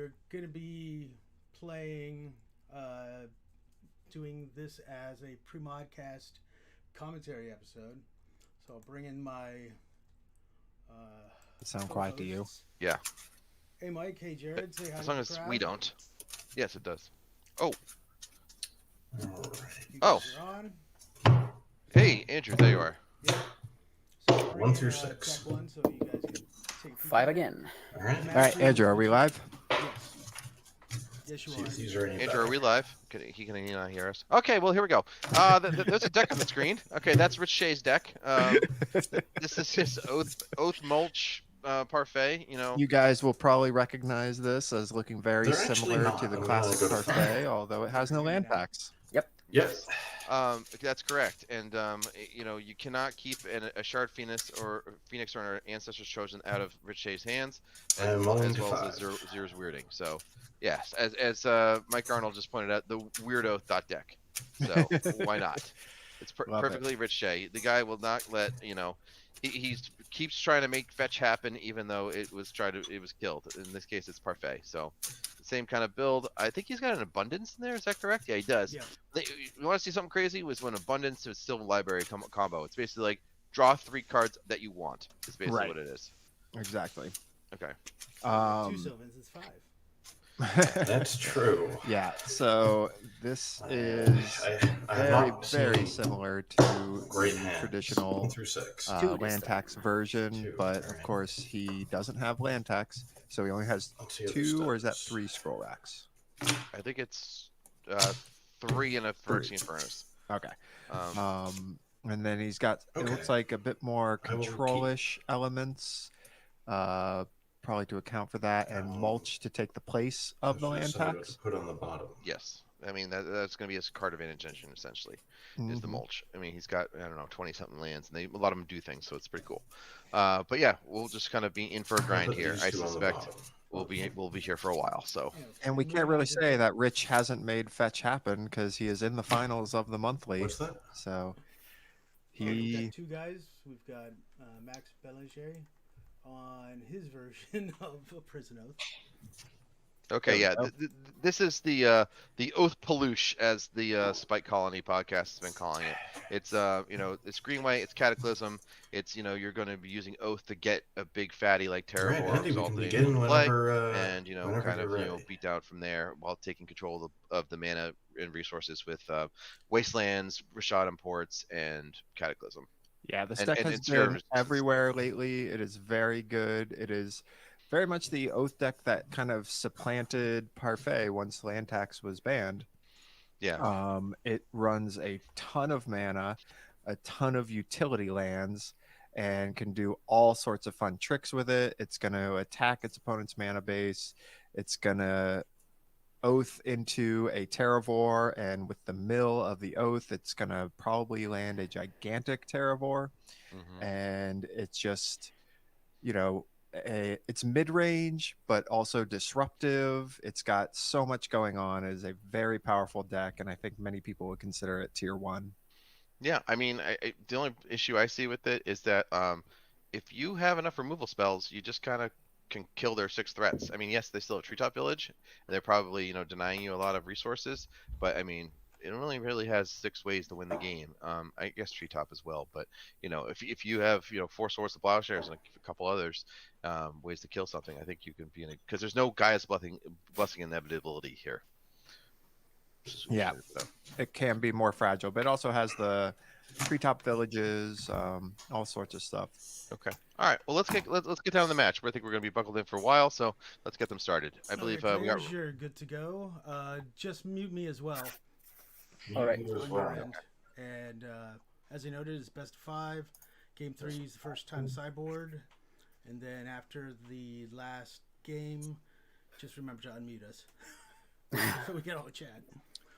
we're going to be playing, doing this as a PreModCast commentary episode. So I'll bring in my sound quiet to you? Yeah. Hey, Mike. Hey, Jared. Say hi. As long as we don't. Yes, it does. Oh. Oh. Hey, Andrew, there you are. Yeah. So 1 through 6. Deck one, so you guys can take 5 again. All right. All right, Andrew, are we live? Yes. Yes, you See are. if these are any Andrew, are better. we live? Can he not hear us? Okay, well, here we go. There's a deck on the screen. Okay, that's Rich Shay's deck. This is his Oath Mulch Parfait, you know. You guys will probably recognize this as looking very They're actually similar not. to the I'm classic gonna go to Parfait, although it has no land tax. Yep. That's correct. And, you know, you cannot keep a Shard Phoenix or an Ancestor's Chosen out of Rich Shay's hands, as well as Zer's Weirding. So, yes, as Mike Arnold just pointed out, the weirdo.deck. So, why not? It's perfectly Rich Shay. The guy will not let, you know, he keeps trying to make fetch happen, even though it was killed. In this case, it's Parfait. So, same kind of build. I think he's got an abundance in there. Is that correct? Yeah, he does. Yeah. You want to see something crazy? Was when abundance is still library combo. It's basically like draw 3 cards that you want. Is basically what it is. Exactly. Okay. 2 Sylvans is 5. That's true. Yeah, so this is I have not very seen similar to great the hands. traditional 1 through 6. land tax version, 2, but alright. of course he doesn't have land tax, so he only has Let's see other 2, or is that stuff. 3 scroll racks? I think it's 3 and a Phyrexian Furnace. Okay. Um, And then he's got, it looks like a bit more I will control-ish elements, probably to account for that, and mulch to take the place of the land tax. Put on the bottom. yes. I mean, that's going to be his card advantage engine, essentially, is the mulch. I mean, he's got, I don't know, 20-something lands, and a lot of them do things, so it's pretty cool. But yeah, we'll just kind of be in for a grind Put here. these I 2 on the suspect bottom. we'll be here for a while, so. And we can't really say that Rich hasn't made fetch happen because he is in the finals of the monthly. What's that? So We've he, got 2 guys. We've got Maxim Belanger on his version of a Prison Oath. Okay, yeah. This is the Oath Peluche, as the Spike Colony podcast has been calling it. It's you know, it's green white, it's Cataclysm. It's, you know, you're going to be using Oath to get a big fatty like Right, Terror Andy, we can Exalted begin into play, whenever, and, you know, whenever kind of, you're you know, ready. beat down from there while taking control of the mana and resources with Wastelands, Rashad Imports, and Cataclysm. yeah, this And- deck and has it's been services. everywhere lately. It is very good. It is very much the Oath deck that kind of supplanted Parfait once land tax was banned. Yeah. It runs a ton of mana, a ton of utility lands, and can do all sorts of fun tricks with it. It's going to attack its opponent's mana base. It's going to Oath into a Terravore, and with the mill of the Oath, it's going to probably land a gigantic Terravore. Mhm. And it's just, you know, it's mid-range but also disruptive. It's got so much going on. It is a very powerful deck, and I think many people would consider it tier 1. Yeah, I mean, the only issue I see with it is that if you have enough removal spells, you just kind of can kill their 6 threats. I mean, yes, they still have Treetop Village, and they're probably, you know, denying you a lot of resources, but I mean, it only really has 6 ways to win the game. I guess Treetop as well, but, you know, if you have, you know, 4 Swords of Plowshares and a couple others ways to kill something, I think you can be in a, because there's no Gaia's blessing inevitability here. Yeah, it can be more fragile, but it also has the treetop villages, all sorts of stuff. Okay. All right. Well, let's get down to the match. I think we're going to be buckled in for a while, so let's get them started. I believe we got. You're good to go. Just mute me as well. All right. You as On well. your end. And as I noted, it's best of 5. Game 3 is the first time sideboard, and then after the last game, just remember to unmute us so we get all the chat.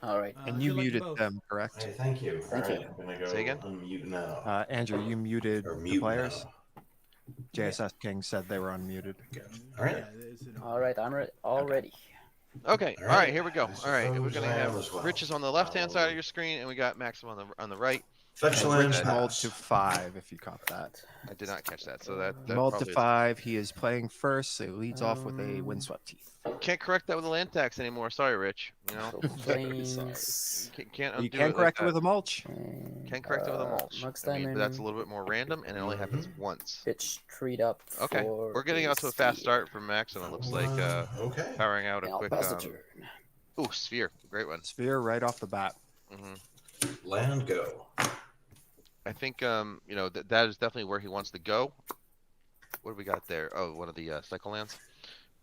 All right. And Good you luck to muted both. them, correct? Hey, thank you. Thank you. I'm gonna go Say again? unmute now. Andrew, you muted Or the mute players? now. JSS King said they were unmuted. All right. All right. I'm all ready. Okay. All All right. right. Here we go. I All right. We're suppose going to I am have as well. Rich is on the left-hand side of your screen, and we got Maxim on the right. Fetch And land Rich mulled pass. to 5 if you caught that. I did not catch that, so that Mulled to probably is- 5. He is playing first. So he leads off with a windswept teeth. Can't correct that with a land tax anymore. Sorry, Rich. You know, So Very sorry. planes. can't You undo can it correct like it with a mulch. And, Can't correct it with a mulch. Max I mean, but that's a Diamond. little bit more random, and it only happens once. Pitch treat up. Okay, for we're getting out to a fast sphere. start from Maxim. It looks like Okay. powering out a And I'll quick. pass the turn. Ooh, sphere, great one. Sphere right off the bat. Land go. I think you know that is definitely where he wants to go. What do we got there? Oh, one of the cycle lands.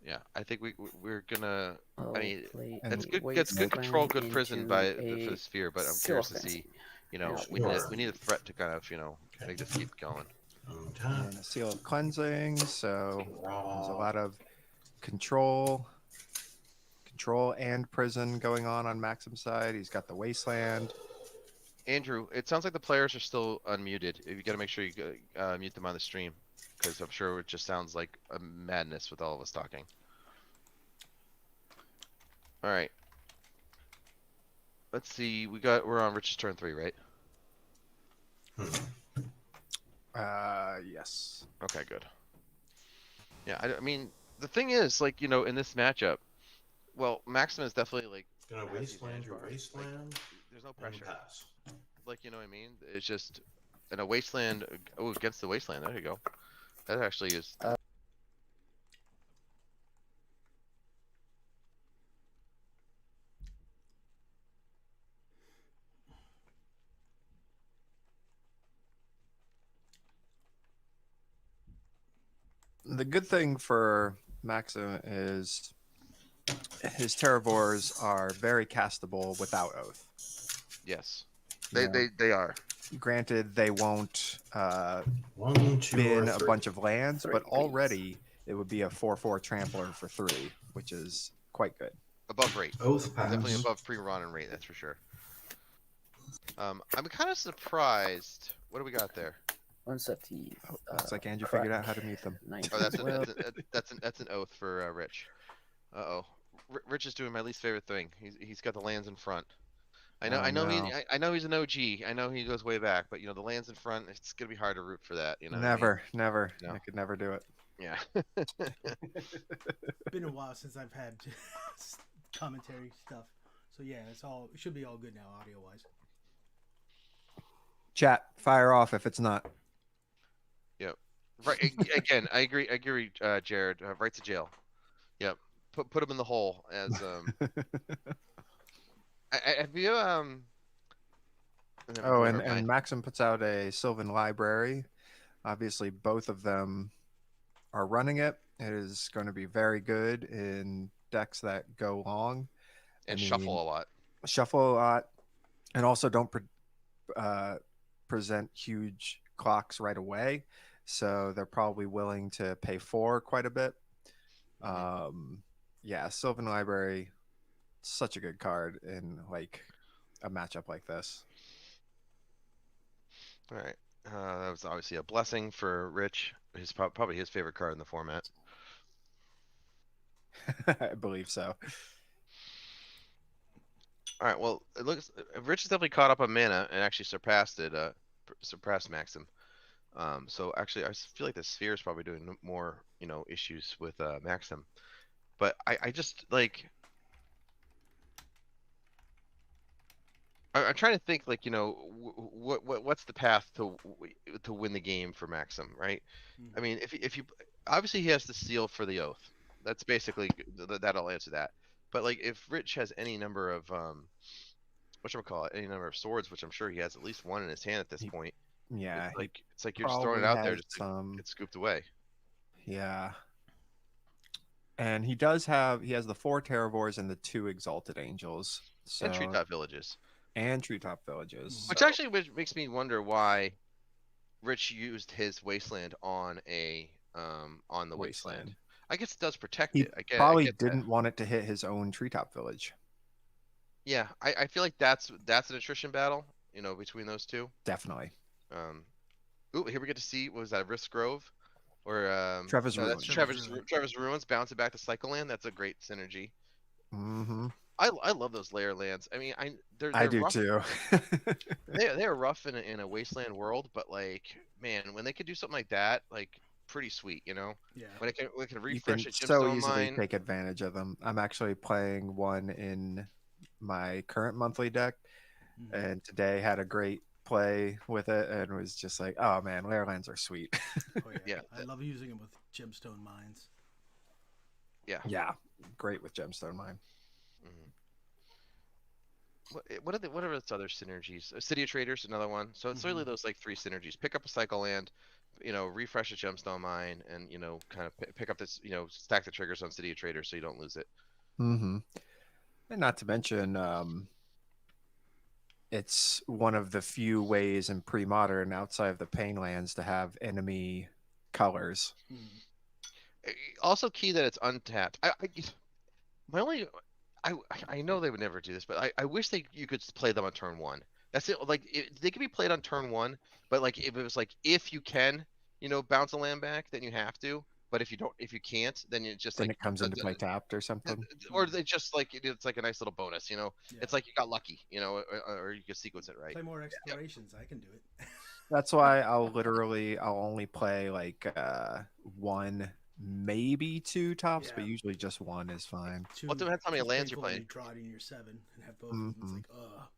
Yeah, I think we're gonna. I mean, it's good. It's good control, good prison for the sphere. But I'm curious to see. You know, we need a threat to kind of make this keep going. And a seal of cleansing. So there's a lot of control and prison going on Maxim's side. He's got the wasteland. Andrew, it sounds like the players are still unmuted. You got to make sure you mute them on the stream, because I'm sure it just sounds like a madness with all of us talking. All right. Let's see. We're on Rich's turn 3, right? Yes. Okay, good. Yeah, I mean, the thing is, like, in this matchup, well, Maxim is definitely like Gonna has these wasteland advantage your bars. wasteland. Like, there's no And pressure. pass. Like, you know what I mean? It's just in a wasteland. Oh, against the wasteland. There you go. That actually is. The good thing for Maxim is his Terravores are very castable without Oath. Yes. You They are. Granted, they won't 1, 2, bin or a 3. bunch of lands, 3, but please. already it would be a 4/4 trampler for 3, which is quite good. Above rate. Oath pass. Definitely above pre-run rate, that's for sure. I'm kind of surprised. What do we got there? Windswept teeth. Looks like Andrew figured out how to mute them. Oh, that's an oath for Rich. Uh-oh. Rich is doing my least favorite thing. He's got the lands in front. I know he's an OG. I know he goes way back, but the lands in front, it's gonna be hard to root for that. Never. No. I could never do it. Yeah. Been a while since I've had commentary stuff, so yeah, it should be all good now, audio wise. Chat, fire off if it's not. Yep. Right. Again, I agree, Jared. Right to jail. Yep. Put him in the hole as have you Oh, and Maxim puts out a Sylvan Library. Obviously, both of them are running it. It is going to be very good in decks that go long. And shuffle a lot. Shuffle a lot. And also don't present huge clocks right away. So they're probably willing to pay 4 quite a bit. Yeah, Sylvan Library, such a good card in like a matchup like this. All right. That was obviously a blessing for Rich. Probably his favorite card in the format. I believe so. All right. Well, it looks Rich is definitely caught up on mana and actually surpassed Maxim. So actually, I feel like the sphere is probably doing more, issues with Maxim. But I just like. I'm trying to think, like, what's the path to win the game for Maxim, right? I mean, if you obviously he has to seal for the oath. That's basically that'll answer that. But like, if Rich has any number of any number of swords, which I'm sure he has at least one in his hand at this point. Yeah, it's like you're just throwing it out there has just to get scooped away. Yeah. And he has the 4 Terravores and the 2 Exalted Angels. So, And treetop villages. Which actually makes me wonder why Rich used his wasteland on the wasteland. I guess it does protect it. Probably didn't want it to hit his own treetop village. Yeah, I feel like that's an attrition battle, between those two. Definitely. Ooh, here we get to see, what was that, Risk Grove? Or Trevor's no, Ruins. that's Trevor's Ruins, bounce it back to Cycle Land. That's a great synergy. Mm-hmm. I love those layer lands. I mean, I they're do rough. too. They're rough in a wasteland world, but like, man, when they could do something like that, like, pretty sweet, you know. Yeah. When it can You refresh can a so gemstone easily mine. take advantage of them. I'm actually playing one in my current monthly deck, Mhm. and today had a great play with it, and was just like, oh man, layer lands are sweet. Oh yeah. Yeah, I love using them with gemstone mines. yeah. Yeah, great with gemstone mine. Mhm. What are its other synergies? City of Traders, another one. So it's really Mhm. those like three synergies: pick up a cycle land, refresh a gemstone mine, and kind of pick up this, stack the triggers on City of Traders so you don't lose it. Mm-hmm. And not to mention, it's one of the few ways in pre-modern outside of the pain lands to have enemy colors. Mhm. Also, key that it's untapped. My only, I I know they would never do this, but I wish you could play them on turn one. That's it. Like they could be played on turn one, but like if it was like if you can, bounce a land back, then you have to. But if you can't, then it's just Then like it comes into play tapped or something. or they just like it's like a nice little bonus. Yeah. It's like you got lucky, or you could sequence it right. Play more explorations. I can do it. That's why I'll only play like one, maybe two tops, but Yeah. usually just one is fine. Two, Well, it depends how many two's lands you're painful when playing. you draw it in your 7 and have both of them. It's Mhm. like, ugh.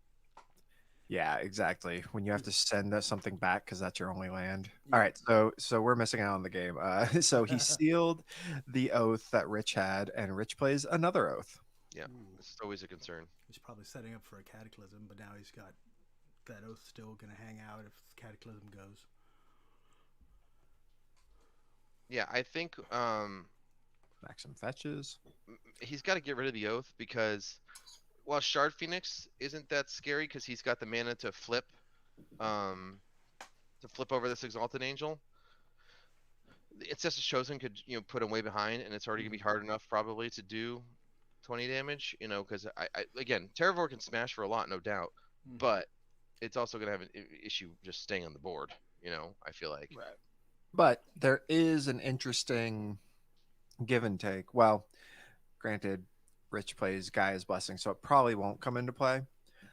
Yeah, exactly. When you have to send something back because that's your only land. Yeah. All right, so we're missing out on the game. So he sealed the oath that Rich had, and Rich plays another oath. Yeah, Ooh. it's always a concern. He's probably setting up for a cataclysm, but now he's got that oath still going to hang out if cataclysm goes. Yeah, I think Maxim fetches. he's got to get rid of the oath because while Shard Phoenix isn't that scary because he's got the mana um, to flip over this Exalted Angel. It's just a Chosen could put him way behind, and it's already gonna be hard enough probably to do 20 damage. Because I again, Terravor can smash for a lot, no doubt, Mhm. but it's also gonna have an issue just staying on the board. I feel like. Right. But there is an interesting give and take. Well, granted, Rich plays Gaia's Blessing, so it probably won't come into play.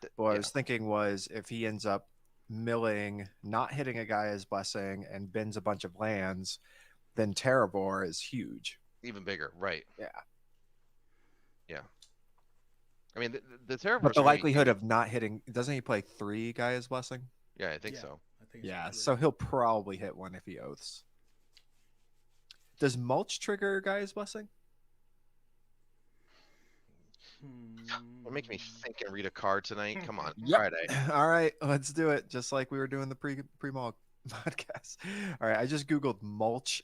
But what I Yeah, was thinking was if he ends up milling, not hitting a Gaia's Blessing, and bins a bunch of lands, then Terrabor is huge. even bigger, right? Yeah. Yeah. I mean, the Terravor. But the likelihood of not hitting, doesn't he play 3 Gaia's Blessing? Yeah, I think Yeah. so. I think Yeah, it's so he'll probably hit one if he oaths. Does Mulch trigger Gaia's Blessing? You're making me think and read a card tonight. Come on, Yep. Friday. All right, let's do it. Just like we were doing the pre-mod podcast. All right, I just googled mulch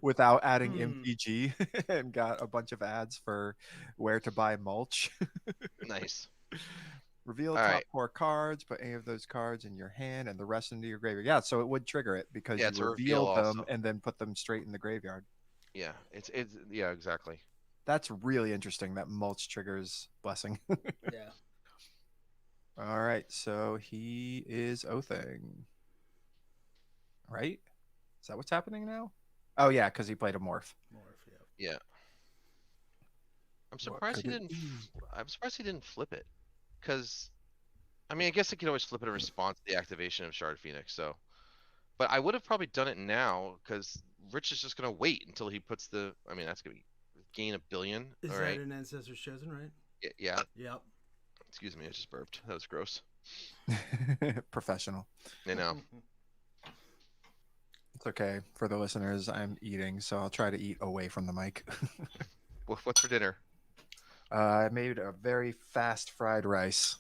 without adding MPG and got a bunch of ads for where to buy mulch. Nice. Reveal All top right. 4 cards, put any of those cards in your hand and the rest into your graveyard. Yeah, so it would trigger it because Yeah, you it's a reveal reveal them also. and then put them straight in the graveyard. Yeah, it's yeah, exactly. That's really interesting that mulch triggers blessing. Yeah. All right, so he is oathing. Right? Is that what's happening now? Oh yeah, because he played a morph. Morph, yeah. Yeah. I'm surprised he could it didn't. be? I'm surprised he didn't flip it, because I mean, I guess he could always flip it in response to the activation of Shard Phoenix. So, but I would have probably done it now because Rich is just gonna wait until he puts the. I mean, that's gonna be gain a billion. Is all that right. an Ancestor's Chosen, right? Yeah. Yep. Excuse me, I just burped. That was gross. Professional. You know. It's okay for the listeners. I'm eating, so I'll try to eat away from the mic. What's for dinner? I made a very fast fried rice.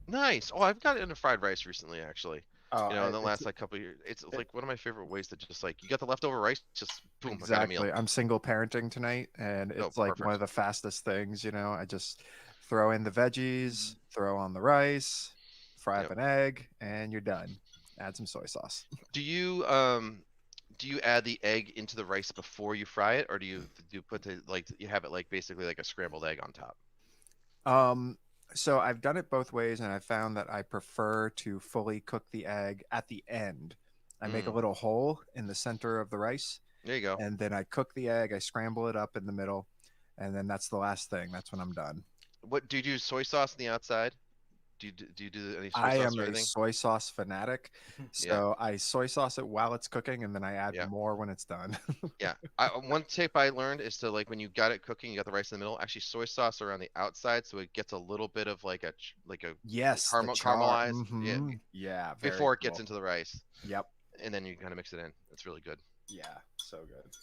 Nice. Oh, I've got into fried rice recently, actually. Oh, In the last like couple of years, it's like one of my favorite ways to just like you got the leftover rice, just boom, I got a exactly. meal. I'm single parenting tonight, and Oh, it's like perfect. one of the fastest things. I just throw in the veggies, throw on the rice, fry up an egg, and you're done. Add some soy sauce. Do you add the egg into the rice before you fry it, or do you put the you have it like basically like a scrambled egg on top? So I've done it both ways, and I found that I prefer to fully cook the egg at the end. I make a little hole in the center of the rice. There you go. And then I cook the egg, I scramble it up in the middle, and then that's the last thing. That's when I'm done. What do you do? Soy sauce on the outside? Do you do any soy I sauce am or a anything? soy sauce fanatic, so I soy sauce it while it's cooking, and then I add Yeah. more when it's done. Yeah. One tip I learned is to, like, when you got it cooking, you got the rice in the middle. Actually, soy sauce around the outside, so it gets a little bit of like a Yes, the caramelized. Yeah. Yeah, very Before it cool. gets into the rice, Yep. and then you kind of mix it in. It's really good. Yeah, so good.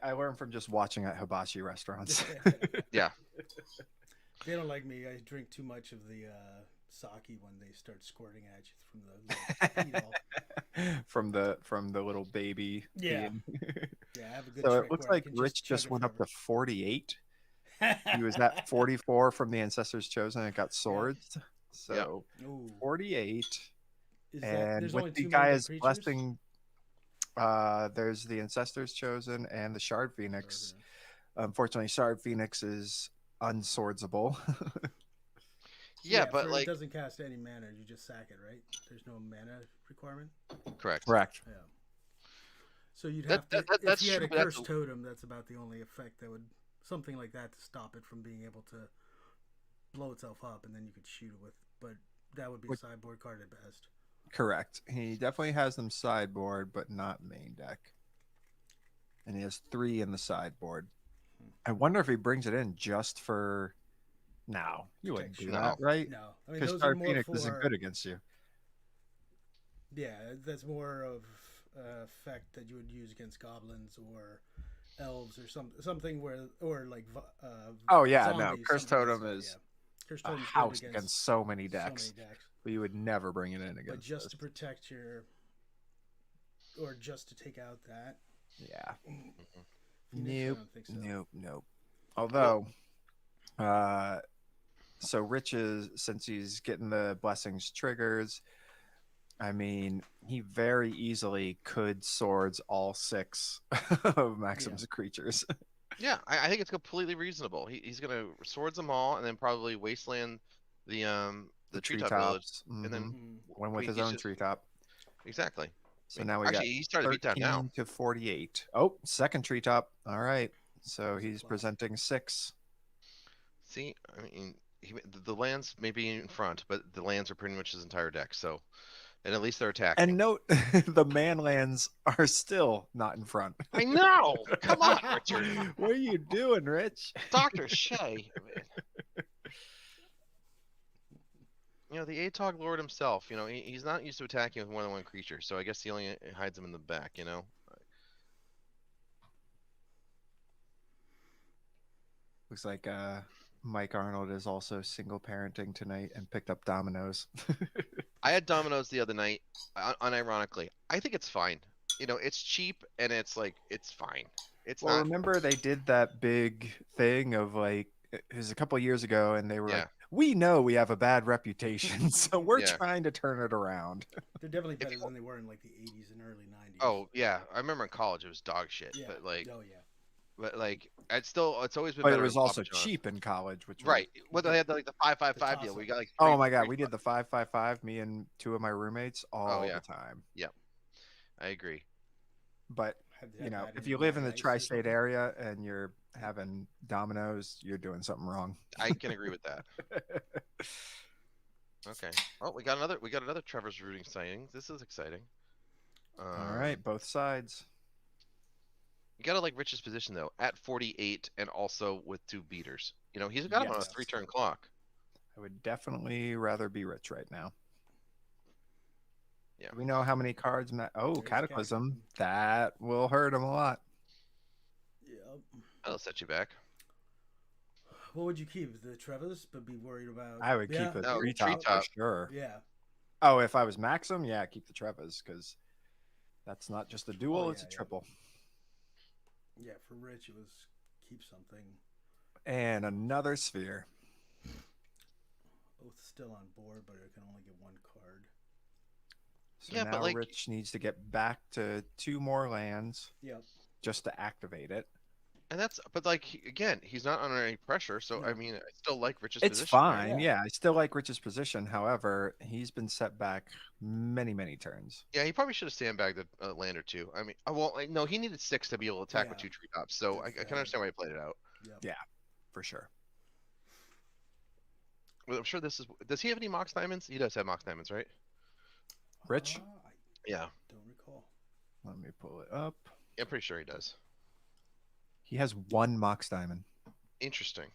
I learned from just watching at hibachi restaurants. Yeah. They don't like me. I drink too much of the sake when they start squirting at you from the little from the little baby. Yeah. bean. Yeah, I have a good So trick it looks where I like can Rich chug just it went up to forever. 48. He was at 44 from the Ancestors Chosen and got swords. So Ooh. 48. Is that, And there's only with the two mandate guy's creatures? blessing, there's the Ancestors Chosen and the Shard Phoenix. Unfortunately, Shard Phoenix is unswordsable. Yeah, but it like, doesn't cast any mana. You just sack it, right? There's no mana requirement. correct. Correct. Yeah. So you'd That- have to. that- that's if you had true, a but that's cursed totem, that's about the only effect that would something like that to stop it from being able to blow itself up, and then you could shoot it with. But that would be a sideboard card at best. Correct. He definitely has them sideboard, but not main deck. And he has 3 in the sideboard. I wonder if he brings it in just for. No, you wouldn't do Protection. that, right? No, I mean Because those are Shard more Phoenix for. isn't good against you. Yeah, that's more of effect that you would use against goblins or elves or something where or like. Oh yeah, zombies, no. Curse something Totem like that, is yeah. Curse a Totem's good house against so many so decks. many decks. But you would never bring it in against. But just this. to protect your, or just to take out that. Yeah. Phoenix, I don't think so. Nope. Although, so Rich is, since he's getting the blessings triggers, I mean, he very easily could swords all 6 of Maxim's creatures. Yeah, I think it's completely reasonable. He's gonna swords them all, and then probably wasteland the treetop village, and then one with his own treetop. Exactly. So now we actually, he started beat down now. 13 to 48. Oh, second treetop. All right. So he's presenting 6. See, I mean, the lands may be in front, but the lands are pretty much his entire deck. So, and at least they're attacking. And note, the man lands are still not in front. I know. Come on, Richard. What are you doing, Rich? Dr. Shay. You know, the Atog Lord himself, you know, he's not used to attacking with more than one creature, so I guess he only hides them in the back, you know? Looks like Mike Arnold is also single parenting tonight and picked up dominoes. I had dominoes the other night, unironically. I think it's fine. You know, it's cheap and it's like, it's fine. It's well, not. Remember they did that big thing of like, it was a couple of years ago, and they were like, we know we have a bad reputation, so we're trying to turn it around. They're definitely better than they were in like the 80s and early 90s. Oh, yeah. I remember in college it was dog shit. Yeah. But like, oh, yeah. But like, it's always been But better. it was than also Papa John's. cheap in college, which Right. was... Well, they had like the 5-5-5 deal. We got like. Oh my god, we did the 5-5-5. Me and 2 of my roommates all the time. Yep, I agree. But you know, if you live in the tri-state area and you're having dominoes, you're doing something wrong. I can agree with that. Okay. Oh, we got another Trevor's Rooting sighting. This is exciting. All right, both sides. You gotta like Rich's position though, at 48 and also with 2 beaters. You know, he's got him on a 3-turn clock. I would definitely rather be Rich right now. Yeah. Do we know how many cards? Oh, Cataclysm. That will hurt him a lot. Yep. That'll set you back. What would you keep? The Trevor's, but be worried about. I would keep the treetop for sure. Yeah. Oh, if I was Maxim, yeah, keep the Trevor's, because that's not just a dual; it's a triple. Yeah, for Rich, it was keep something. And another sphere. Both still on board, but it can only get 1 card. So now but like, Rich needs to get back to 2 more lands. Yep. Just to activate it. And that's, but like, again, he's not under any pressure. So, I mean, I still like Rich's position. It's fine. Right? Yeah, I still like Rich's position. However, he's been set back many, many turns. Yeah, he probably should have sandbagged a land or 2. I mean, well, no, he needed 6 to be able to attack with 2 treetops. So I can understand why he played it out. Yep. Yeah. For sure. Well, I'm sure this is. Does he have any Mox Diamonds? He does have Mox Diamonds, right? Rich? I Yeah. don't recall. Let me pull it up. Yeah, I'm pretty sure he does. He has 1 Mox Diamond. Interesting.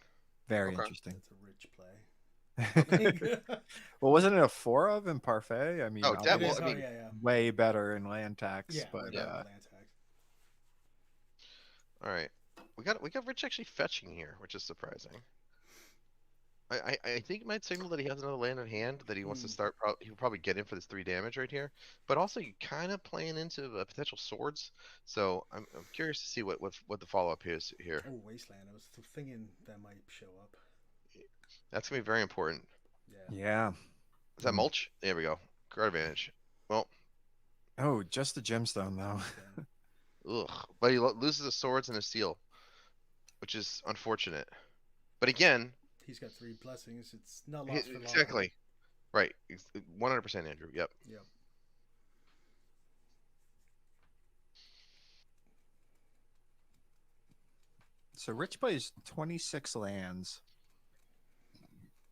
Very Okay. interesting. That's a rich play. Well, wasn't it a 4 of in Parfait? I mean, Oh, that It is. I Oh, mean, yeah. way better in land tax. Yeah, But yeah. Land tax. all right. We got Rich actually fetching here, which is surprising. I think it might signal that he has another land in hand that he wants to start. He'll probably get in for this 3 damage right here. But also, you kind of playing into potential swords. So I'm curious to see what the follow up is here. Oh, Wasteland. I was thinking that might show up. That's gonna be very important. Yeah. yeah. Is that mulch? There we go. Card advantage. Well, Oh, just the gemstone though. ugh. But he loses his swords and his seal, which is unfortunate. But again, He's got 3 blessings. It's not lost for long. exactly. Right. 100% Andrew. Yep. Yep. So Rich plays 26 lands.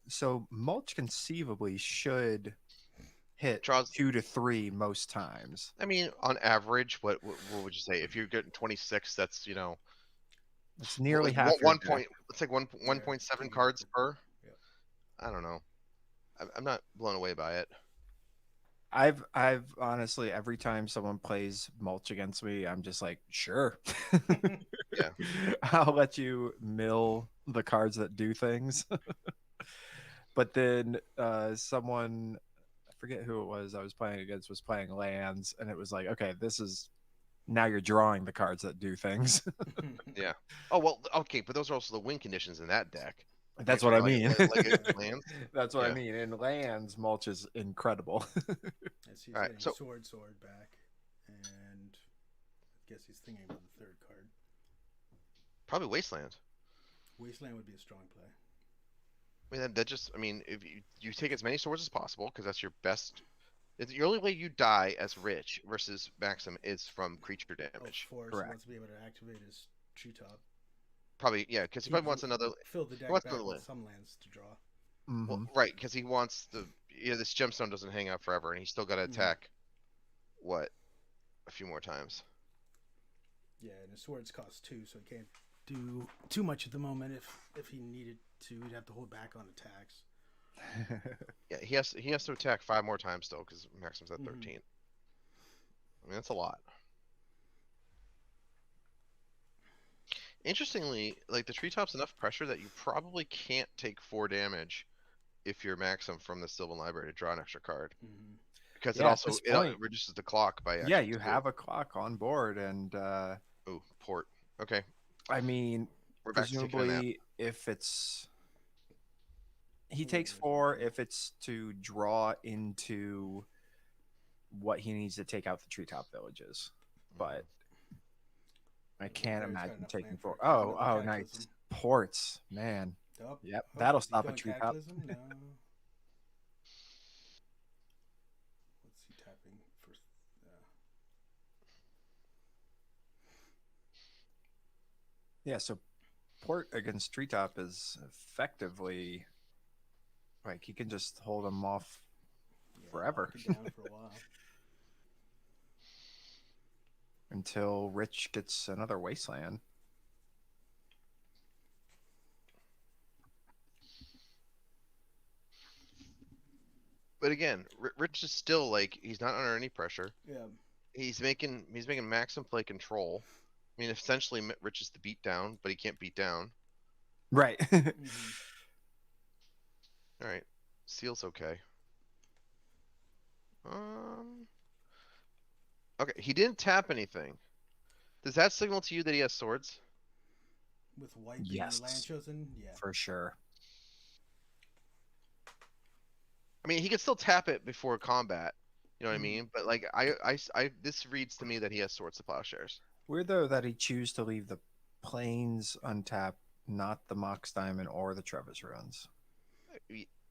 So Mulch conceivably should hit Draws. 2 to 3 most times. I mean, on average, what would you say? If you're getting 26, that's It's nearly half. Your one deck. point. It's like 1.7 cards per. Yep. I don't know. I'm not blown away by it. I've honestly, every time someone plays Mulch against me, I'm just like, sure. Yeah. I'll let you mill the cards that do things. But then someone, I forget who it was I was playing against, was playing lands, and it was like, okay, this is now you're drawing the cards that do things. Yeah. Oh well. Okay, but those are also the win conditions in that deck. That's what I mean. Lands. That's what I Yeah. mean. In lands, Mulch is incredible. Yes, he's All right, getting so- sword back, and I guess he's thinking about the 3rd card. Probably Wasteland. Wasteland would be a strong play. I mean, that just. I mean, if you take as many swords as possible, because that's your best. The only way you die as Rich versus Maxim is from creature damage. Force Correct. wants to be able to activate his treetop. Probably, yeah, because he probably wants another. Fill the deck wants back another with land. some lands to draw. Well, right, because he wants this gemstone doesn't hang out forever, and he's still got to attack. What? A few more times. Yeah, and his swords cost 2, so he can't do too much at the moment. If he needed to, he'd have to hold back on attacks. Yeah, he has to attack 5 more times still, because Maxim's at 13. I mean, that's a lot. Interestingly, like the treetop's enough pressure that you probably can't take 4 damage if you're Maxim from the Sylvan Library to draw an extra card, because Yeah, it at also this point- reduces the clock by. Yeah, actually you 2. have a clock on board, and Oh, port. Okay, I mean, we're back to taking a nap. presumably, if it's he takes 4 if it's to draw into what he needs to take out the treetop villages, but I can't There's got imagine enough taking land 4. for Oh, another nice Cataclysm. ports, man. Oh, Yep, oh, that'll is he stop a going treetop. Cataclysm? No. What's he tapping first? Yeah, so port against treetop is effectively like he can just hold him off forever. Lock it down for a while. Until Rich gets another wasteland. But again, Rich is still like he's not under any pressure. Yeah. He's making Maxim play control. I mean, essentially, Rich is the beat down, but he can't beat down. Right. All right, Seal's okay. Okay, he didn't tap anything. Does that signal to you that he has swords? With white being Yes. the land chosen, yeah. For sure. I mean, he could still tap it before combat. You know what I mean? But like, this reads to me that he has swords to plowshares. Weird though that he choose to leave the plains untapped, not the Mox Diamond or the Trevis runs.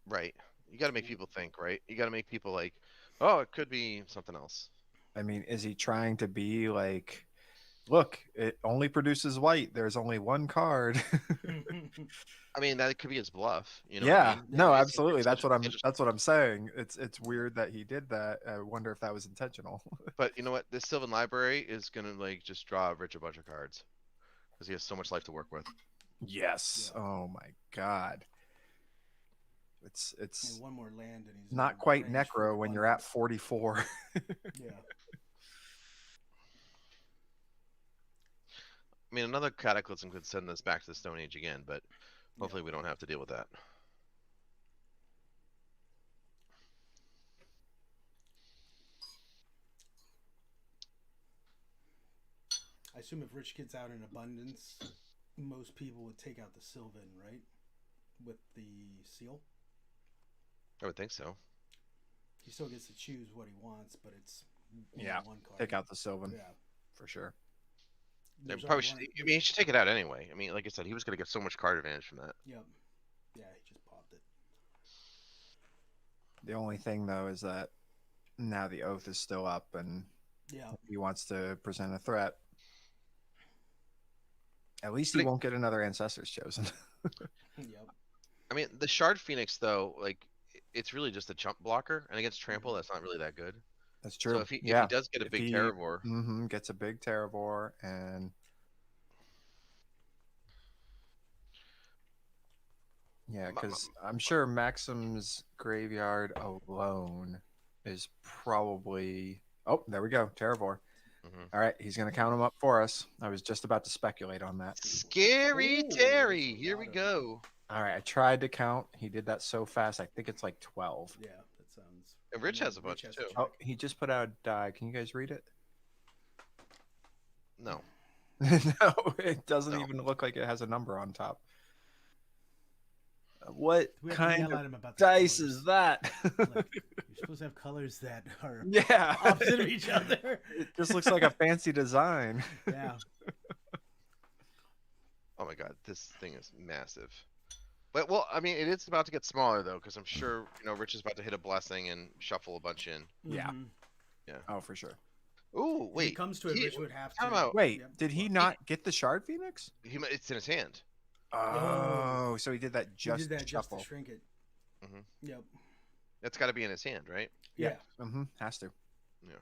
Right. You got to make people think, right? You got to make people like, oh, it could be something else. I mean, is he trying to be like Look, it only produces white. There's only one card. I mean, that could be his bluff. You know what Yeah, I mean? no, It's absolutely. such an interesting. That's what I'm saying. It's weird that he did that. I wonder if that was intentional. But you know what? This Sylvan Library is gonna like just draw Rich a bunch of cards because he has so much life to work with. Yes. Yeah. Oh my God. It's And one more land, and he's not in quite range for necro when you're at abundance. 44. Yeah. I mean, another Cataclysm could send us back to the Stone Age again, but hopefully we don't have to deal with that. I assume if Rich gets out in abundance, most people would take out the Sylvan, right? With the seal. I would think so. He still gets to choose what he wants, but it's only Yeah, one card. Take out the Sylvan Yeah. for sure. They There's probably only should, one- I mean, he should take it out anyway. I mean, like I said, he was going to get so much card advantage from that. Yep. Yeah, he just popped it. The only thing though is that now the oath is still up and Yeah. he wants to present a threat. At least But he won't get another Ancestors Chosen. Yep. I mean, the Shard Phoenix, though, like, it's really just a chump blocker, and against Trample, that's not really that good. That's true. So if he does get a If big he- Terravore, gets a big Terravore and yeah, because I'm sure Maxim's graveyard alone is probably. Oh, there we go, Terravore. Mhm. All right, he's gonna count them up for us. I was just about to speculate on that. Scary Ooh, Terry, that's a here lot we of- go. All right, I tried to count. He did that so fast. I think it's like 12. Yeah, that sounds. And Rich has a bunch, to too. check. Oh, he just put out a die. Can you guys read it? No. No, it doesn't No. even look like it has a number on top. What We have to kind yell of at him about the dice colors. is that? Like, you're supposed to have colors that are Yeah, opposite of each other. It just looks like a fancy design. Yeah. Oh my god, this thing is massive. But, well, I mean, it is about to get smaller, though, because I'm sure, Rich is about to hit a blessing and shuffle a bunch in. Yeah. Mhm. Oh, for sure. Ooh, If wait. it comes to it, he- Rich would have time to. out. Wait, Yep. did he Well, not get the Shard Phoenix? It's in his hand. Oh, so he did that He just did that to just shuffle. to shrink it. Mhm. Yep. That's got to be in his hand, right? Yeah. Mm-hmm. Has to. Yeah.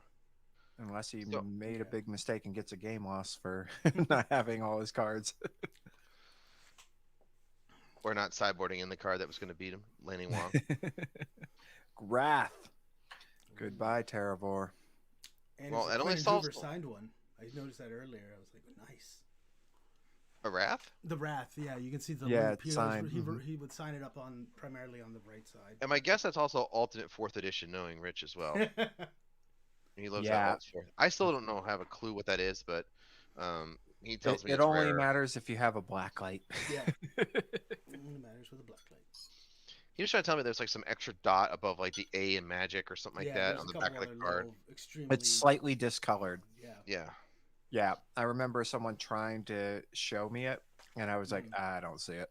Unless he So- made a Yeah. big mistake and gets a game loss for not having all his cards. Or not sideboarding in the card that was going to beat him, Lanning Wong. Wrath. Goodbye, Terravore. And Well, well, it only Quinn and solves- Hoover signed one. I noticed that earlier. I was like, nice. A Wrath? The Wrath, yeah, you can see the Yeah, little it's peels. signed, He, mhm. he would sign it up on primarily on the right side. And my guess that's also alternate 4th edition, knowing Rich as well. He loves Yeah. that alt 4th. I still don't know, have a clue what that is, but he tells me It it's only rare. matters if you have a black light. Yeah. It only matters with a black light. He was trying to tell me there's like some extra dot above like the A in Magic or something like that there's on a the back couple of the other card. little extremely. It's slightly discolored. Yeah. Yeah. Yeah, I remember someone trying to show me it, and I was like, I don't see it.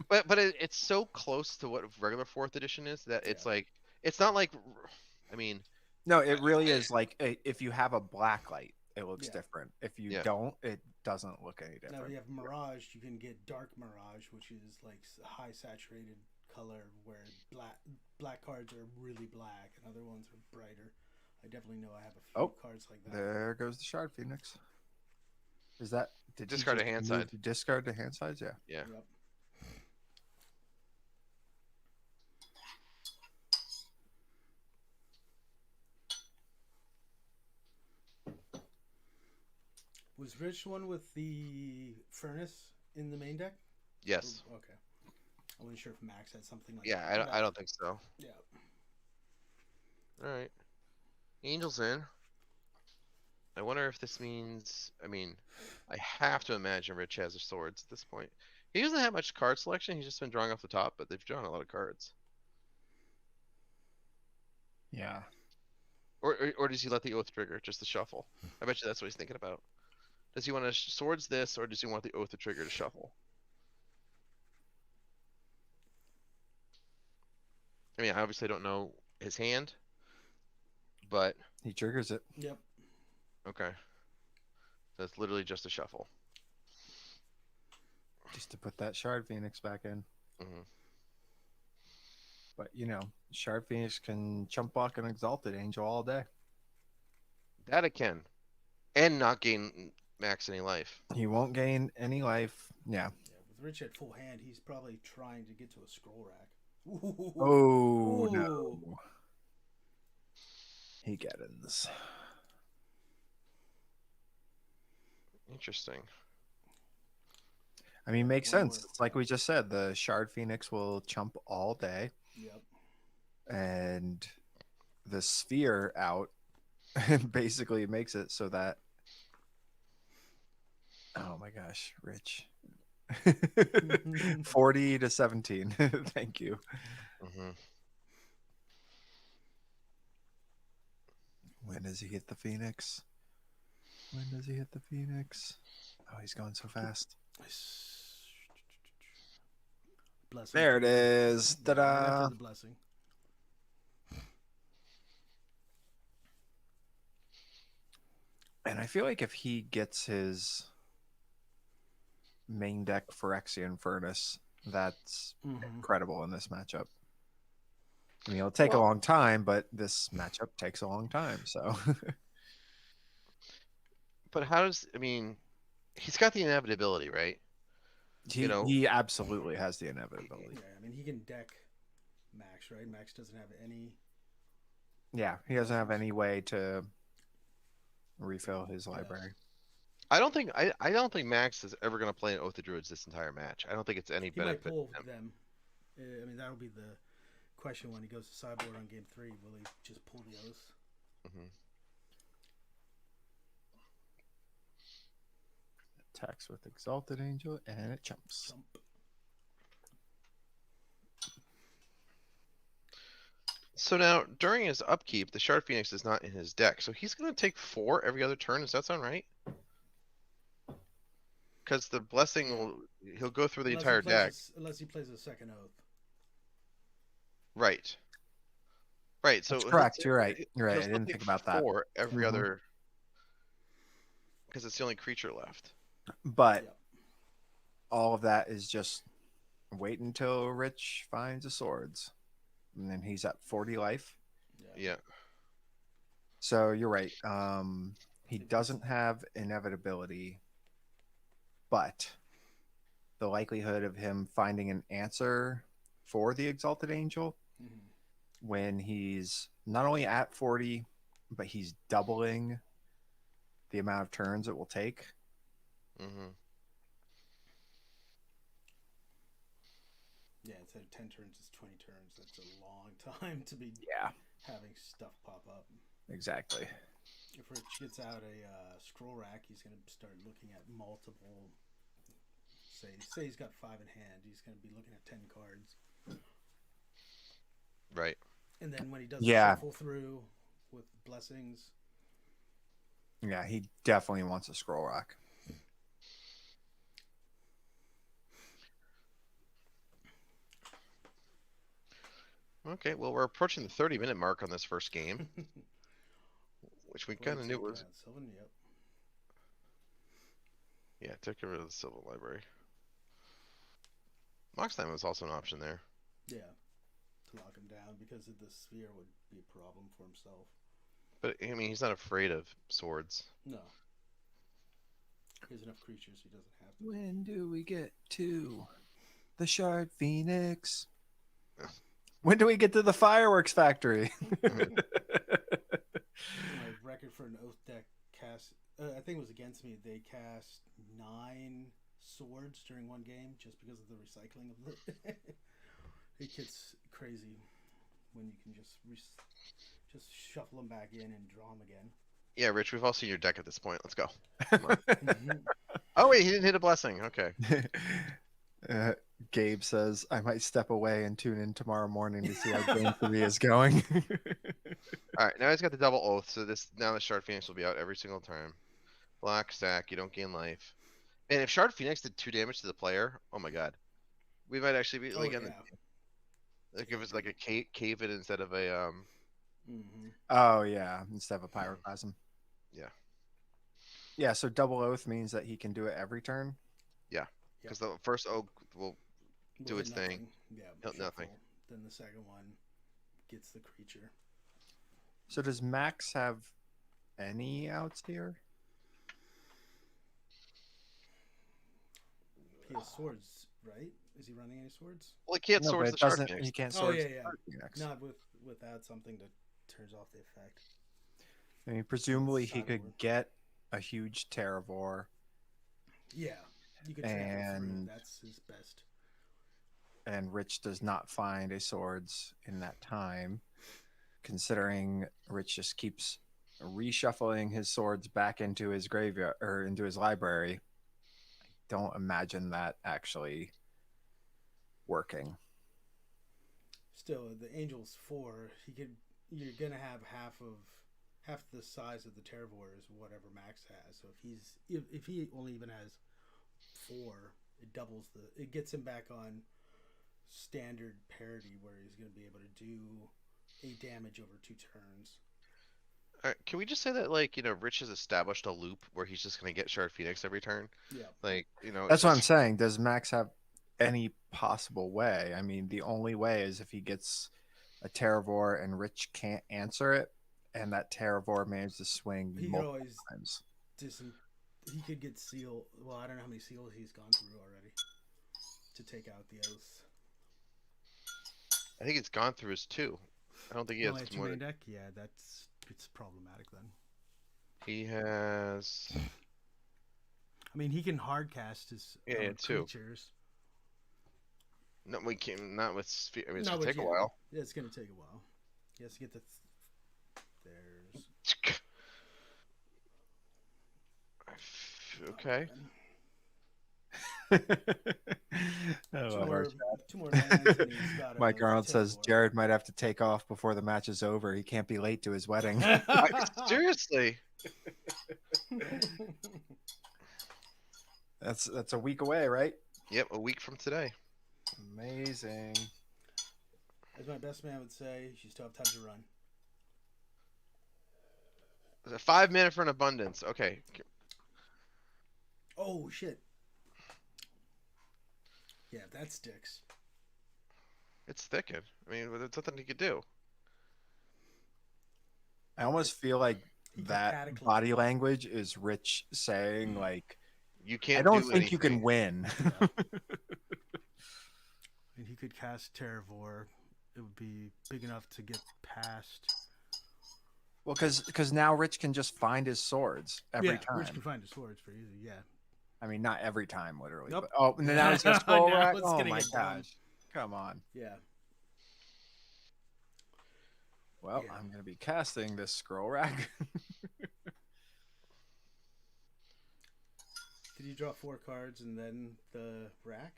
But it's so close to what regular 4th edition is that it's like, it's not like, I mean, No, it really is like if you have a black light, it looks Yeah. different. If you Yeah. don't, it doesn't look any Now different. we have Mirage. You can get Dark Mirage, which is like a high saturated color, where black cards are really black and other ones are brighter. I definitely know I have a few Oh, cards like that. There goes the Shard Phoenix. Is that did he Discard to just hand move side. to discard to hand sides? Yeah. yeah. Yep. Was Rich one with the furnace in the main deck? Yes. Or- okay. I wasn't sure if Max had something like Yeah, that. I don't think so. Yeah. All right. Angel's in. I wonder if this means, I mean, I have to imagine Rich has his swords at this point. He doesn't have much card selection. He's just been drawing off the top, but they've drawn a lot of cards. Yeah. Or does he let the oath trigger just to shuffle? I bet you that's what he's thinking about. Does he want to swords this, or does he want the oath to trigger to shuffle? I mean, I obviously don't know his hand, but He triggers it. Yep. okay. That's literally just a shuffle. Just to put that Shard Phoenix back in. Hmm. But, Shard Phoenix can chump block an Exalted Angel all day. That it can, and not gain max any life. He won't gain any life. Yeah. Yeah, with Rich at full hand, he's probably trying to get to a scroll rack. Ooh. Oh, Ooh. no. He gettins. Interesting. I mean, makes One sense. more. It's like we just said, the Shard Phoenix will chump all day, Yep. and the sphere out basically makes it so that. Oh my gosh, Rich. 40 to 17. Thank you. Hmm. When does he hit the Phoenix? When does he hit the Phoenix? Oh, he's going so fast. Blessing. There it is. Right Ta-da. after the blessing. And I feel like if he gets his main deck Phyrexian Furnace, that's incredible in this matchup. I mean, it'll take a long time, but this matchup takes a long time, so. But he's got the inevitability, right? He absolutely has the inevitability. Yeah, I mean, he can deck Max, right? Max doesn't have any. Yeah, he doesn't have any way to refill his library. I don't think Max is ever going to play an Oath of Druids this entire match. I don't think it's any He might benefit. pull to him. them. I mean, that'll be the question when he goes to sideboard on game 3. Will he just pull the Oath? Mhm. Attacks with Exalted Angel, and it jumps. Jump. So now, during his upkeep, the Shard Phoenix is not in his deck, so he's going to take 4 every other turn. Does that sound right? Because the blessing he'll go through the entire deck. Unless he plays a second Oath. Right. Right. So That's correct. You're right. he'll I still didn't take think about that. 4 every Mhm. other. Because it's the only creature left. But Yep. all of that is just wait until Rich finds the swords. And then he's at 40 life. Yeah. So you're right. He doesn't have inevitability, but the likelihood of him finding an answer for the Exalted Angel when he's not only at 40, but he's doubling the amount of turns it will take. Mm-hmm. Yeah, instead of 10 turns, it's 20 turns. That's a long time to be having stuff pop up. Exactly. If Rich gets out a scroll rack, he's going to start looking at multiple. Say he's got 5 in hand. He's going to be looking at 10 cards. Right. And then when he does shuffle through with blessings. Yeah, he definitely wants a scroll rack. Okay, well, we're approaching the 30-minute mark on this first game, which we kind of knew was. Sylvan, yep. Yeah, took rid of the Sylvan Library. Mox Time was also an option there. Yeah, to lock him down because the sphere would be a problem for himself. But, I mean, he's not afraid of swords. No. He has enough creatures, he doesn't have to. When do we get to the Shard Phoenix? When do we get to the fireworks factory? My record for an Oath deck cast, I think it was against me. They cast 9 swords during one game just because of the recycling of it. It gets crazy when you can just shuffle them back in and draw them again. Yeah, Rich, we've all seen your deck at this point. Let's go. Oh, wait, he didn't hit a blessing. Okay. Gabe says, I might step away and tune in tomorrow morning to see how game 3 is going. All right, now he's got the double oath, so now the Shard Phoenix will be out every single time. Black stack, you don't gain life. And if Shard Phoenix did 2 damage to the player, oh my god. We might actually be like if it's like a cave it instead of a Oh yeah, instead of a pyroclasm. Yeah. Yeah, so double oath means that he can do it every turn. Because the first oak will do Will its hit thing. nothing. Yeah, Hit nothing. shuffle. Then the second one gets the creature. So does Max have any outs here? He has swords, right? Is he running any swords? Well, he can't No, but swords it the Shard doesn't. Phoenix. He can't Oh, swords yeah, the yeah. Shard Phoenix. Not without something that turns off the effect. I mean, presumably he could Sideboard. get a huge Terravor, Yeah, you could transfer through. And- That's his best. and Rich does not find a swords in that time. Considering Rich just keeps reshuffling his swords back into his graveyard or into his library, I don't imagine that actually working. Still, the Angel's 4. You're gonna have half the size of the Terravor is whatever Max has. So if he only even has 4, it gets him back on standard parity where he's gonna be able to do 8 damage over 2 turns. Can we just say that, like, Rich has established a loop where he's just gonna get Shard Phoenix every turn? Yeah. Like, That's what I'm saying. Does Max have any possible way? I mean, the only way is if he gets a Terravor and Rich can't answer it, and that Terravor manages to swing He could multiple always times. he could get seal. Well, I don't know how many seals he's gone through already to take out the oaths. I think it's gone through his 2. I don't think he has Only a more. 2-main deck. Yeah, it's problematic then. He has. I mean, he can hardcast his Yeah, 2. creatures. No, we can't. Not with. I mean, it's Not gonna with take a you. while. Yeah, it's gonna take a while. He has to get the. There's. Okay. I Two love more, our two more lands, and he's got Mike a Arnold says Terror. Jared might have to take off before the match is over. He can't be late to his wedding. Seriously. That's a week away, right? Yep, a week from today. Amazing. As my best man would say, you still have time to run. There's a 5 minute for an abundance. Okay. Oh shit. Yeah, that sticks. It's thickened. I mean, there's nothing he could do. I almost feel like He could that cataclysm. body language is Rich saying like, You can't. I don't do think you can anything. win. Yeah. And he could cast Terravor. It would be big enough to get past. Well, because now Rich can just find his swords every time. Rich can find his swords pretty easy. Yeah. I mean, not every time, literally. Nope. But, oh, and then now he's got scroll Now rack. it's Oh gonna my get dumb. gosh! Come on. Yeah. Well, Yeah. I'm gonna be casting this scroll rack. Did you draw 4 cards and then the rack?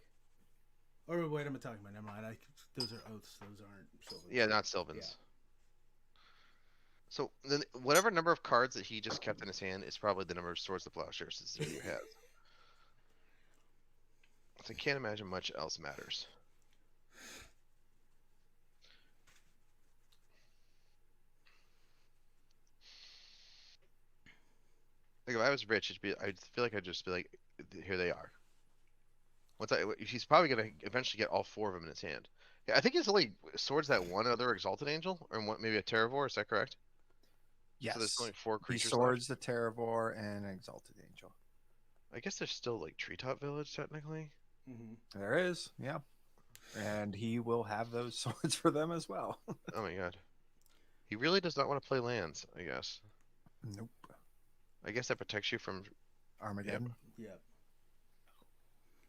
Or wait, what am I talking about? Never mind. Those are oaths. Those aren't silver. Yeah, not Sylvans. Yeah. So then, whatever number of cards that he just kept in his hand is probably the number of swords the plowshares that he has. So I can't imagine much else matters. Like if I was rich, I'd feel like I'd just be like, here they are. He's probably gonna eventually get all 4 of them in his hand. Yeah, I think it's only swords that one other Exalted Angel, or maybe a Terravor. Is that correct? Yes. So there's only 4 He creatures swords the Terravor and Exalted Angel. left. I guess there's still like Treetop Village technically. Mm-hmm. There is, yeah. And he will have those swords for them as well. Oh my god. He really does not want to play lands, I guess. Nope. I guess that protects you from. Armageddon. Yeah.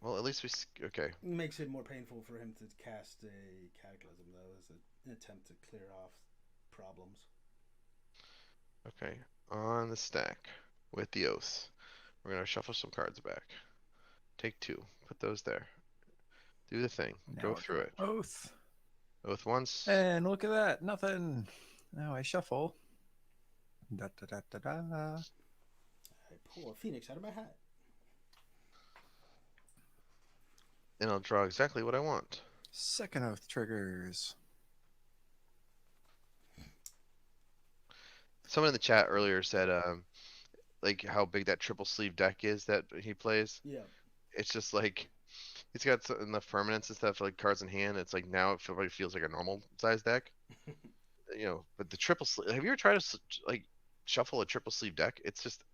Well, at least okay. It makes it more painful for him to cast a Cataclysm, though, as an attempt to clear off problems. Okay. On the stack with the oath. We're gonna shuffle some cards back. Take 2. Put those there. Do the thing. Go Now through it. Oath. Oath once. And look at that. Nothing. Now I shuffle. Da da da da da. I pull a phoenix out of my hat. And I'll draw exactly what I want. Second oath triggers. Someone in the chat earlier said, like how big that triple sleeve deck is that he plays. Yeah. It's just like he's got enough permanents and stuff like cards in hand. It's like now it feels like a normal size deck. But the triple sleeve. Have you ever tried to like shuffle a triple sleeve deck? It's just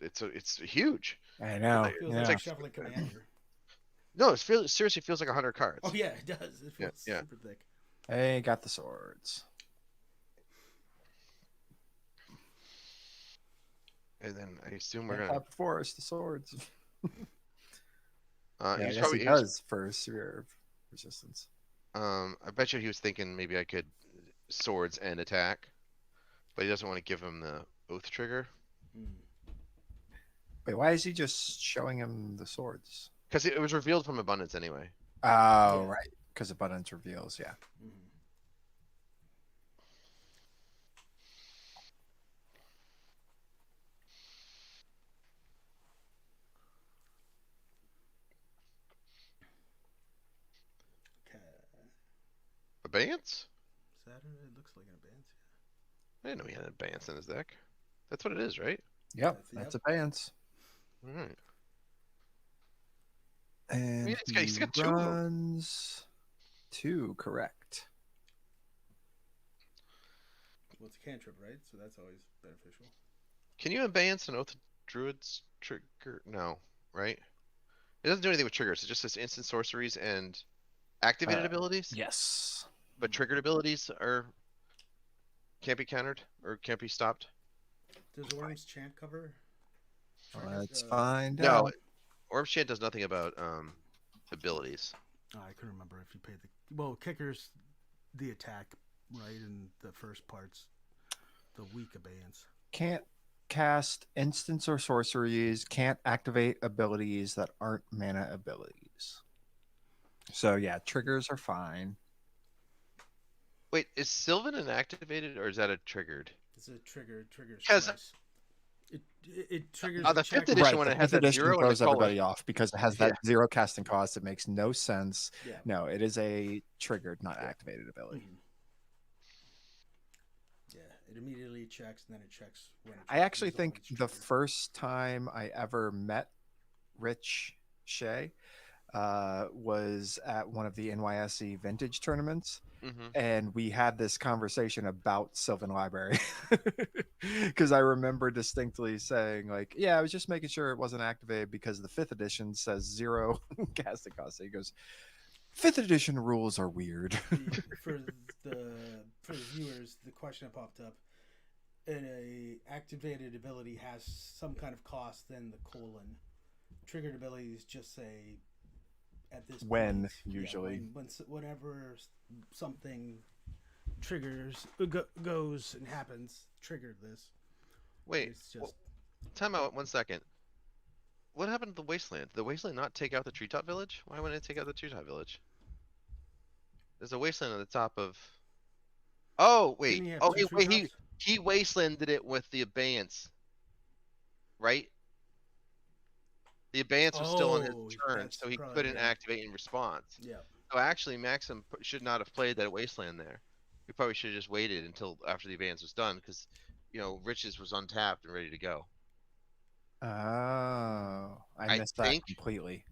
it's huge. I know. Like, Feels it's like like shuffling Commander. no, seriously feels like 100 cards. Oh yeah, it does. It feels Yeah. super thick. Hey, got the swords. And then I assume we're Right gonna. up before us, the swords. Yeah, I he's guess probably. he does for severe resistance. I bet you he was thinking maybe I could swords and attack, but he doesn't want to give him the oath trigger Mm. Wait, why is he just showing him the swords? because it was revealed from abundance anyway. Oh, Yeah. right. Because abundance reveals, yeah. Mm. Okay. Abeyance? Saturn. It looks like an advance. I didn't know he had abeyance in his deck. That's what it is, right? Yep, That's- that's abeyance. All right. And he's got two of 'em. runs 2, correct. Well, it's a cantrip, right? So that's always beneficial. Can you abeyance an oath of druids trigger? No, right? It doesn't do anything with triggers. It just says instant sorceries and activated abilities. Yes. But triggered abilities can't be countered or can't be stopped. Does Orm's chant cover? Let's Uh, find No, out. Orb Chant does nothing about abilities. Oh, I couldn't remember if you paid the. Well, kickers, the attack, right? And the first part's the weak abeyance. Can't cast instants or sorceries, can't activate abilities that aren't mana abilities. So yeah, triggers are fine. Wait, is Sylvan an activated or is that a triggered? It's a trigger. Triggers 'Cause- twice. It triggers. the a check. fifth edition Right, one, the it has fifth that edition 0 and the throws color. everybody off because it has that 0 casting cost. It makes no sense. Yeah. No, it is a triggered, not activated ability. Mhm. Yeah, it immediately checks, and then it checks when it I actually uses all think its the triggers. first time I ever met Rich Shay was at one of the NYSE vintage tournaments. Mm-hmm. And we had this conversation about Sylvan Library because I remember distinctly saying, like, yeah, I was just making sure it wasn't activated because the 5th edition says 0 casting cost. He goes, 5th edition rules are weird. for the viewers, the question that popped up: a activated ability has some kind of cost, then the colon. Triggered abilities just say at this When, point, usually. whenever something triggers goes and happens, triggered this. Wait, It's just time out 1 second. What happened to the Wasteland? Did the Wasteland not take out the Treetop Village? Why wouldn't it take out the Treetop Village? There's a Wasteland at the top of. Oh wait! Didn't he have Oh two wait! treetops? He Wastelanded it with the abeyance, right? The abeyance was still on his Oh, turn, that's so he probably couldn't right. activate in response. Yeah. So actually, Maxim should not have played that Wasteland there. We probably should have just waited until after the abeyance was done, because Riches was untapped and ready to go. Oh, I missed that think- completely.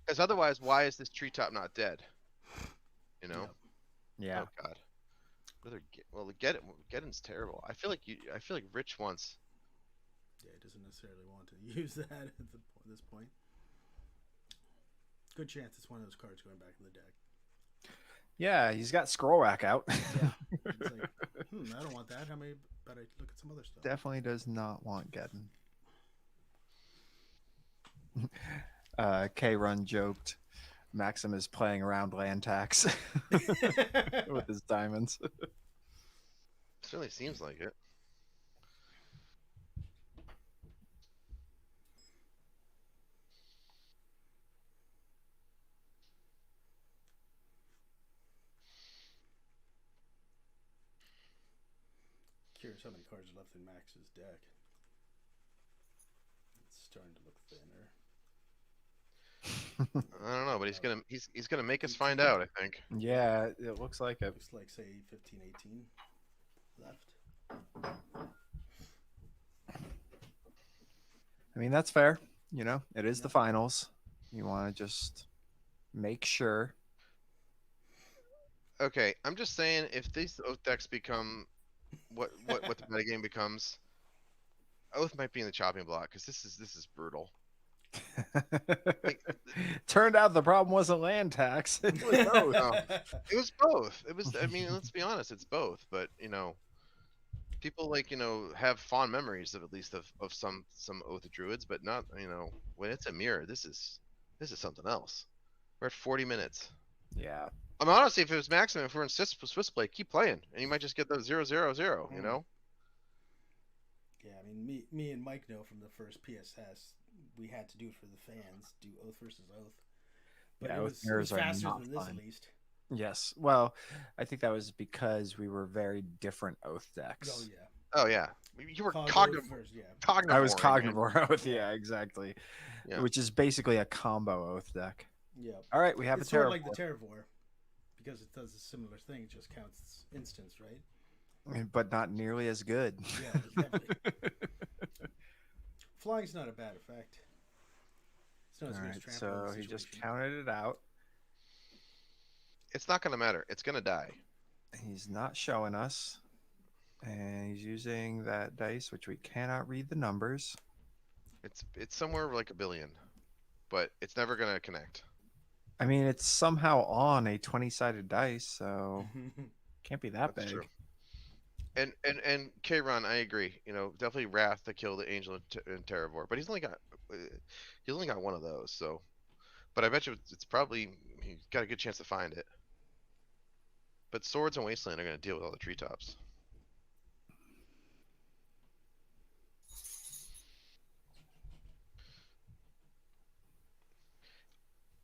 Because otherwise, why is this treetop not dead? Yeah. Oh God. Well, Geddon's terrible. I feel like Rich wants. Yeah, he doesn't necessarily want to use that at this point. Good chance it's one of those cards going back in the deck. Yeah, he's got Scroll Rack out. Yeah. It's like, I don't want that. How many? But I look at some other stuff. Definitely does not want Geddon. K-Run joked Maxim is playing around land tax with his diamonds. Certainly seems like it. Curious how many cards are left in Max's deck. It's starting to look thinner. I don't know, but he's gonna make us find out. I think. Yeah, it looks like it. Looks like, say, 15, 18 left. I mean, that's fair. You know, it is the Yeah. finals. You want to just make sure. Okay, I'm just saying, if these oath decks become what the metagame becomes, oath might be in the chopping block because this is brutal. Like, Turned out the problem wasn't land tax. It was both. no, it was both. It was. I mean, let's be honest, it's both. But people have fond memories of at least of some oath druids, but not when it's a mirror. This is something else. We're at 40 minutes. Yeah. I mean, honestly, if it was Maxim, if we're in Swiss play, keep playing, and you might just get those 0-0-0. You know. Yeah, I mean, me and Mike know from the first PSS, we had to do it for the fans, do oath versus oath. But Yeah, it oath was mirrors are faster not than this, fun. at least. Yes. Well, I think that was because we were very different oath decks. Oh yeah. Oh yeah, you were Cog oath cognivore. versus, yeah. Cognivore. I was man. cognivore oath. Yeah, exactly. Yeah. Which is basically a combo oath deck. Yeah. All right, we have It's a sort Terror. of like the Terravore, because it does a similar thing. It just counts instance, right? But not nearly as good. Yeah, definitely. Flying's not a bad effect. It's not as All good as right, trample in so this he just situation. counted it out. It's not gonna matter. It's gonna die. He's not showing us. And he's using that dice, which we cannot read the numbers. It's somewhere like 1 billion, but it's never gonna connect. I mean, it's somehow on a 20-sided dice, so can't be that That's big. true. And K-Ron, I agree. Definitely Wrath to kill the Angel and Terravore, but he's only got one of those. So, but I bet you it's probably he's got a good chance to find it. But Swords and Wasteland are going to deal with all the treetops.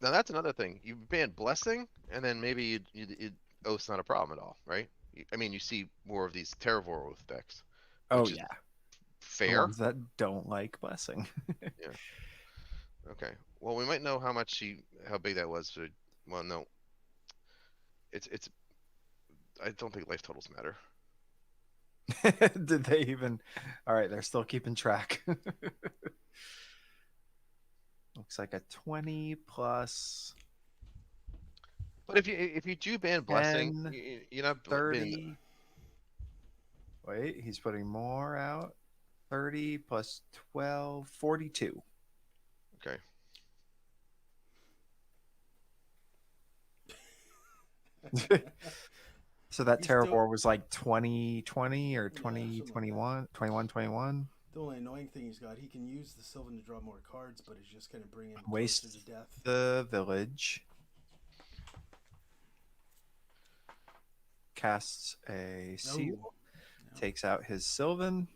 Now that's another thing. You ban Blessing, and then maybe Oath's not a problem at all, right? I mean, you see more of these Terravore Oath decks. Oh, which is yeah. The fair. ones that don't like blessing. Yeah. Okay. Well, we might know how big that was. Well, no. It's. I don't think life totals matter. Did they even? All right, they're still keeping track. Looks like a 20 plus But if you do ban Blessing, 10, you're not 30. Wait, he's putting more out. 30 plus 12, 42. Okay. So that He's Terror was like 2020 or 20, something like 21, 21, 21. The only annoying thing he's got, he can use the Sylvan to draw more cards, but he's just going to bring him Waste close to the death. the village. Casts a seal. No. Takes out his Sylvan.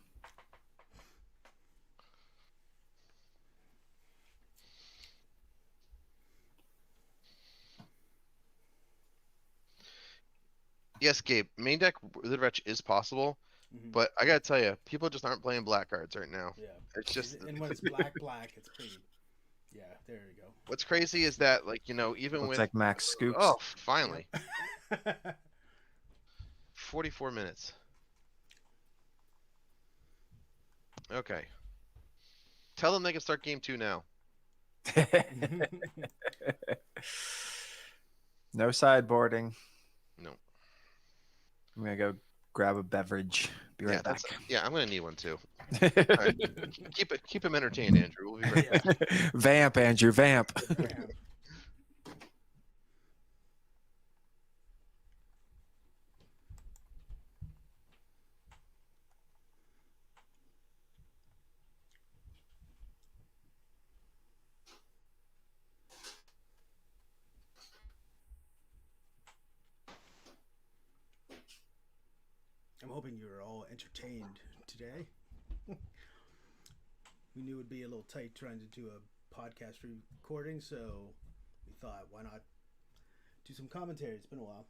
Yes, Gabe. Main deck Wither Wretch is possible, but I gotta tell you, people just aren't playing black cards right now. Yeah. It's just. And when it's black, it's pretty. Yeah, there you go. What's crazy is that, even Looks with like Max Scoops. Oh, finally. 44 minutes. Okay. Tell them they can start game 2 now. No sideboarding. No. I'm gonna go grab a beverage. Be right back. Yeah, I'm gonna need one too. All right. Keep him entertained, Andrew. We'll be right back. Vamp, Andrew, vamp. I'm hoping you were all entertained today. We knew it would be a little tight trying to do a podcast recording, so we thought, why not do some commentary? It's been a while.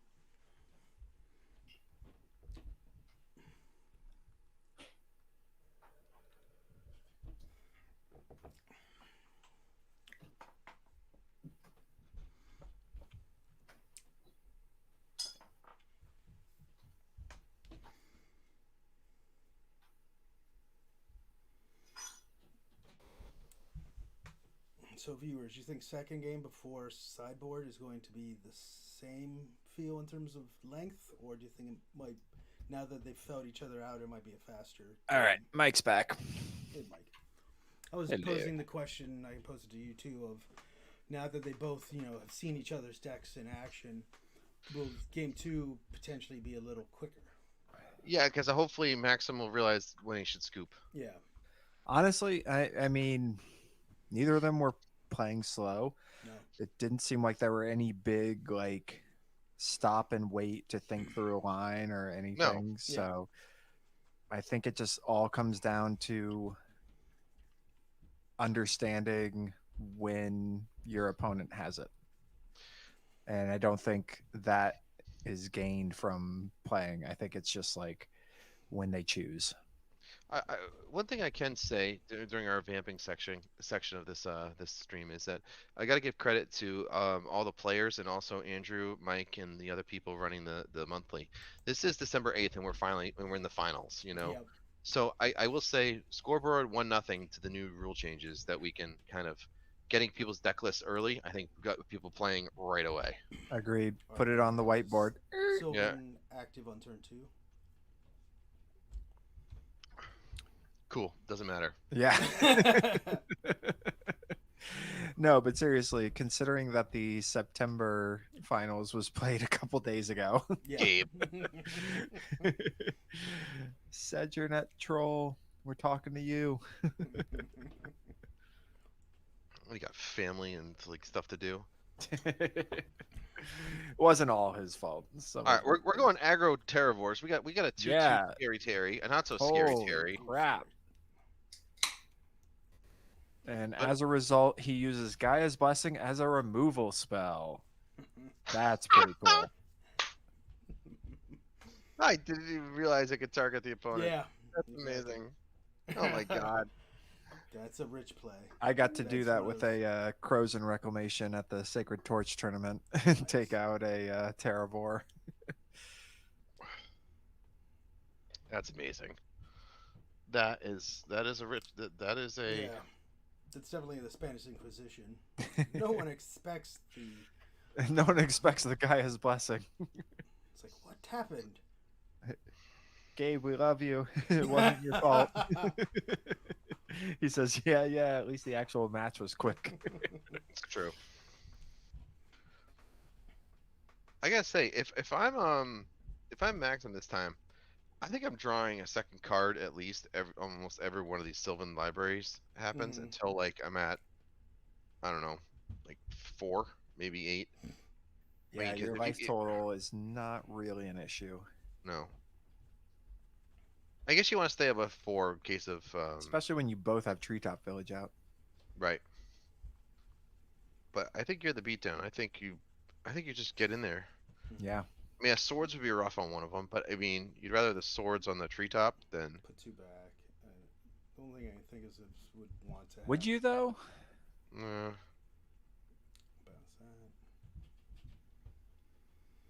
So viewers, you think second game before sideboard is going to be the same feel in terms of length, or do you think it might, now that they've felt each other out, it might be a faster? All right, Mike's back. Hey, Mike. I was Hello. posing the question, I posed it to you too, of now that they both, have seen each other's decks in action, will game 2 potentially be a little quicker? Yeah, because hopefully Maxim will realize when he should scoop. Yeah. Honestly, I mean, neither of them were playing slow. No. It didn't seem like there were any big like stop and wait to think through a line or anything. Yeah. So I think it just all comes down to understanding when your opponent has it. And I don't think that is gained from playing. I think it's just like when they choose. One thing I can say during our vamping section of this this stream is that I got to give credit to all the players and also Andrew, Mike, and the other people running the monthly. This is December 8th, and we're in the finals. Yep. So I will say scoreboard 1-0 to the new rule changes that we can kind of getting people's deck lists early. I think got people playing right away. Agreed. Put it on the whiteboard. Sylvan active on turn 2. Cool. Doesn't matter. Yeah. No, but seriously, considering that the September finals was played a couple days ago. Yeah. Gabe. Sedgernet troll, we're talking to you. We got family and like stuff to do. It wasn't all his fault. So All right, we're going aggro Terravores. We got a 2/2 Yeah. scary Terry, a not so scary Holy Terry. crap. And But- as a result, he uses Gaia's Blessing as a removal spell. That's pretty cool. I didn't even realize I could target the opponent. Yeah. That's amazing. Oh my god. That's a rich play. I got to do That's that one with of- a Crows and Reclamation at the Sacred Torch tournament and take out a Terravore. That's amazing. That is a rich. That is a. Yeah. That's definitely the Spanish Inquisition. No one expects the. No one expects the Gaia's Blessing. It's like, what happened? Gabe, we love you. It wasn't your fault. He says, yeah, at least the actual match was quick. It's true. I gotta say, if I'm Maxim this time, I think I'm drawing a second card at least almost every one of these Sylvan libraries happens Mhm. until like I'm at, I don't know, like 4, maybe 8. Yeah, Wait, your if life you- total is not really an issue. No. I guess you want to stay above 4 in case of Especially when you both have Treetop Village out. right. But I think you're the beatdown. I think you just get in there. Yeah. I mean, swords would be rough on one of them, but I mean, you'd rather the swords on the treetop than. Put 2 back. The only thing I can think is would want to. Would have- you, though? Bounce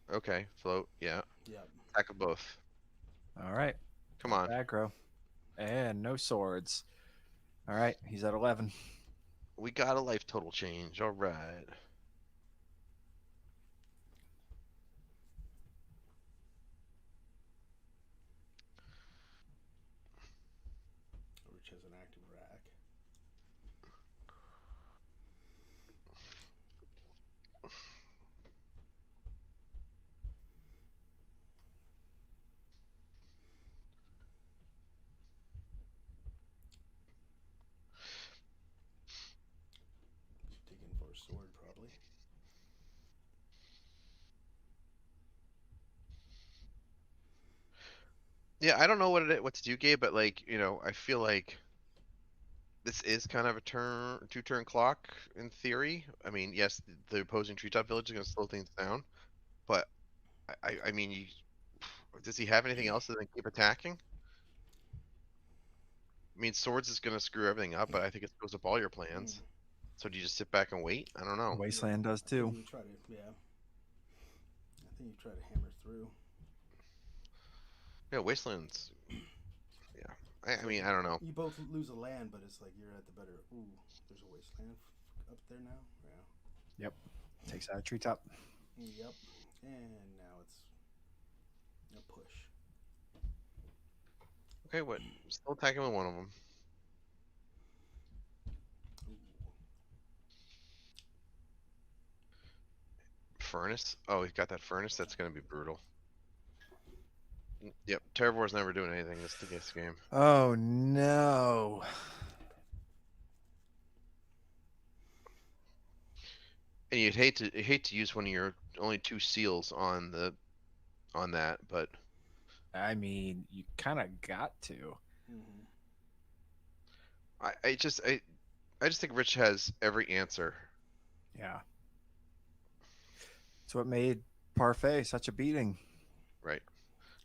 that. Okay, float. Yeah, Yep. attack of both. All right. Come on. Aggro. And no swords. All right. He's at 11. We got a life total change. All right. Which has an active rack. Digging for a sword, probably. Yeah, I don't know what to do, Gabe, but like, I feel like this is kind of a 2-turn clock in theory. I mean, yes, the opposing treetop village is going to slow things down, but I mean, does he have anything else other than keep attacking? I mean, swords is going to screw everything up, but I think it goes up all your plans. So do you just sit back and wait? I don't know. Wasteland does I think too. you try to, yeah. I think you try to hammer through. Yeah, Wasteland's. Yeah, I mean, I don't know. You both lose a land, but it's like you're at the better. Ooh, there's a wasteland. up there now? Yeah. Takes out a treetop. Yep. And now it's a push. Okay, what? Still attacking with one of them. Ooh. Furnace. Oh, he's got that furnace. That's gonna be brutal. Yep. Terravor's never doing anything this game. Oh no. And you'd hate to use one of your only 2 seals on that, but I mean, you kind of got to. Mm-hmm. I just think Rich has every answer. Yeah. It's what made Parfait such a beating. Right.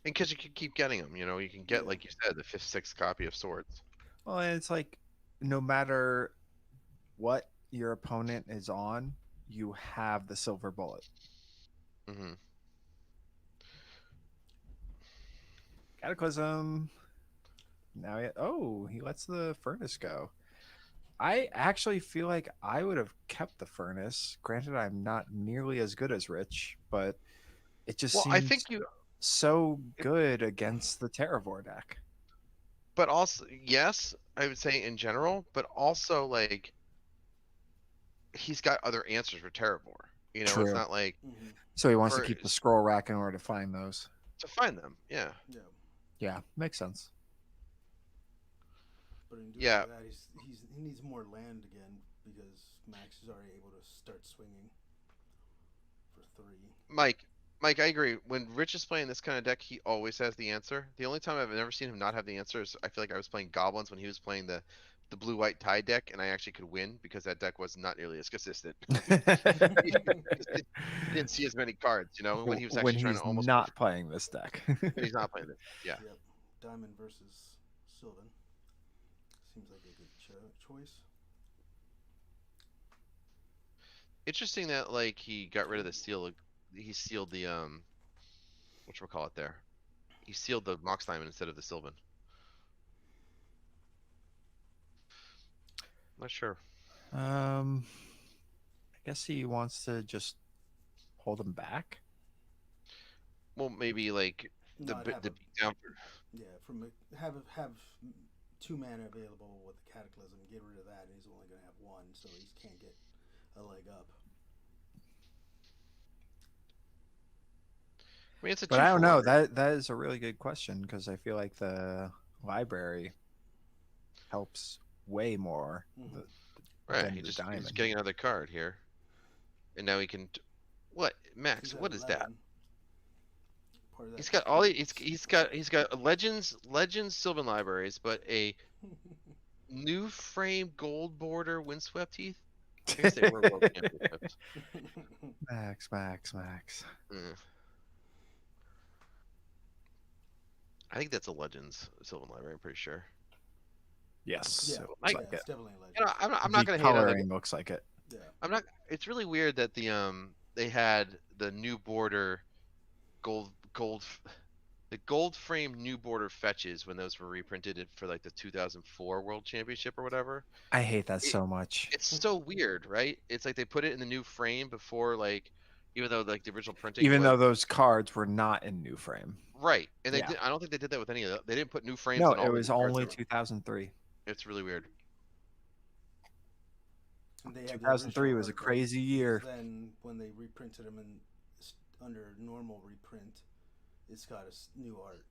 And because you can keep getting them, you can get, Yeah. like you said, the 5th, 6th copy of Swords. Well, and it's like no matter what your opponent is on, you have the silver bullet. Mm-hmm. Cataclysm. Now he lets the furnace go. I actually feel like I would have kept the furnace. Granted, I'm not nearly as good as Rich, but it just Well, seems I think so good against the Terravor deck. but also, yes, I would say in general, but also, like, he's got other answers for Terravor. It's True. not like Mm-hmm. So he wants to keep the scroll rack in order to find those. to find them. Yeah. Yeah. Yeah, makes sense. But in doing Yeah. that, he needs more land again because Max is already able to start swinging for 3. Mike, I agree. When Rich is playing this kind of deck, he always has the answer. The only time I've ever seen him not have the answer is I feel like I was playing Goblins when he was playing the blue-white tie deck, and I actually could win because that deck was not nearly as consistent. He didn't see as many cards, when he was actually trying to almost not playing this deck. when he's not playing it. Yeah. Yep. Diamond versus Sylvan. Seems like a good choice. Interesting that, like, he got rid of the seal. He sealed the whatchamacallit there. He sealed the Mox Diamond instead of the Sylvan. Not sure. I guess he wants to just hold him back. Well, maybe like the Not have the a- beat down for have 2 mana available with the Cataclysm. Get rid of that, and he's only going to have 1, so he can't get a leg up. I mean, it's a But I don't know. 2/4. That is a really good question because I feel like the library helps way more. Mm-hmm. Right, than he's the diamond. getting another card here, and now he can. What, Max? He's at What is that? 11. Part of that He's got all he's got Legends Sylvan libraries, but a new frame gold border windswept heath. I guess they were world championships. Max. Mm. I think that's a Legends Sylvan library. I'm pretty sure. Yes. Yeah, it looks yeah, like it's it. definitely a legend. I'm not gonna hate on it. Coloring looks like it. Yeah. I'm not. It's really weird that they had the new border the gold frame new border fetches when those were reprinted for like the 2004 World Championship or whatever. I hate that so much. It's so weird, right? It's like they put it in the new frame before, like, even though like the original printing Even was, though those cards were not in new frame. right, and Yeah. I don't think they did that with any of them. They didn't put new frames No, in all it the was new cards only ever. 2003. It's really weird. And they had the 2003 original was a artwork, crazy year. because then when they reprinted them under normal reprint, it's got new art.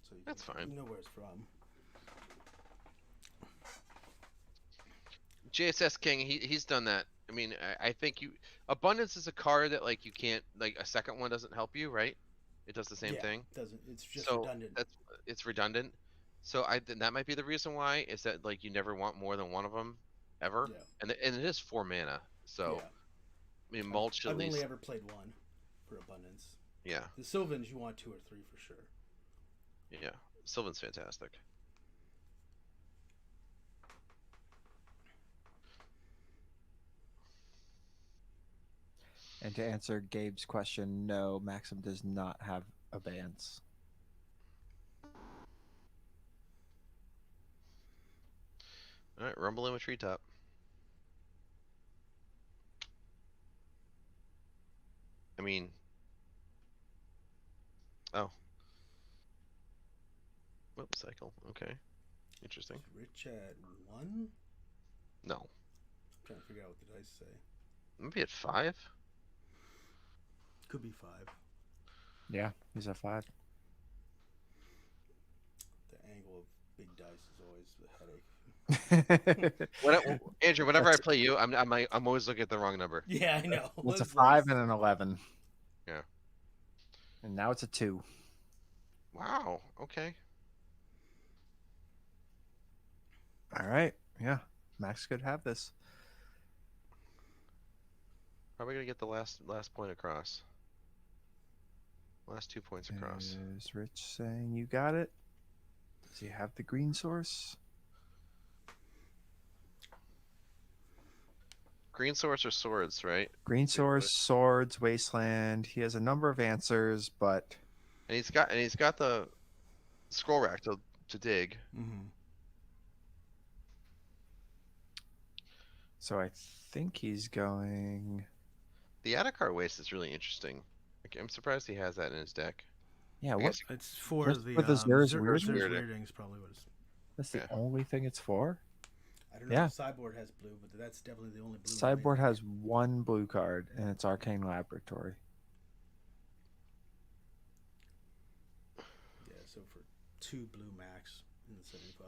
So That's fine. You know where it's from. JSS King, he's done that. I mean, I think Abundance is a card that, like, you can't, like, a second one doesn't help you, right? It does the same Yeah, thing. It's just So redundant. it's redundant. So that might be the reason why, is that, like, you never want more than one of them ever. Yeah. And it is 4 mana. So Yeah. I mean, Mulch at I've least. only ever played 1 for Abundance. Yeah. The Sylvans, you want 2 or 3 for sure. Yeah. Sylvan's fantastic. And to answer Gabe's question, no, Maxim does not have abeyance. All right, rumble in with treetop. I mean, oh, whoop cycle. Okay, interesting. Rich at 1. No, I'm trying to figure out what the dice say. maybe at 5. Could be 5. Yeah, he's at 5. The angle of big dice is always a headache. Andrew, whenever I play you, I'm always looking at the wrong number. Yeah, I know. It's a It's like- 5 and an 11. Yeah. And now it's a 2. Wow. Okay. All right. Yeah. Max could have this. How are we gonna get the last point across? Last 2 points across. Is Rich saying you got it? Does he have the green source? Green swords or swords, right? Green source, swords, wasteland. He has a number of answers, but And he's got the scroll rack to dig. Mhm. so I think he's going. The Adakar waste is really interesting. Like, I'm surprised he has that in his deck. Yeah, I what? guess It's for What's the for the Zer's Weirding? Weirding is probably what it's. That's the Yeah. only thing it's for. I don't know Yeah. if Sideboard has blue, but that's definitely the only blue. Sideboard has one blue card, and it's Arcane Laboratory. Yeah, so for 2 blue max in the 75.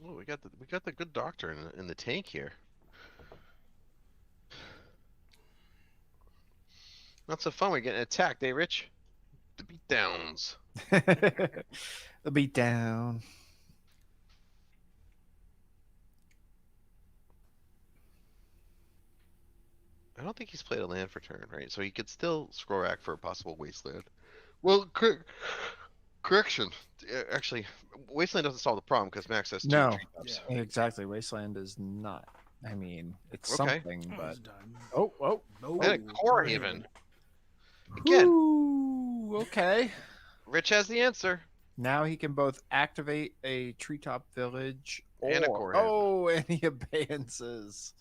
Oh, we got the good doctor in the tank here. Not so fun. We're getting attacked, eh, Rich? The beatdowns. The beatdown. I don't think he's played a land for turn, right? So he could still scroll rack for a possible wasteland. Well, correction. Actually, wasteland doesn't solve the problem because Max has 2 No. tree tops. Yeah. Exactly. Wasteland is not. I mean, it's Okay. something, Oh, but it's done. oh. No, And a core haven. Again, Ooh, okay. Rich has the answer. Now he can both activate a treetop village And a core haven. and he abayances.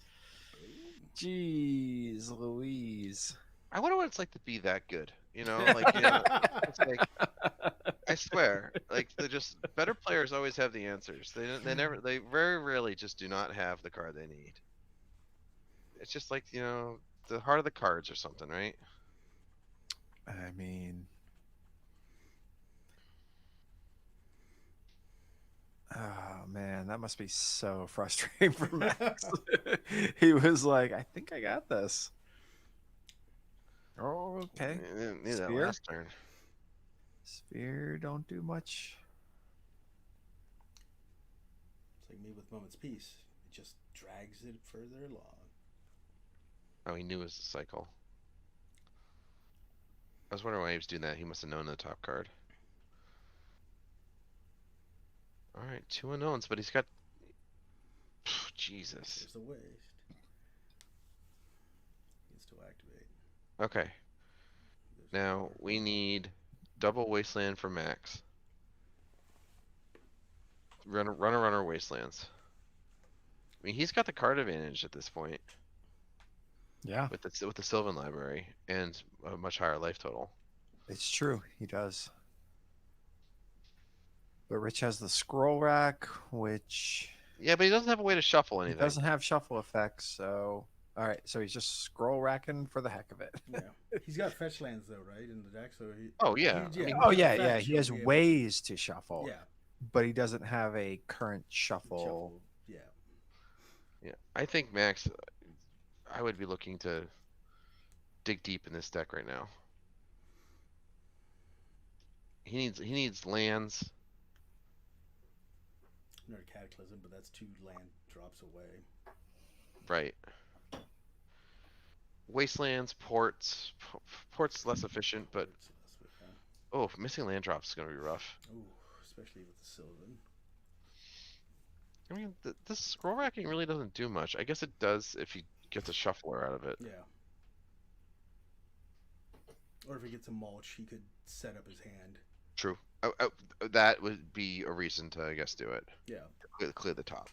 Jeez, Louise. I wonder what it's like to be that good. You know, like it's like I swear, like just better players always have the answers. They very rarely just do not have the card they need. It's just like the heart of the cards or something, right? I mean, oh man, that must be so frustrating for Max. He was like, I think I got this. Oh, okay. Need that Spear? last turn. Sphere don't do much. It's like me with Moment's Peace. It just drags it further along. Oh, he knew it was a cycle. I was wondering why he was doing that. He must have known the top card. All right, 2 unknowns, but he's got. Jesus. There's the waste. Needs to activate. Okay. There's Now the- we need double wasteland for Max. Runner wastelands. I mean, he's got the card advantage at this point Yeah, with the Sylvan library and a much higher life total. it's true. He does. But Rich has the scroll rack, which Yeah, but he doesn't have a way to shuffle he anything. doesn't have shuffle effects. So, all right. So he's just scroll racking for the heck of it. Yeah, he's got fetch lands though, right, in the deck. So he. Oh yeah. He- I mean, Oh with yeah, the yeah. fetch, He he'll has be able- ways to shuffle, Yeah. but he doesn't have a current shuffle. Shuffle. Yeah. yeah. I think Max. I would be looking to dig deep in this deck right now. He needs lands. Another Cataclysm, but that's 2 land drops away. Right. Wastelands, ports. Ports less efficient, but So that's what, oh, missing land drops is gonna be rough. ooh, especially with the Sylvan. I mean, this scroll racking really doesn't do much. I guess it does if he gets a shuffler out of it. Yeah. Or if he gets a mulch, he could set up his hand. True. That would be a reason to, I guess, do it. Yeah. Clear the top.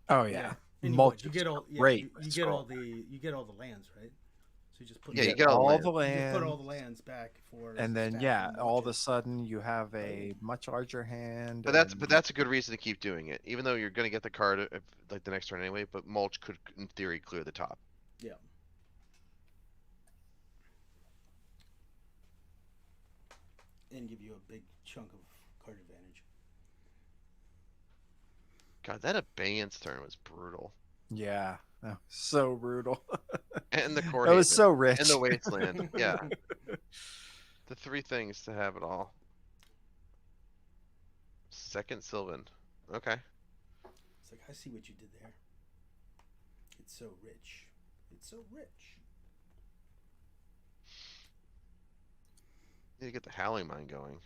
Oh yeah. And Mulch you is get all great you with get all scroll. you get all the lands, right? So you just put Yeah, you get all the you just put land. all the lands back for And then stack all of a mulches. sudden you have a much larger hand. But that's a good reason to keep doing it, even though you're going to get the card like the next turn anyway. But mulch could, in theory, clear the top. Yeah. And give you a big chunk of card advantage. God, that abeyance turn was brutal. Yeah. Oh, so brutal. And the core. That was so rich. And the wasteland. Yeah. The 3 things to have it all. Second Sylvan. Okay. It's like, I see what you did there. It's so rich. It's so rich. Need to get the Howling Mine going.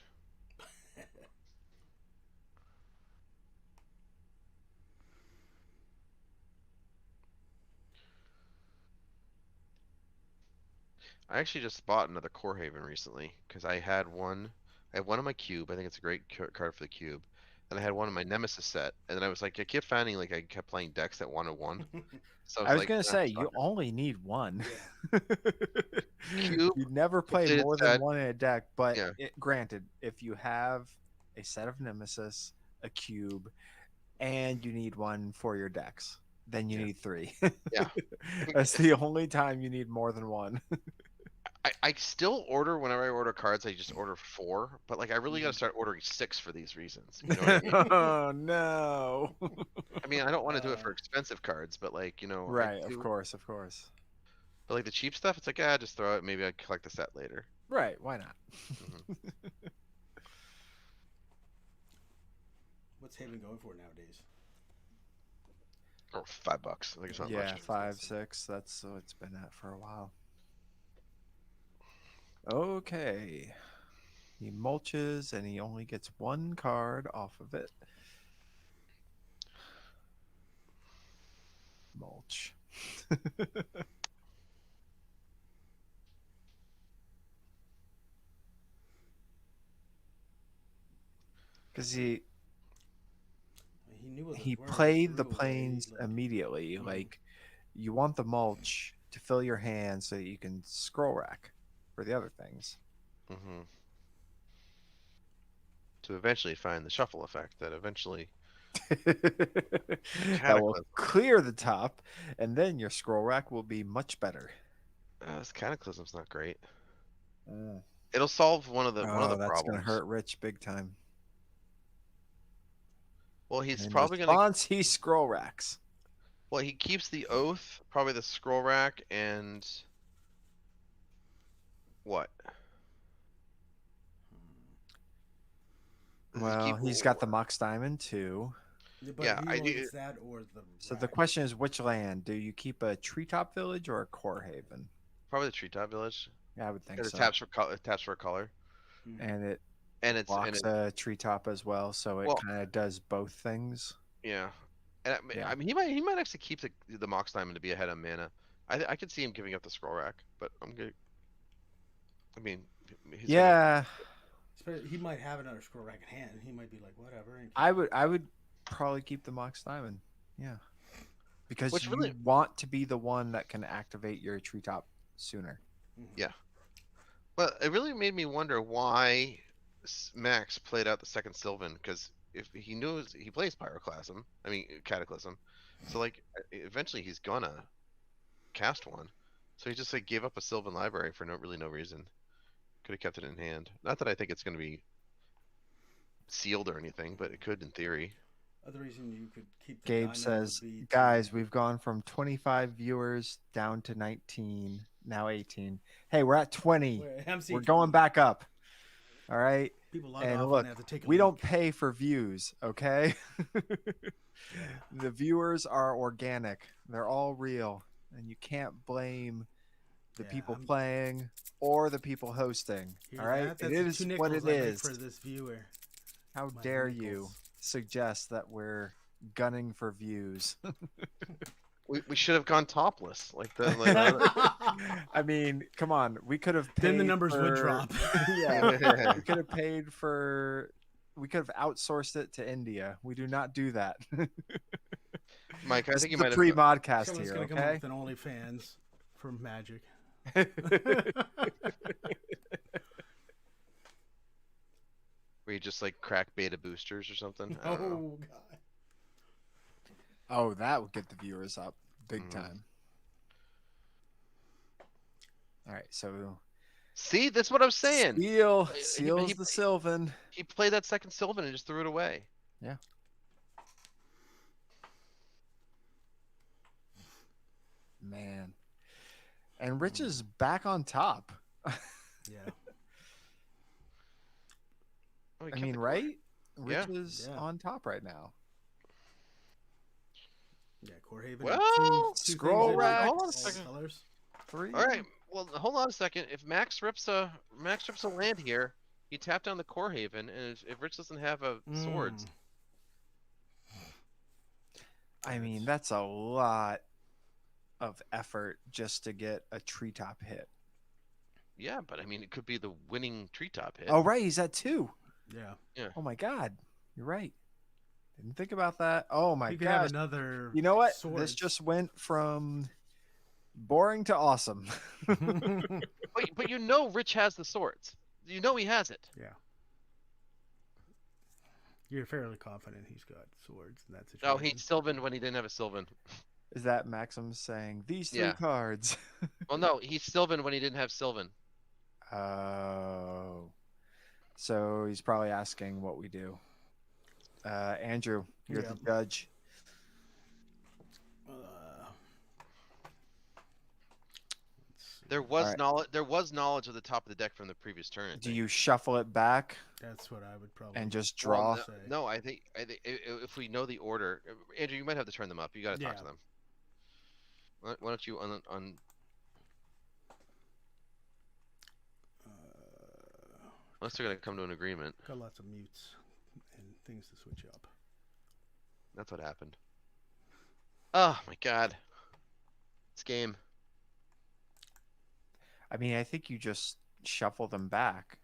I actually just bought another Core Haven recently because I had one. I have one on my cube. I think it's a great card for the cube. And I had one in my Nemesis set, and then I was like, I kept finding like I kept playing decks that wanted one. So I was like, gonna "Nah, say fuck you it." only need one. Cube, You never play completed more than set. one in a deck, but Yeah. granted, if you have a set of Nemesis, a cube, and you need one for your decks, then you Yeah. need 3. Yeah. That's the only time you need more than one. I still order whenever I order cards. I just order 4, but like I really got to start ordering 6 for these reasons. You know what I mean? Oh no! I mean, I don't want to do it for expensive cards, but like I Right, do, of course. But like the cheap stuff, it's like just throw it. Maybe I collect the set later. Right, why not? What's Haven going for nowadays? Or $5. I think it's not Yeah, much. 5, 6. That's what it's been at for a while. Okay. He mulches and he only gets 1 card off of it. Mulch. Because He knew what he those were, played the threw away, plains like- immediately. Mhm. Like, you want the mulch to fill your hand so that you can scroll rack for the other things. Mm-hmm. To eventually find the shuffle effect that eventually. That will clear the top, and then your scroll rack will be much better. This Cataclysm's not great. Mm. It'll solve one of the That's problems. gonna hurt Rich big time. Well, he's In probably gonna. response, he scroll racks. Well, he keeps the oath, probably the scroll rack, and what? Does he Well, keep- he's got the Mox Diamond too. But Yeah, he I do- wants that or the. So the rack. question is, which land? Do you keep a treetop village or a core haven? Probably the Treetop Village. Yeah, I would think Because so. it taps for a color, And it and it's blocks a treetop as well, so it Well- kind of does both things. yeah. And Yeah. I mean, he might actually keep the Mox Diamond to be ahead of mana. I could see him giving up the scroll rack, but I'm good. I mean, he's Yeah, He might have another scroll rack in hand. He might be like, whatever. and I would probably keep the Mox Diamond. Yeah, because Which you really- want to be the one that can activate your treetop sooner. But it really made me wonder why Max played out the second Sylvan, because if he knows he plays Cataclysm, so like eventually he's gonna cast one, so he just like gave up a Sylvan library for no reason. Could have kept it in hand. Not that I think it's gonna be sealed or anything, but it could in theory. Other reason you could keep. The Gabe diamond says, would be to- guys, we've gone from 25 viewers down to 19, now 18. Hey, we're at 20. I'm seeing We're going back up. All right. People log And off look, and have to take a we leak. don't pay for views, okay? The viewers are organic. They're all real. And you can't blame the Yeah, people I'm- playing or the people hosting. Hear All right? that? It That's is the 2 what it nickels I make is. for this viewer. How My dare you nickels. suggest that we're gunning for views? We should have gone topless. Like the I mean, come on. We could have paid Then the numbers would drop. Yeah. We could have paid for. We could have outsourced it to India. We do not do that. Mike, I This think is you the might have. pre-modcast Someone's here, gonna come up okay? with an OnlyFans for Magic. Where you just like crack beta boosters or something. I Oh don't know. god. Oh, that would get the viewers up big Mhm. time. All right, so See, that's what I was saying. seals the Sylvan. He played that second Sylvan and just threw it away. Man. And Rich is back on top. Yeah. Oh, he I kept mean, the right? Yeah. Rich is Yeah. on top right now. Yeah, Corehaven. Well, scroll rack. Hold on a All second. colors. 3. All right. Well, hold on a second. If Max rips a land here, he tapped down the Corehaven, and if Rich doesn't have a swords, I mean, that's a lot of effort just to get a treetop hit. yeah. But I mean, it could be the winning treetop hit. Oh, right. He's at 2. Yeah. Oh, my God. You're right. Didn't think about that. Oh, my You could have gosh. another. You know what? This swords. just went from boring to awesome. But you know, Rich has the swords. You know he has it. You're fairly confident he's got swords in that situation. No, he Sylvan when he didn't have a Sylvan. Is that Maxim saying these 3 Yeah. cards? Well, no, he's Sylvan when he didn't have Sylvan. Oh. So he's probably asking what we do. Andrew, you're Yeah. the judge. Let's see. There was Alright. knowledge. There was knowledge of the top of the deck from the previous turn. I Do think. you shuffle it back That's what I would probably. and just Well, draw? Say. no, I think if we know the order, Andrew, you might have to turn them up. You got to talk Yeah. to them. Why don't you on unless they're gonna come to an agreement? Got lots of mutes and things to switch up. That's what happened. Oh my god. This game. I mean, I think you just shuffle them back.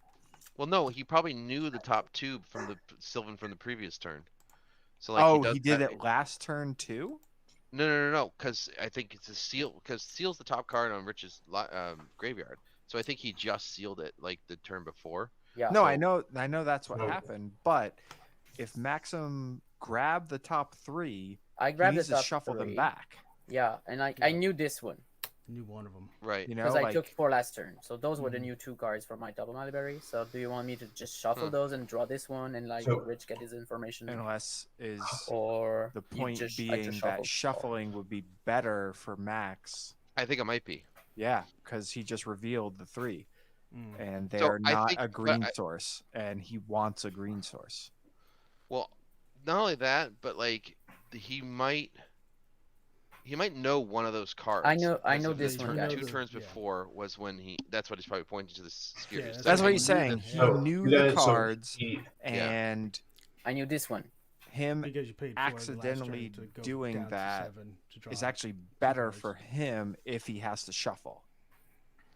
Well, no, he probably knew the top 2 from the Sylvan from the previous turn. So like He did it last turn too? No, because I think it's a seal. Because seal's the top card on Rich's graveyard. So I think he just sealed it like the turn before. Yeah. No, So- I know that's what No. happened. But if Maxim grabbed the top 3, I he grabbed the needs to top shuffle 3. them back. Yeah, and I Yeah. knew this one Knew one of them. Right. You know, because like I took 4 last turn. So those were the Mhm. new 2 cards for my double library. So do you want me to just shuffle Hmm. those and draw this one and like So- Rich get his information, unless is or the you point just- I being just that shuffled? shuffling would be better for Max. I think it might be. Yeah, because he just revealed the 3, Mm. and So they're I not think- a but green I- source, and he wants a green source. Well, not only that, but like he might know one of those cards. I know Because of this the one, turn- guys. Two turns Yeah. before was when he. That's what he's probably pointing to the sphere. Yeah, He's That's saying what he he's knew saying. that- He So, knew you the guys- so cards, he- and I knew this one. him Because you paid 4 the last turn accidentally to go doing down to that 7 to draw. is actually better cards. for him if he has to shuffle.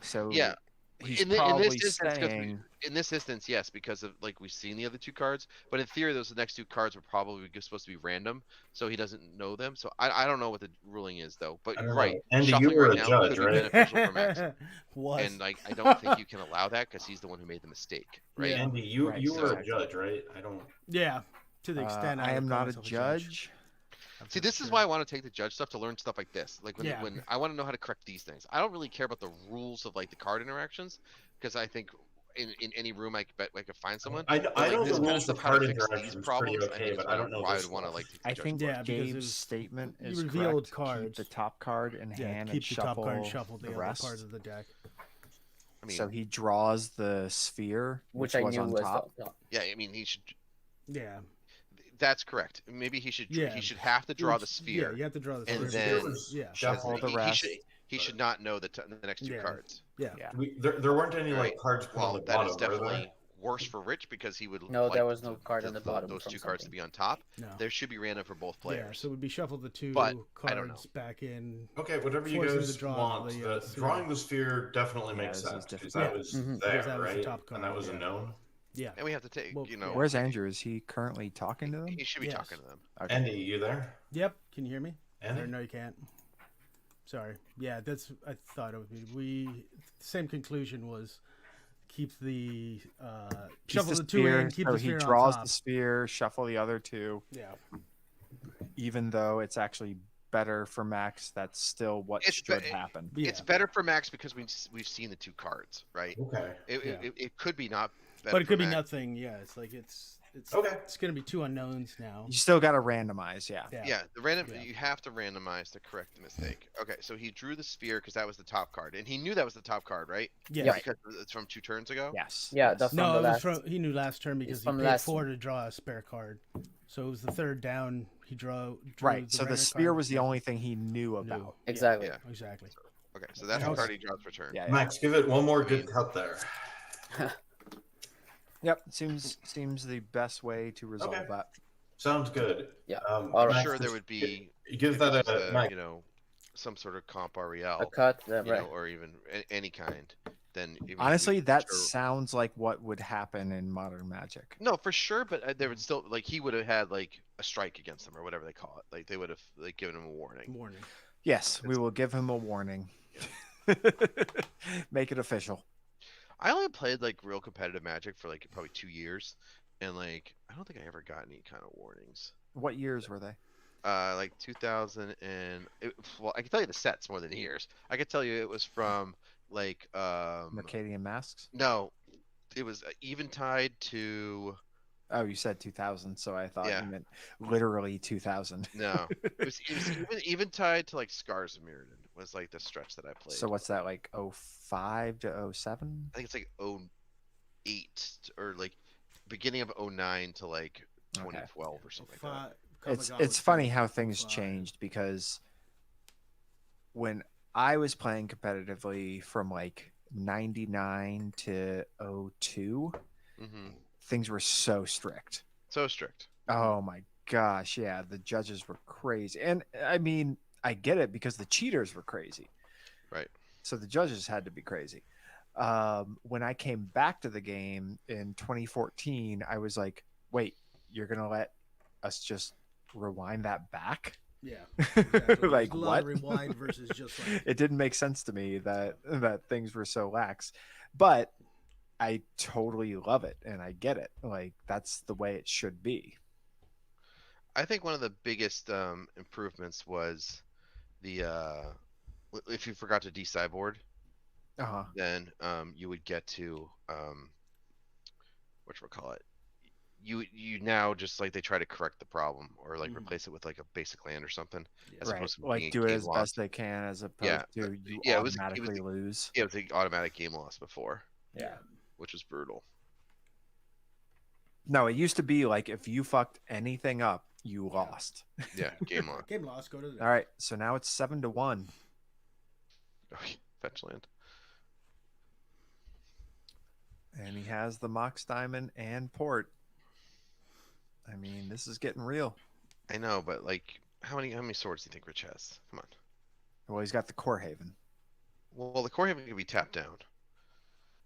So Yeah. he's In this probably instance, 'cause saying, in this instance, yes, because of like we've seen the other 2 cards, but in theory, those next 2 cards were probably supposed to be random, so he doesn't know them. So I don't know what the ruling is though, but I you're don't right. know. Andy, you Shuffling were right a now judge, could be right? beneficial for Maxim, Was. and like I don't think you can allow that because he's the one who made the mistake, right? Yeah. Andy, you Right, you were so- a judge, right? I don't. Yeah, to the extent I would am call not a myself judge. I'm See, pretty this is sure. why I want to take the judge stuff to learn stuff like this. Like when, Yeah. when I want to know how to correct these things. I don't really care about the rules of like the card interactions because I think in any room I could find someone. I But, know like, the this kind of rules stuff, of how to card fix these interactions pretty problems, I okay, think is but I don't know why I this would want to stuff. like take the I judge think Yeah, because it Gabe's was- statement you is revealed correct. Keep cards. the top card in Yeah, hand keep and the top shuffle card and shuffle the the rest. other parts of the deck. I mean, So he draws the sphere, Which which I was knew on was top. the yeah, I mean he should. Yeah. That's correct. Maybe he should. Yeah. He should have to draw the sphere. Yeah, you have to draw the And sphere. then Yeah. shuffle He- the he rest. should- He should not know the next 2 Yeah. cards. Yeah. Yeah. There weren't any Right. like cards put on Well, the that is bottom, were there? definitely worse for Rich because he would No, like there was no card on the bottom those from two cards to something. be on top. No. There should be random for both players. Yeah, so it would be shuffle the two But I don't cards know. back in. Okay, whatever you Forcing guys the draw want. of the, The, sphere. drawing the sphere definitely Yeah, makes this is sense because difficult. that was Mhm. there, Because that was the right? top card, And that was a yeah. known. Yeah. And we have to take, Well, you know. Where's Andrew? Is he currently talking to them? He should be Yes. talking to them. Okay. Andy, you there? Yep. Can you hear me? Andy? Or no, you can't. Sorry. Yeah, that's. I thought it would be. We same conclusion was keep the Keeps shuffle the two sphere, in, keep so the he sphere draws on top. the sphere, shuffle the other two. Yeah. Even though it's actually better for Max, that's still what It's should be- happen. Yeah. It's better for Max because we've seen the two cards, right? Okay. It could be not better But it could for be Max. nothing. Yeah, it's like it's Okay. It's gonna be two unknowns now. You still got to randomize, yeah. Yeah, the random Yeah. you have to randomize to correct the mistake. Okay, so he drew the sphere because that was the top card, and he knew that was the top card, right? Yeah. Because it's from 2 turns ago. Yes. Yeah, yes. that's No, from the it was last. from he knew last turn because he from paid last 4 turn. to draw a spare card. So it was the third down. He drew Right. So the random sphere card. was the Yeah. only thing he knew Knew. about. Yeah, Exactly. Yeah. Exactly. Okay, so that's Yeah. the card he draws for turn. Yeah. yeah. Max, give it one more good cut there. Yep. Seems the best way to resolve Okay. that. Sounds good. Yeah. All All I'm right. Max, sure there just would be give that just a Mike. you know, some sort of comp REL, A cut. you Right. know, or even any kind. Then even Honestly, we- that sure- sounds like what would happen in Modern Magic. No, for sure, but there would still like he would have had like a strike against him or whatever they call it. Like they would have like given him a warning. Morning. Yes, we will give him a warning. Make it official. I only played like real competitive Magic for like probably 2 years, and like I don't think I ever got any kind of warnings. What years were they? Like 2000 and well, I can tell you the sets more than years. I could tell you it was from like Mercadian Masks? no, it was Eventide to Oh, you said 2000, so I thought Yeah. you meant literally 2000. no, it was Eventide to like Scars of Mirrodin was like the stretch that I played. So what's that, like 05 to 07? I think it's like 08 or like beginning of 09 to like 2012 or something like that. It's funny how things changed because when I was playing competitively from like 99 to 02, Mm-hmm. things were so strict. So strict. Oh my gosh, yeah, the judges were crazy. And I mean, I get it because the cheaters were crazy. Right. So the judges had to be crazy. When I came back to the game in 2014, I was like, wait, you're going to let us just rewind that back? Yeah. Exactly. Like, There's a lot what? of rewind versus just like It didn't make sense to me that things were so lax. But I totally love it and I get it. Like, that's the way it should be. I think one of the biggest improvements was the if you forgot to de-sideboard, Uh-huh. then you would get to whatchamacallit. You now just like they try to correct the problem or like Mhm. replace it with like a basic land or something. Yeah. As Right. opposed to being Like, a do it game as loss. best they can as opposed Yeah, to you yeah, it was automatically the- lose. Yeah, it was the automatic game loss before, Yeah. which was brutal. No, it used to be like if you fucked anything up, you lost. Yeah, game loss. game lost. Go to the All right, so now it's 7-1. Fetch land. And he has the Mox Diamond and Port. I mean, this is getting real. I know, but like, how many swords do you think Rich has? Come on. Well, he's got the Core Haven. Well, the core haven can be tapped down.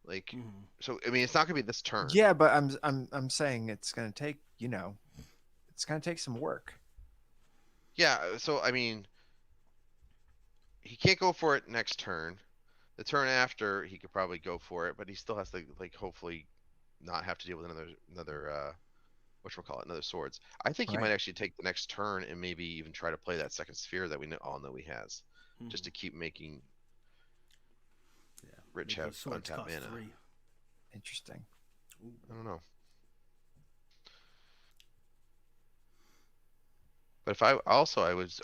Like, Mhm. so I mean, it's not gonna be this turn. Yeah, but I'm saying it's gonna take, it's gonna take some work. Yeah. So I mean, he can't go for it next turn. The turn after, he could probably go for it, but he still has to like hopefully not have to deal with another another swords. I think he Right. might actually take the next turn and maybe even try to play that second sphere that we all know he has, just Mhm. to keep making Yeah. Rich Make have those swords untapped cost mana. 3. Interesting. Ooh. I don't know. But if I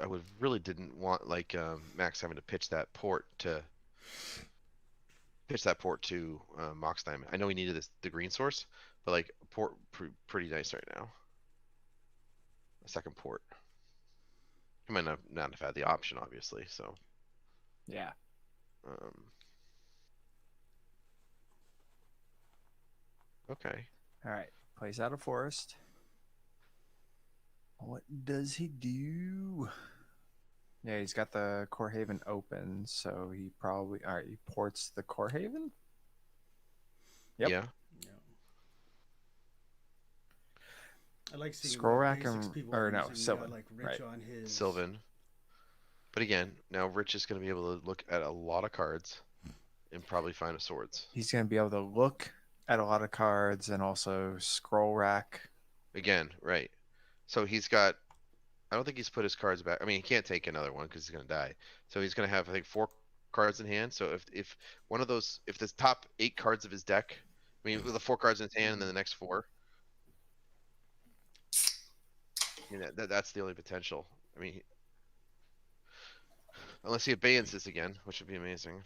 would really didn't want like Max having to pitch that port to Mox Diamond. I know he needed the green source, but like port pretty nice right now. A second port. He might not have had the option, obviously. So Yeah. Okay. All right. Plays out a forest. What does he do? Yeah, he's got the Core Haven open, so he probably he ports the Core Haven. Yep. Yeah. Yeah. I like seeing Scroll what rack basics and- people or are no, using. Sylvan, Like Rich right. on his Sylvan. But again, now Rich is going to be able to look at a lot of cards and probably find a swords. He's going to be able to look at a lot of cards and also scroll rack. Again, right. So he's got, I don't think he's put his cards back. I mean, he can't take another one because he's going to die. So he's going to have, I think, 4 cards in hand. So if one of those, if the top 8 cards of his deck, I mean, with the 4 cards in his hand and then the next 4, you know, that's the only potential. I mean, unless he abeyance this again, which would be amazing.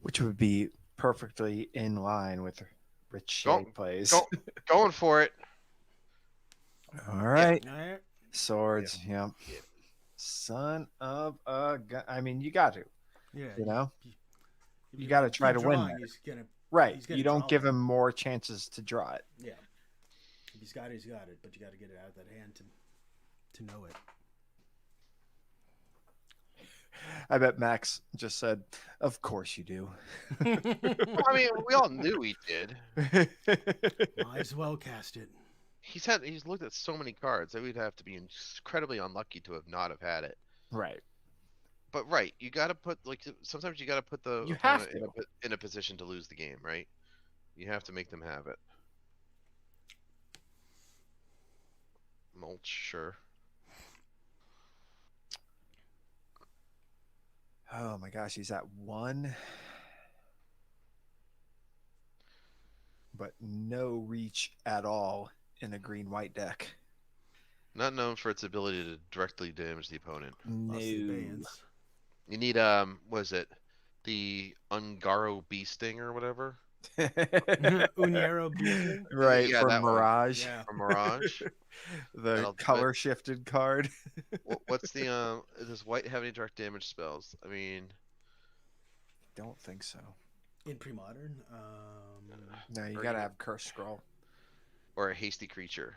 Which would be perfectly in line with Rich Shay Go- plays. Going for it. All right. All right. Swords. Yeah. Yeah. Son of a gun. I mean, you got to. Yeah. You know? If You got to keep try to win drawing, that. He's gonna. Right. he's gonna You don't draw give one. him more chances to draw it. Yeah. If he's got it, he's got it. But you got to get it out of that hand to know it. I bet Max just said, "Of course you do." Well, I mean, we all knew he did. Might as well cast it. He's looked at so many cards that we'd have to be incredibly unlucky to not have had it. Right. But right, you got to put sometimes you got to put the You have opponent in a position to lose the game, right? You have to make them have it. Mulch, sure. Oh my gosh, he's at 1. But no reach at all in a green-white deck. Not known for its ability to directly damage the opponent. Lost the No. abeyance. You need was it the Ungaro Bee Sting or whatever? Unero Beacon. Right, Yeah, for that one. Mirage. Yeah. Or Mirage. The That'll do it. color shifted card. What's the does white have any direct damage spells? I mean, Don't think so. In Premodern. No, you Or gotta even- have Curse Scroll. or a hasty creature,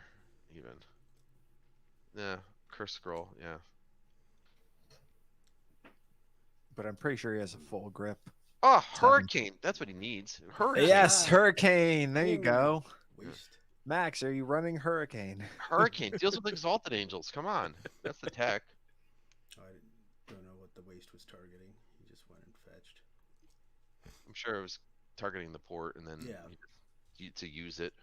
even. Yeah, curse scroll. Yeah. But I'm pretty sure he has a full grip. Oh, hurricane. That's what he needs. Hurricane. Yes, Ah. Hurricane. There you Ooh. go. Waste. Max, are you running Hurricane? Hurricane deals with exalted angels. Come on, that's the tech. I don't know what the waste was targeting. He just went and fetched. I'm sure it was targeting the port and then Yeah. to use it.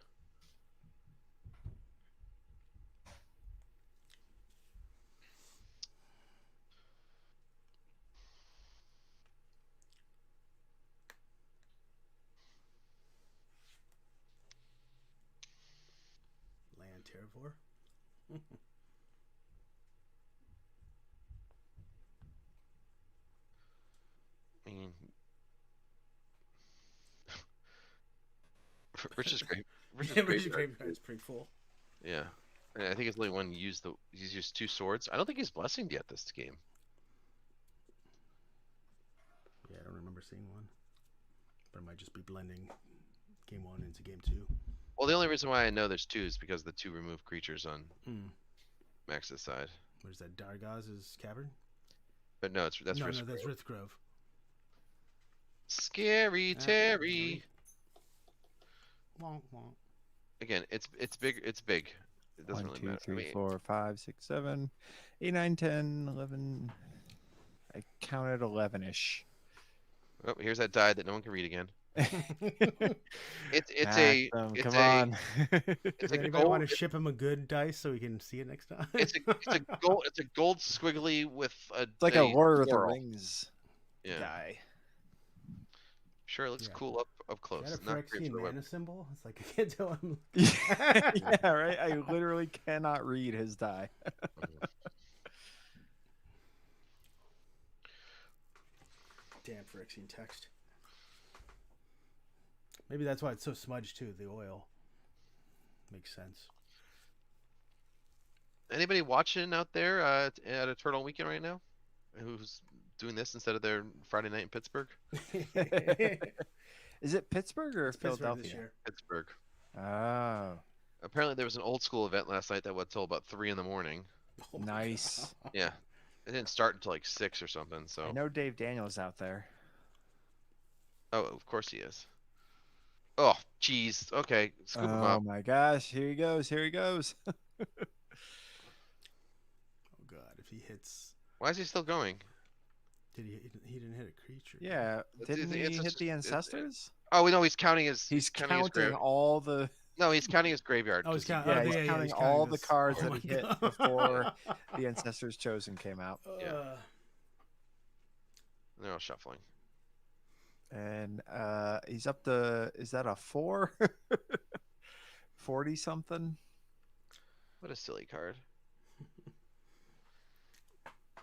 Land Terravor. I mean, Rich's great. Rich's Yeah, great. Rich's graveyard's pretty full. Yeah, and I think it's only one used he's used 2 swords. I don't think he's blessing yet this game. Yeah, I don't remember seeing one. But it might just be blending game 1 into game 2. Well, the only reason why I know there's 2 is because the 2 removed creatures on Mm. Max's side. What is that? Dargaz's Cavern? But no, that's no, Risk no, that's Grove. Rithgrove. Scary Ah, Terry. Wonk, wonk. Again, it's big. It's big. It doesn't 1, really 2, matter. 3, I mean, 4, 5, 6, 7, 8, 9, 10, 11. I counted 11-ish. oh, here's that die that no one can read again. It's Maxim, it's come a on. it's Does a anybody gold. want to ship him a good dice so he can see it next time? It's a gold squiggly with a. It's like a Lord of the swirl. Rings Yeah, guy. sure. It looks Yeah. cool up close. Is that a Not great Phyrexian for the web. mana symbol? It's like I can't tell him. Yeah, right. I literally cannot read his die. Damn Phyrexian text. Maybe that's why it's so smudged too. The oil makes sense. Anybody watching out there at Eternal Weekend right now? Who's doing this instead of their Friday night in Pittsburgh? Is it Pittsburgh or It's Pittsburgh Philadelphia? this year. Pittsburgh. Oh, Apparently, there was an old school event last night that went till about 3 in the morning. Oh my nice. God. Yeah, it didn't start until like 6 or something. So, I know Dave Daniels out there. oh, of course he is. Oh, jeez. Okay, scoop him Oh up. my gosh, here he goes. Here he goes. Oh God, if he hits, Why is he still going? did he? He didn't hit a creature. did he? Yeah, It's- didn't it's he hit just- the it's- ancestors? Oh, no, he's counting his. He's counting his counting all the. No, he's counting his graveyard. Oh, he's 'cause he- counting. Yeah, Oh, he's yeah, counting he's all counting the this. cards Oh that my he hit God. before the Ancestors Chosen came out. Yeah. They're all shuffling. And he's up to, is that a 4? 40 something? What a silly card.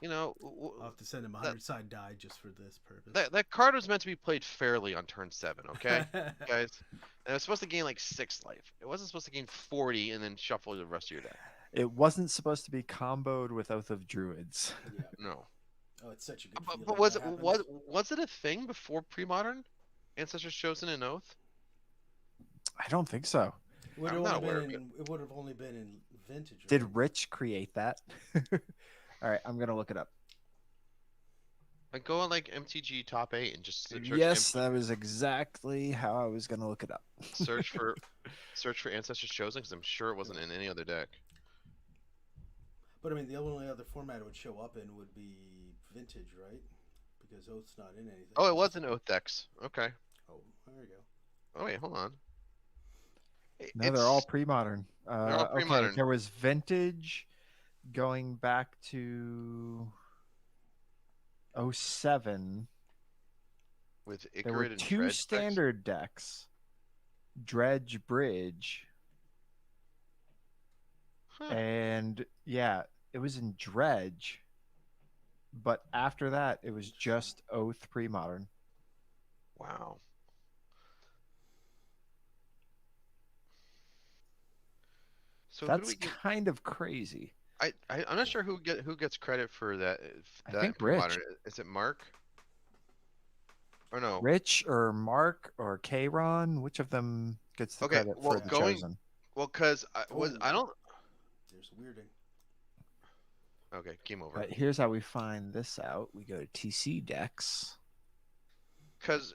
You know, I'll have to send him a 100-side die just for this purpose. that card was meant to be played fairly on turn 7, okay, guys? And it was supposed to gain like 6 life. It wasn't supposed to gain 40 and then shuffle the rest of your deck. It wasn't supposed to be comboed with Oath of Druids. Yeah. No. Oh, it's such a good. But feeling was when it that happens. was it a thing before Premodern? Ancestors Chosen and Oath? I don't think so. It would I'm have not only aware been of in. It would have only been in vintage. Right? Did Rich create that? All right, I'm going to look it up. Like go on like MTG top 8 and just search Yes, that was exactly how I was going to look it up. search for Ancestors Chosen because I'm sure it wasn't in any other deck. But I mean, the only other format it would show up in would be vintage, right? Because Oath's not in anything. Oh, it was in Oath decks. Okay. Oh, there you go. Oh wait, hold on. No, they're all pre-modern. all Okay, pre-modern. there was vintage going back to 07. with There Icarid were and 2 Dredge decks. standard decks. Dredge Bridge. Huh. And yeah, it was in Dredge. But after that, it was just Oath pre-modern. Wow. So who do That's we give? kind of crazy. I'm not sure who gets credit for that. I That think Premodern. Rich. Is it Mark? Or no? Rich or Mark or Kron, which of them gets the Okay, credit well, for the going- chosen? Well, because I don't. There's weirding. Okay, game over. But here's how we find this out. We go to TC decks. Because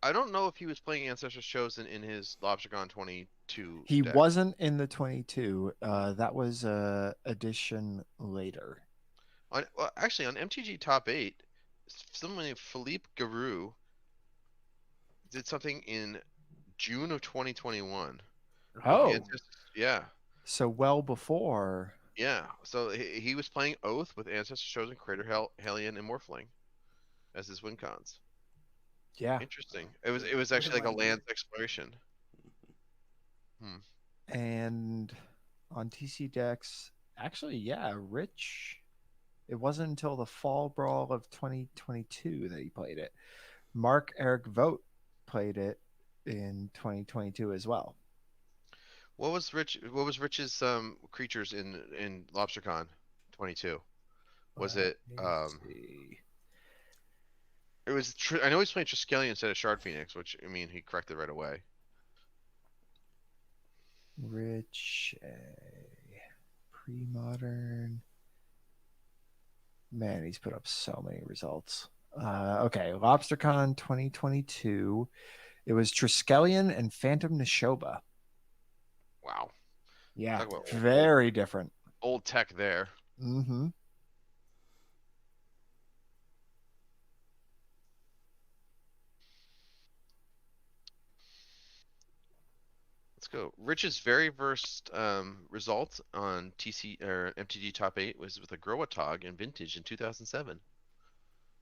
I don't know if he was playing Ancestors Chosen in his LobsterCon 22. He deck. wasn't in the 22. That was addition later. Well, actually, on MTG Top 8, someone named Philippe Garou did something in June of 2021. Oh, Yeah. so well before. Yeah. So he was playing Oath with Ancestors Chosen, Crater Hellion, and Morphling as his win cons. Yeah. Interesting. It was actually like a lands exploration. And on TC decks, actually, yeah, Rich. It wasn't until the Fall Brawl of 2022 that he played it. Mark Eric Vogt played it in 2022 as well. What was Rich's creatures in LobsterCon 22? Was it Let's see. It was I know he's playing Triskelion instead of Shard Phoenix, which I mean he corrected right away. Rich pre-modern. Man, he's put up so many results. Okay, LobsterCon 2022. It was Triskelion and Phantom Neshoba. Wow. Yeah, Talk about very different. Old tech there. Mm-hmm. Let's go. Rich's very first result on TC or MTG Top 8 was with a Growatog in Vintage in 2007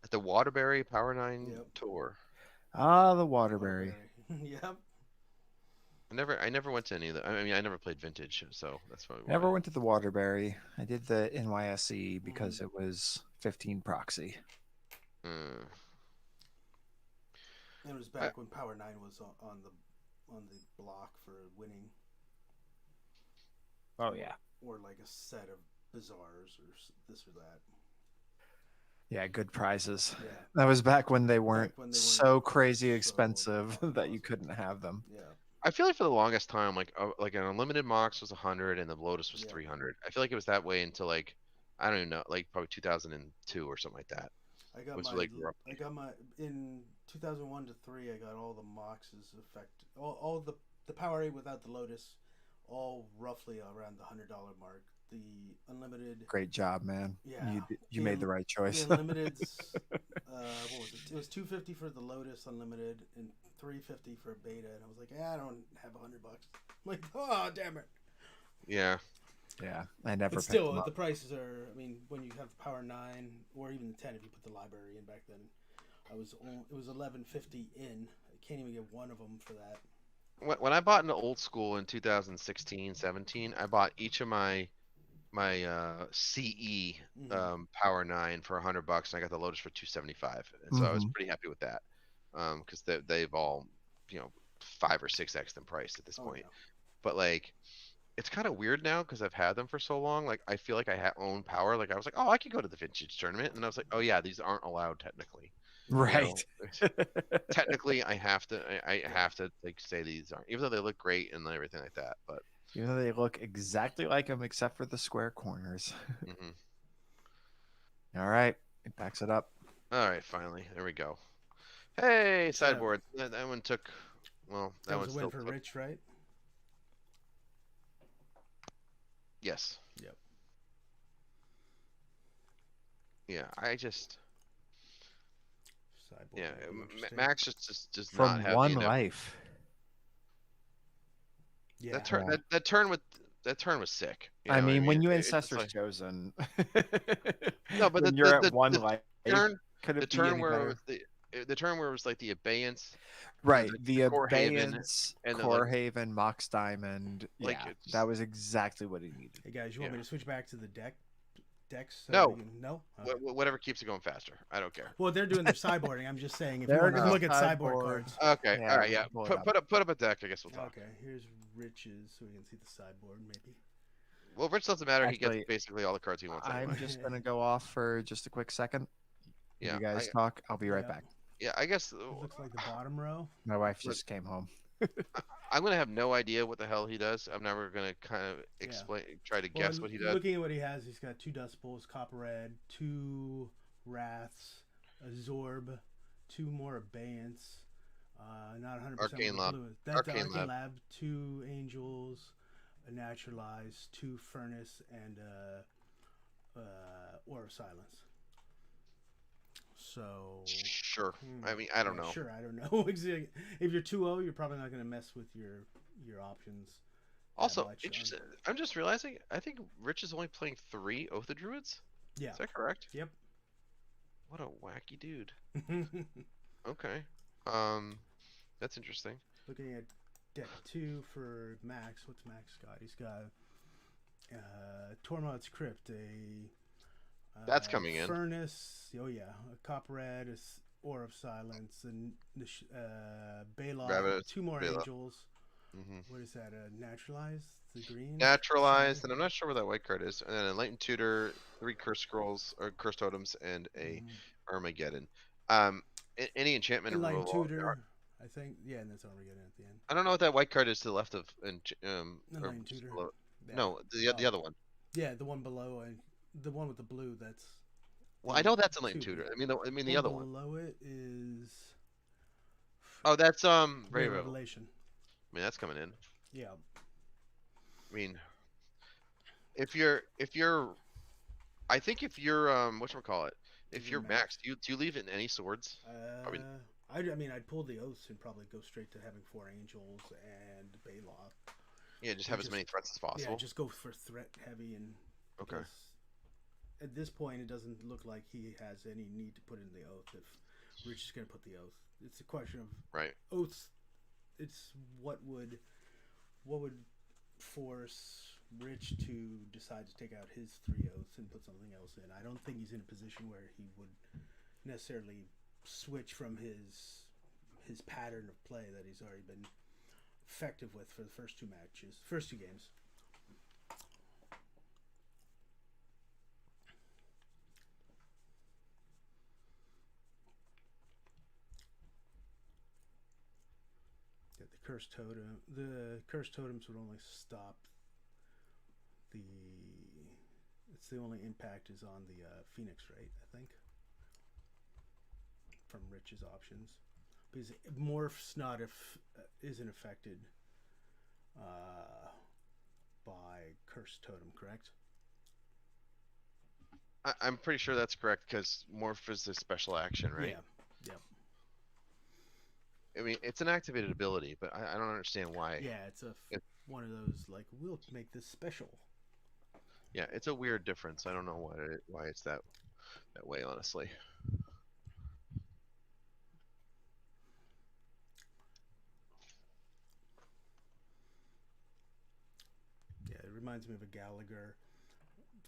at the Waterbury Power 9 Yep. Tour. Ah, the Waterbury. Yep. I never went to any of the. I mean, I never played Vintage, so that's probably why. Never went to the Waterbury. I did the NYSE because it was 15 proxy. Mm. It was back when Power 9 was on the block for winning, Oh yeah. or like a set of bazaars or this or that. Yeah, good prizes. Yeah. That was back when they weren't, when they weren't so crazy so expensive that you awesome. couldn't have them. Yeah. I feel like for the longest time, like an unlimited Mox was 100 and the Lotus was Yeah. 300. I feel like it was that way until like I don't even know, like probably 2002 or something like that. I got Was my like in 2001 to 3. I got all the Moxes all the Power 8 without the Lotus, all roughly around the $100 mark. The unlimited. Great job, man. Yeah. You made the right choice. The unlimiteds. What was it? It was $250 for the Lotus unlimited and $350 for beta, and I was like, I don't have $100. I'm like, oh damn it. Yeah. Yeah, I never. But picked still, them up. the prices are. I mean, when you have the Power 9 or even the 10, if you put the library in back then, it was $11.50 in. I can't even get one of them for that. When I bought into old school in 2016, 17, I bought each of my CE Power 9 for $100, and I got the Lotus for $275, and so I was pretty happy with that, because they've all 5 or 6x in price at this point. Yeah. But like, it's kind of weird now because I've had them for so long. Like, I feel like I own Power. Like, I was like, oh, I could go to the vintage tournament, and I was like, oh yeah, these aren't allowed technically. Right. Technically, I have to like say these aren't, even though they look great and everything like that. But Even though they look exactly like them except for the square corners. All right, it backs it up. All right, finally, there we go. Hey, sideboard. That one took. Well, That was one a win still for took. Rich, right? Yes. Yep. Yeah, I just. Sideboard Yeah, would be interesting. Max just does From not have one enough. life. Yeah. That turn was sick. I mean, when you it's ancestors like- chosen. No, but when you're at one life, could it the be turn any where better? it was the turn where it was like the abeyance. Right, the the Core Haven, Abeyance, and the, Core like- Haven, Mox Diamond. Like, Yeah, it's- that was exactly what he needed. Hey guys, you want Yeah. me to switch back to the decks? So No. we can- no. Okay. Whatever keeps it going faster. I don't care. Well, they're doing their sideboarding. I'm just saying, if you They're want to gonna look at sideboard sideboard. cards. Okay. Yeah, All right. Yeah. pull it Put up a deck. I guess we'll talk. Okay, here's Rich's, so we can see the sideboard, maybe. Well, Rich doesn't matter. He Actually, gets basically all the cards he wants I'm anyway. just gonna go off for just a quick second. Yeah, You guys talk. I'll be right Yeah. back. Yeah, I guess It looks like the bottom row. My wife just came home. I'm gonna have no idea what the hell he does. I'm never gonna kind of explain, try to guess what he does. Looking at what he has, he's got 2 Dust Bowls, Copper Red, 2 Wraths, a Zorb, 2 more Abeyance. Not 100% Arcane what Lab. blue is. That's Arcane Arcane Lab. Lab, 2 Angels, a Naturalize, 2 Furnace, and Aura of Silence. So Sure. I mean, I don't know. Sure, I don't know exactly. If you're 2-0, you're probably not going to mess with your options. that Also, much. interesting. I'm just realizing. I think Rich is only playing 3 Oath of Druids. Yeah. Is that correct? Yep. What a wacky dude. Okay. That's interesting. Looking at deck 2 for Max. What's Max got? He's got Tormod's Crypt, a That's coming in. Furnace. Oh yeah, a Copper Red, Aura of Silence, and Baylock. Rabbit, 2 more Baylock. Angels. What is that? Naturalize the green. Naturalized, and I'm not sure where that white card is. And then a Enlightened Tutor, 3 Curse Scrolls or Curse Totems, and a Armageddon. Any enchantment Enlightened removal. Tutor. I think. Yeah, and that's Armageddon at the end. I don't know what that white card is to the left of. Or Enlightened just Tutor. below. Yeah. No, the other one. Yeah, the one below, and the one with the blue. That's. Well, I know that's Enlightened Tutor. Tutor. I mean the other one. Below it is. Oh, that's Ray Ray Revelation. Revelation. I mean, that's coming in. Yeah. I mean, if you're, I think if you're, whatchamacallit, if you're maxed, do you leave in any swords? Probably- I mean, I'd pull the oaths and probably go straight to having 4 Angels and Baylock. Yeah, just have as many threats as possible. Yeah, just go for threat heavy and. Okay. because At this point, it doesn't look like he has any need to put in the oath. If Rich is going to put the oath, it's a question of Right. oaths. It's what would force Rich to decide to take out his 3 oaths and put something else in. I don't think he's in a position where he would necessarily switch from his pattern of play that he's already been effective with for the first 2 games. cursed totem. The cursed totems would only stop the. It's the only impact is on the Phoenix, right? I think from Rich's options, because morph's not isn't affected by cursed totem, correct? I'm pretty sure that's correct because morph is a special action, right? Yeah. Yep. I mean, it's an activated ability, but I don't understand why. Yeah, it's one of those like we'll make this special. Yeah, it's a weird difference. I don't know why it's that way, honestly. Yeah, it reminds me of a Gallagher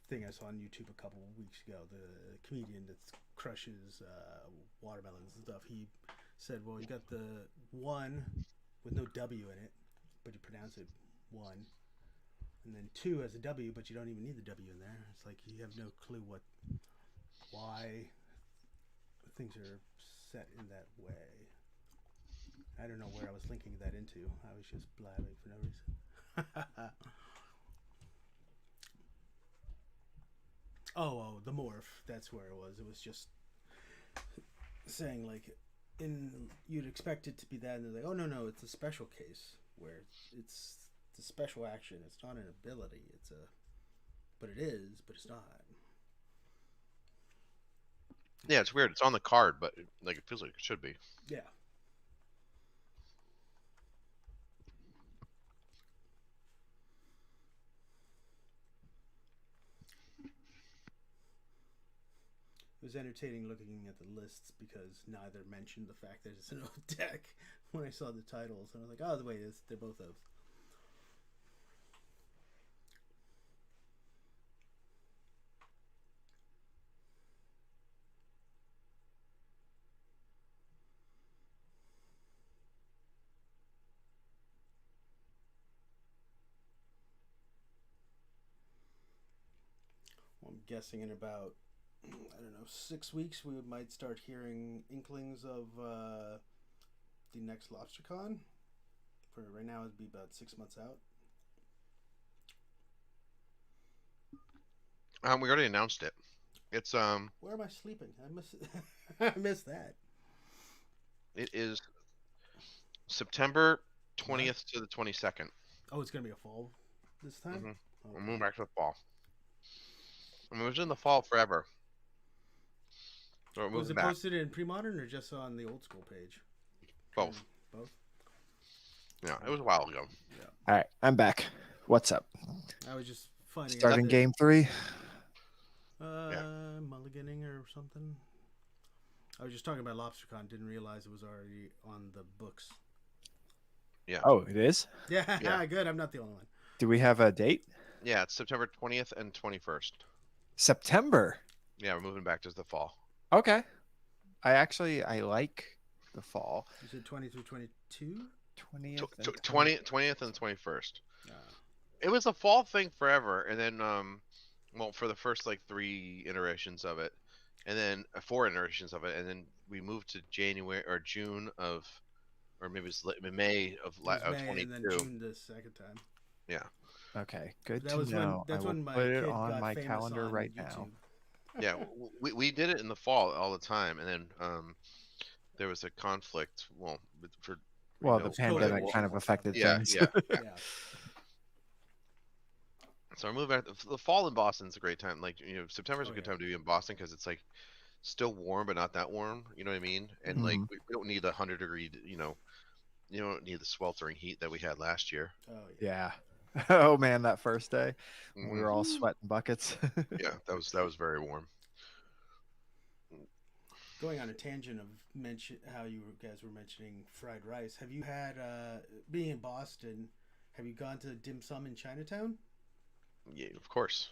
thing I saw on YouTube a couple of weeks ago. The comedian that crushes watermelons and stuff. He said, "Well, you got the one with no W in it, but you pronounce it one, and then two has a W, but you don't even need the W in there. It's like you have no clue why things are set in that way." I don't know where I was linking that into. I was just blabbing for no reason. Oh, the morph. That's where it was. It was just saying like, you'd expect it to be that, and they're like, oh no, it's a special case where it's a special action. It's not an ability. But it is, but it's not. Yeah, it's weird. It's on the card, but it feels like it should be. Yeah. It was entertaining looking at the lists because neither mentioned the fact that it's an old deck when I saw the titles. And I was like, oh, wait, they're both oath. Well, I'm guessing in about 6 weeks, we might start hearing inklings of the next LobsterCon. For right now, it'd be about 6 months out. We already announced it. It's Where am I sleeping? I missed that. It is September 20th to the 22nd. Oh, it's gonna be a fall this time. Mm-hmm. Okay. We're moving back to the fall. I mean, it was in the fall forever. So we're Was moving it back. posted in Premodern or just on the old school page? Both. Both. Yeah, it was a while ago. Yeah. All right, I'm back. What's up? I was just finding Starting out game 3. mulliganing or something. I was just talking about LobsterCon. Didn't realize it was already on the books. Yeah. Oh, it is? Yeah. Good. I'm not the only one. Do we have a date? Yeah, it's September 20th and 21st. September. Yeah, we're moving back to the fall. Okay. I like the fall. You said 20 through 22? 20th. 20th and 21st. It was a fall thing forever, and then for the first 3 iterations of it, and then 4 iterations of it, and then we moved to January or June of, or maybe it was May of 22. And then June the second time. Yeah. Okay, good That to was know. that's I will when my put it kid on got my famous calendar on right YouTube. now. Yeah, we did it in the fall all the time, and then there was a conflict. The pandemic kind of affected things. Yeah. Yeah. So we're moving back. The fall in Boston's a great time. September's a good time to be in Boston because it's still warm but not that warm. You know what I mean? And we don't need 100-degree. You don't need the sweltering heat that we had last year. Oh Yeah. Oh man, that first day we were all sweating buckets. Yeah, that was very warm. Going on a tangent of how you guys were mentioning fried rice. Have you had being in Boston? Have you gone to dim sum in Chinatown? Yeah, of course.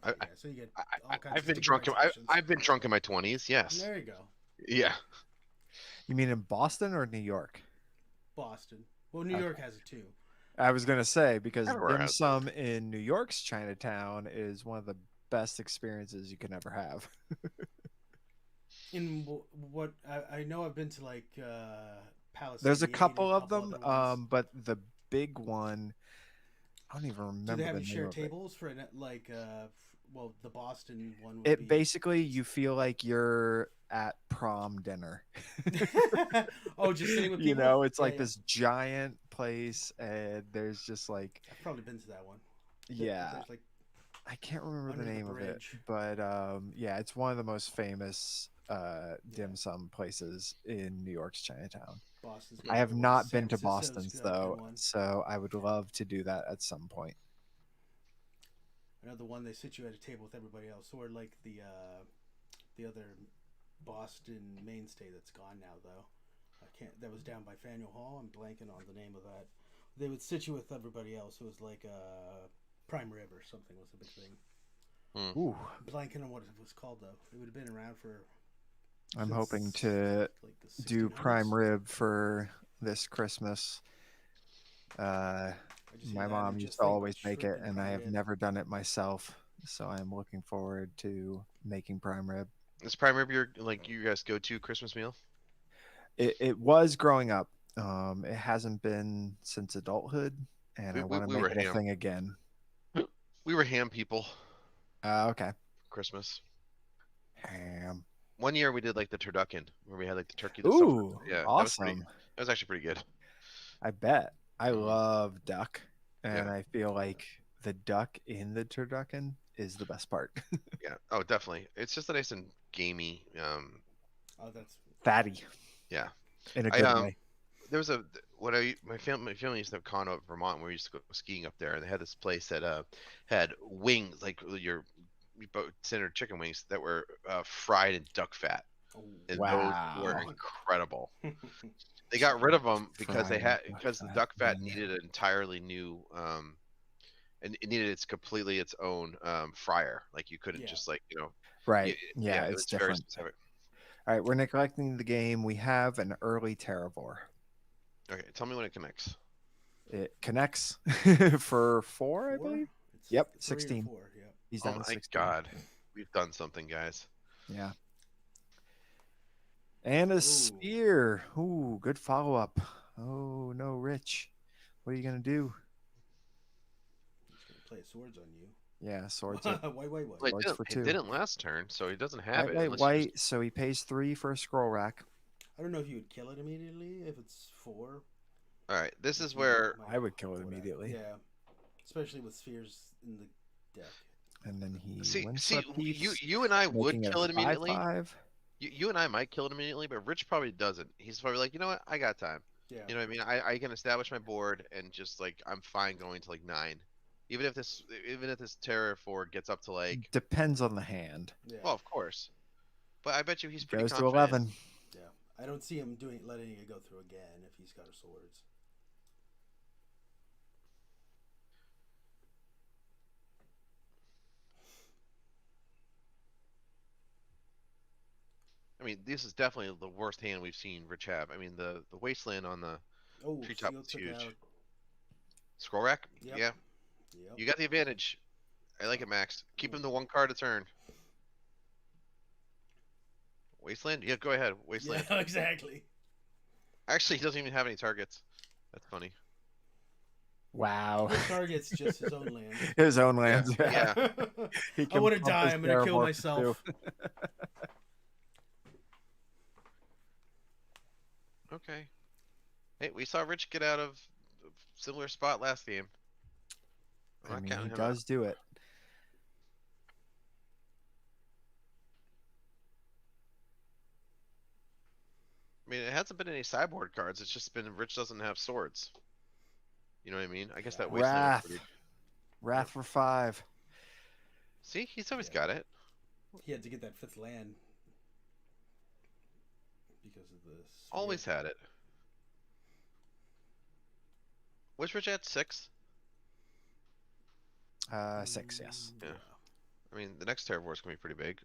Okay, so you get all kinds I've of been sticky drunk. rice options. I've been drunk in my 20s. Yes. There you go. Yeah. You mean in Boston or New York? Boston. Well, New York has it too. I was gonna say because Everywhere dim has sum in New York's Chinatown is one of the best experiences you can ever have. In what I know, I've been to Palisade There's a 88 and couple of couple them, other ones. but the big one, I don't even Do remember they have the you name share of it. tables for like well, the Boston one would It be basically, you feel like you're at prom dinner. oh, just sitting with You people. know, it's Yeah, like yeah. this giant place, and there's just like, I've probably been to that one. yeah, There's like I can't remember under the the name of it, bridge. but yeah, it's one of the most famous dim Yeah. sum places in New York's Chinatown. Boston's I got a have good one. not San been to Francisco's Boston's got a good though, one. so I would love to do that at some point. I know the one they sit you at a table with everybody else, or like the other Boston mainstay that's gone now though. I can't. That was down by Faneuil Hall. I'm blanking on the name of that. They would sit you with everybody else. It was like Prime Rib or something was the big thing. Ooh, Blanking on what it was called though. It would have been around for. I'm since, hoping to like the do 1600s. prime rib for this Christmas. I just My hear that and mom just used to think about always make shrimp it, and and I prime have rib. never done it myself. So I'm looking forward to making prime rib. Is prime rib your you guys go to Christmas meal? It was growing up. It hasn't been since adulthood, and I want to We make were it a ham. thing again. We were ham people. Okay. Christmas. Ham. One year we did like the turducken, where we had like the turkey. The stuffed. Ooh, Yeah, awesome. that was actually pretty good. I bet. I Mhm. love duck, and Yeah. I feel like the duck in the turducken is the best part. Yeah. Oh, definitely. It's just a nice and gamey. Oh, that's Fatty Yeah. in a I good way. There was my family used to have a condo up in Vermont where we used to go skiing up there, and they had this place that had wings like your standard chicken wings that were fried in duck fat, and those were Wow. incredible. They got rid of them because Fried because the fat. duck fat needed an entirely new and it needed its own fryer. Like you couldn't Yeah. just Right. Yeah, it it's was very different. specific. All right, we're neglecting the game. We have an early Terravore. Okay, tell me when it connects. It connects for 4, I believe. It's Yep, 3 or 16. 4. Yeah. He's Oh down to my 16. god, we've done something, guys. Yeah. And a Ooh. spear. Ooh, good follow-up. Oh, no, Rich. What are you going to do? He's gonna play swords on you. Yeah, swords it. Wait. Well, Swords for it 2. didn't last turn, so he doesn't have it. White, unless you white, so he pays 3 for a scroll rack. I don't know if you would kill it immediately if it's 4. All right, this is You where might I would kill it go with that. immediately. Yeah, especially with spheres in the deck. And then he see wins for a piece, you and I would making it kill a it immediately. 5/5. You and I might kill it immediately, but Rich probably doesn't. He's probably like, you know what, I got time. Yeah. You know what I mean? I can establish my board and just I'm fine going to 9. Even if this Terror 4 gets up to Depends on the hand. Yeah. well, of course. But I bet you he's pretty Goes to confident. 11. Yeah. I don't see him letting it go through again if he's got a swords. I mean, this is definitely the worst hand we've seen Rich have. I mean, the wasteland on the Oh, treetop Seal is took huge. out. Scroll rack? Yep. Yeah. Yep. You got the advantage. I like it, Max. Keep him to 1 card a turn. Wasteland? Yeah, go ahead. Wasteland. Yeah, exactly. Actually, he doesn't even have any targets. That's funny. Wow. His target's just his own land. His own lands. Yeah. He I can want to pump die. his I'm gonna kill Terravore for myself. 2. Okay. Hey, we saw Rich get out of a similar spot last game. I'm I not mean, counting he him out. does do it. I mean, it hasn't been any sideboard cards. It's just been Rich doesn't have swords. You know what I mean? I guess that wasteland was Wrath. pretty... Wrath for 5. See, he's always Yeah. got it. He had to get that 5th land because of the sphere. Always had it. Was Rich at 6? 6, yes. Yeah. I mean, the next Terror is gonna be pretty big.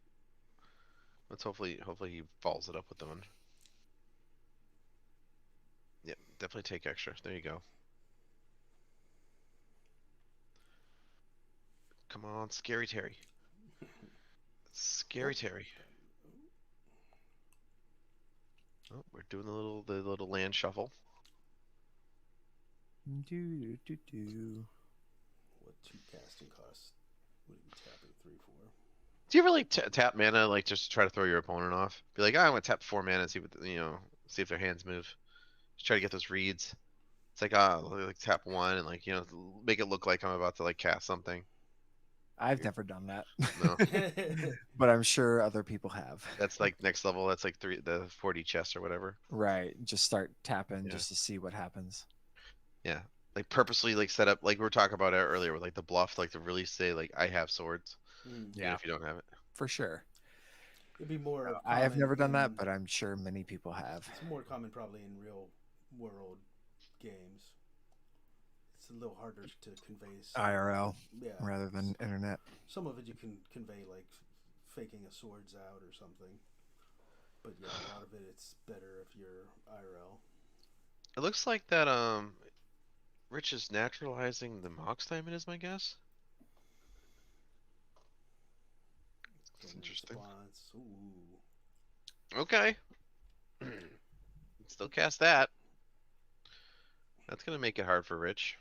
Let's hopefully he follows it up with the one. Yeah, definitely take extra. There you go. Come on, Scary Terry. Scary Terry. Oh, we're doing the little land shuffle. Do, do, do. What 2 casting costs would you be tapping 3 for? Do you ever like tap mana like just to try to throw your opponent off? Be like, I'm gonna tap 4 mana and see what see if their hands move. Just try to get those reads. It's like like tap 1 and like make it look like I'm about to like cast something. I've never done that. No, But I'm sure other people have. that's like next level. That's like the 40 chest or whatever. Right. Just start tapping Yeah. just to see what happens. Yeah, like purposely like set up like we were talking about it earlier with like the bluff, like to really say like I have swords. Even if you don't have it. For sure. It'd be more. I have never done that, in- but I'm sure many people have. It's more common probably in real world games. It's a little harder to convey. IRL Yeah. rather than internet. Some of it you can convey like faking a swords out or something. But yeah, a lot of it it's better if you're IRL. It looks like that Rich is naturalizing the Mox Diamond is my guess. That's interesting. Response. Ooh. Okay. Still cast that. That's gonna make it hard for Rich.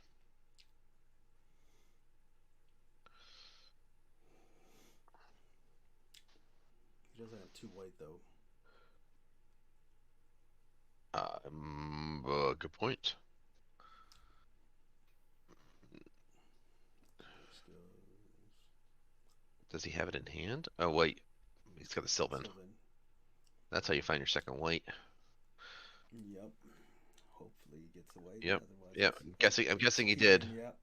He doesn't have 2 white though. Good point. Does he have it in hand? Oh wait, he's got the Sylvan. That's how you find your second white. Yep. Hopefully he gets the white. Yep. Otherwise Yep. I'm guessing he did. Yep.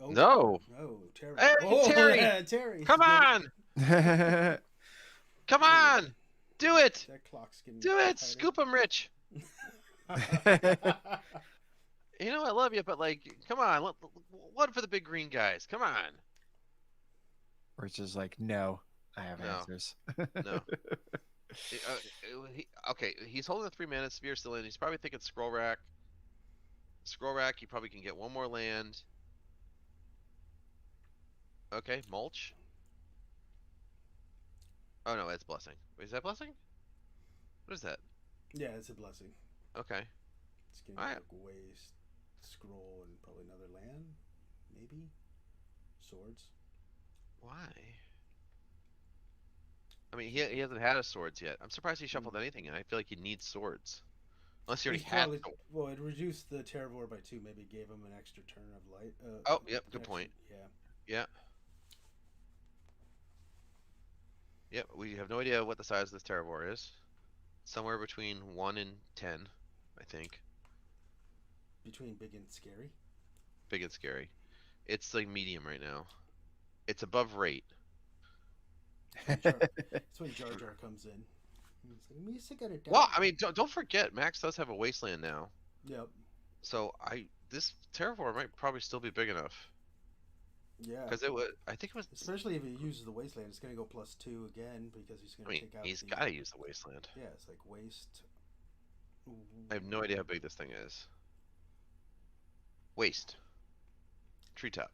Oh, No. No, Terry. Hey, Terry! Yeah, Terry. Come on! Come on! Do it! That clock's getting Do it! tighter. Scoop him, Rich. You know I love you, but like, come on, one for the big green guys. Come on. Rich is like, no, I have No. answers. No. Okay, he's holding the 3 mana sphere still in. He's probably thinking scroll rack. Scroll rack. He probably can get 1 more land. Okay, mulch. Oh no, that's blessing. Wait, is that blessing? What is that? Yeah, it's a blessing. Okay. It's getting Alright. like waste, scroll, and probably another land, maybe. Swords. Why? I mean, he hasn't had a swords yet. I'm surprised he shuffled anything, and I feel like he needs swords. Unless he already He's had. probably- Well, it reduced the Terravor by 2. Maybe gave him an extra turn of light. Oh, yep, good extra- point. Yeah. Yeah. Yep, we have no idea what the size of this Terravor is. Somewhere between 1 and 10, I think. Between big and scary. Big and scary. It's like medium right now. It's above rate. That's when Jar Jar comes in. He's like, Mise got it down. Well, I mean, don't forget, Max does have a wasteland now. Yep. So this Terraform might probably still be big enough. Yeah. Because I think it was. Especially if he uses the wasteland, it's gonna go +2 again because he's gonna I mean, take out. he's got to use the wasteland. Yeah, it's like waste. I have no idea how big this thing is. Waste. Treetop.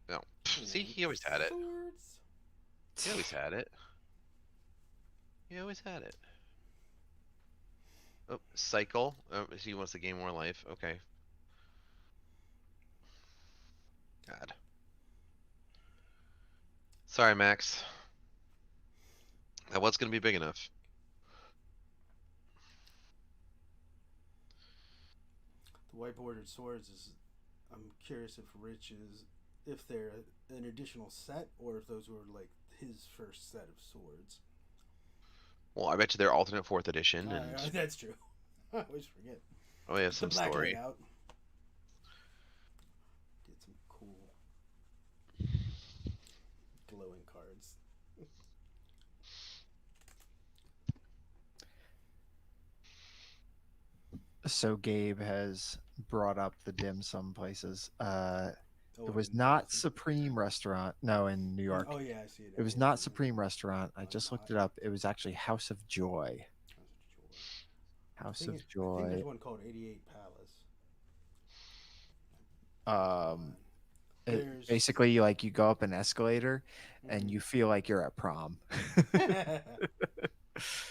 No. See, he always had it. Swords. He always had it. He always had it. Oh, cycle. He wants to gain more life. Okay. God. Sorry, Max. That was going to be big enough. The white bordered swords is. I'm curious if they're an additional set or if those were like his first set of swords. Well, I bet you they're alternate 4th edition. And That's true. I always forget. oh, yeah, The some black story. layout. Get some cool glowing cards. So Gabe has brought up the dim sum places. Oh, It was in not Boston? Supreme Restaurant. No, in New York. Oh yeah, I see it. It was not Supreme Restaurant. I just looked it up. It was actually House of Joy. House of I think Joy. there's one called 88 Palace. Um, There's Basically, like you go up an escalator, and Mhm. you feel like you're at prom.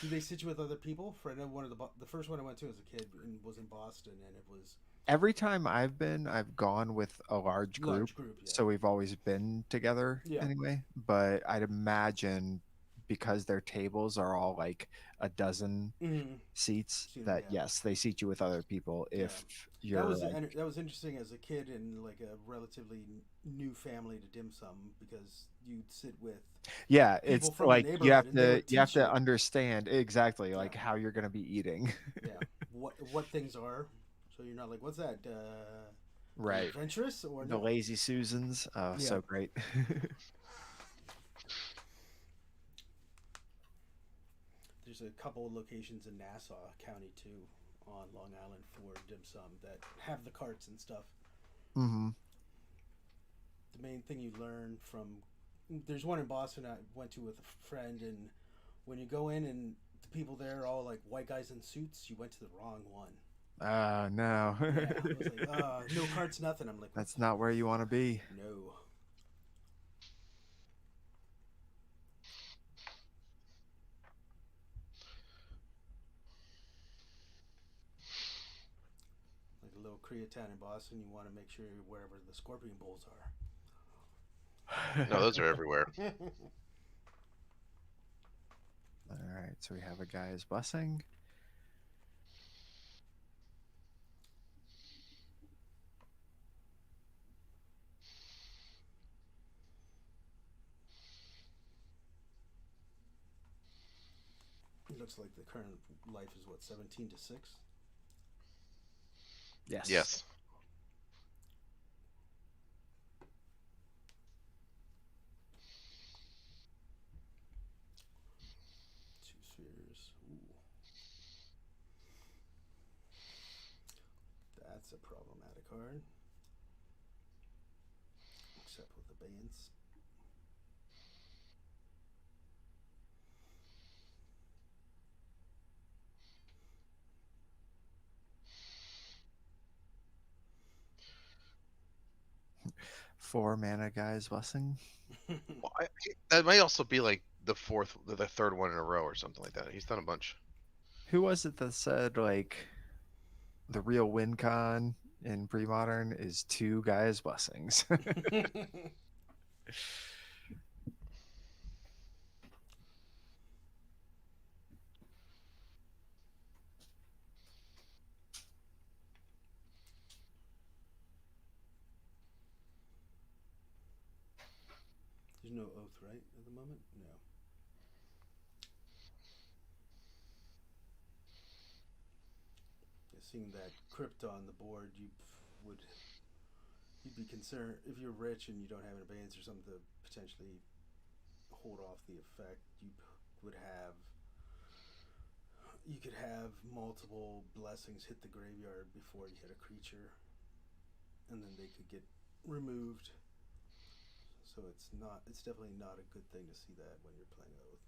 Do they sit you with other people? For I know one of the first one I went to as a kid and was in Boston, and it was Every time I've been, I've gone with a large group, large group. Yeah, so we've always been together yeah. anyway. But I'd imagine because their tables are all like a dozen Mm-hmm. seats, Seen 'em, that yeah. yes, they seat you with other people Yeah. if you're like, That was interesting as a kid in like a relatively new family to dim sum because you'd sit with yeah, people it's from the like neighborhood and they would you have teach to you. understand exactly Yeah, like how you're gonna be eating. yeah. What things are, so you're not like, what's that? Are you Right. adventurous or The no? lazy Susans. Oh, Yeah. so great. There's a couple of locations in Nassau County too, on Long Island for dim sum that have the carts and stuff. Hmm. The main thing you learn from there's one in Boston I went to with a friend, and when you go in and the people there are all like white guys in suits, you went to the wrong one. No. Yeah, I was like, no carts, nothing. I'm like, That's not where you want to be. no. Like a little Koreatown in Boston, you want to make sure you're wherever the scorpion bowls are. No, those are everywhere. All right, so we have a guy's blessing. It looks like the current life is what, 17-6. Yes. Yes. Two spheres. Ooh. That's a problematic card. Except with abeyance. Four mana guy's blessing. Well, that might also be like the third one in a row or something like that. He's done a bunch. Who was it that said like the real win con in pre-modern is two guys' blessings? There's no oath, right, at the moment? No. Seeing that crypt on the board, you'd be concerned if you're rich and you don't have an abeyance or something to potentially hold off the effect. You could have multiple blessings hit the graveyard before you hit a creature, and then they could get removed. So it's definitely not a good thing to see that when you're playing Oath.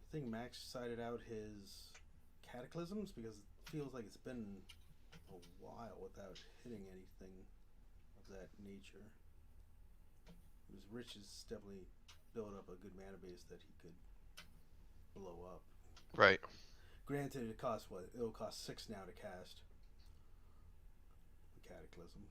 I think Max cited out his Cataclysms because it feels like it's been a while without hitting anything of that nature. Because Rich has definitely built up a good mana base that he could blow up. Right. Granted, it costs what? It'll cost 6 now to cast the Cataclysm.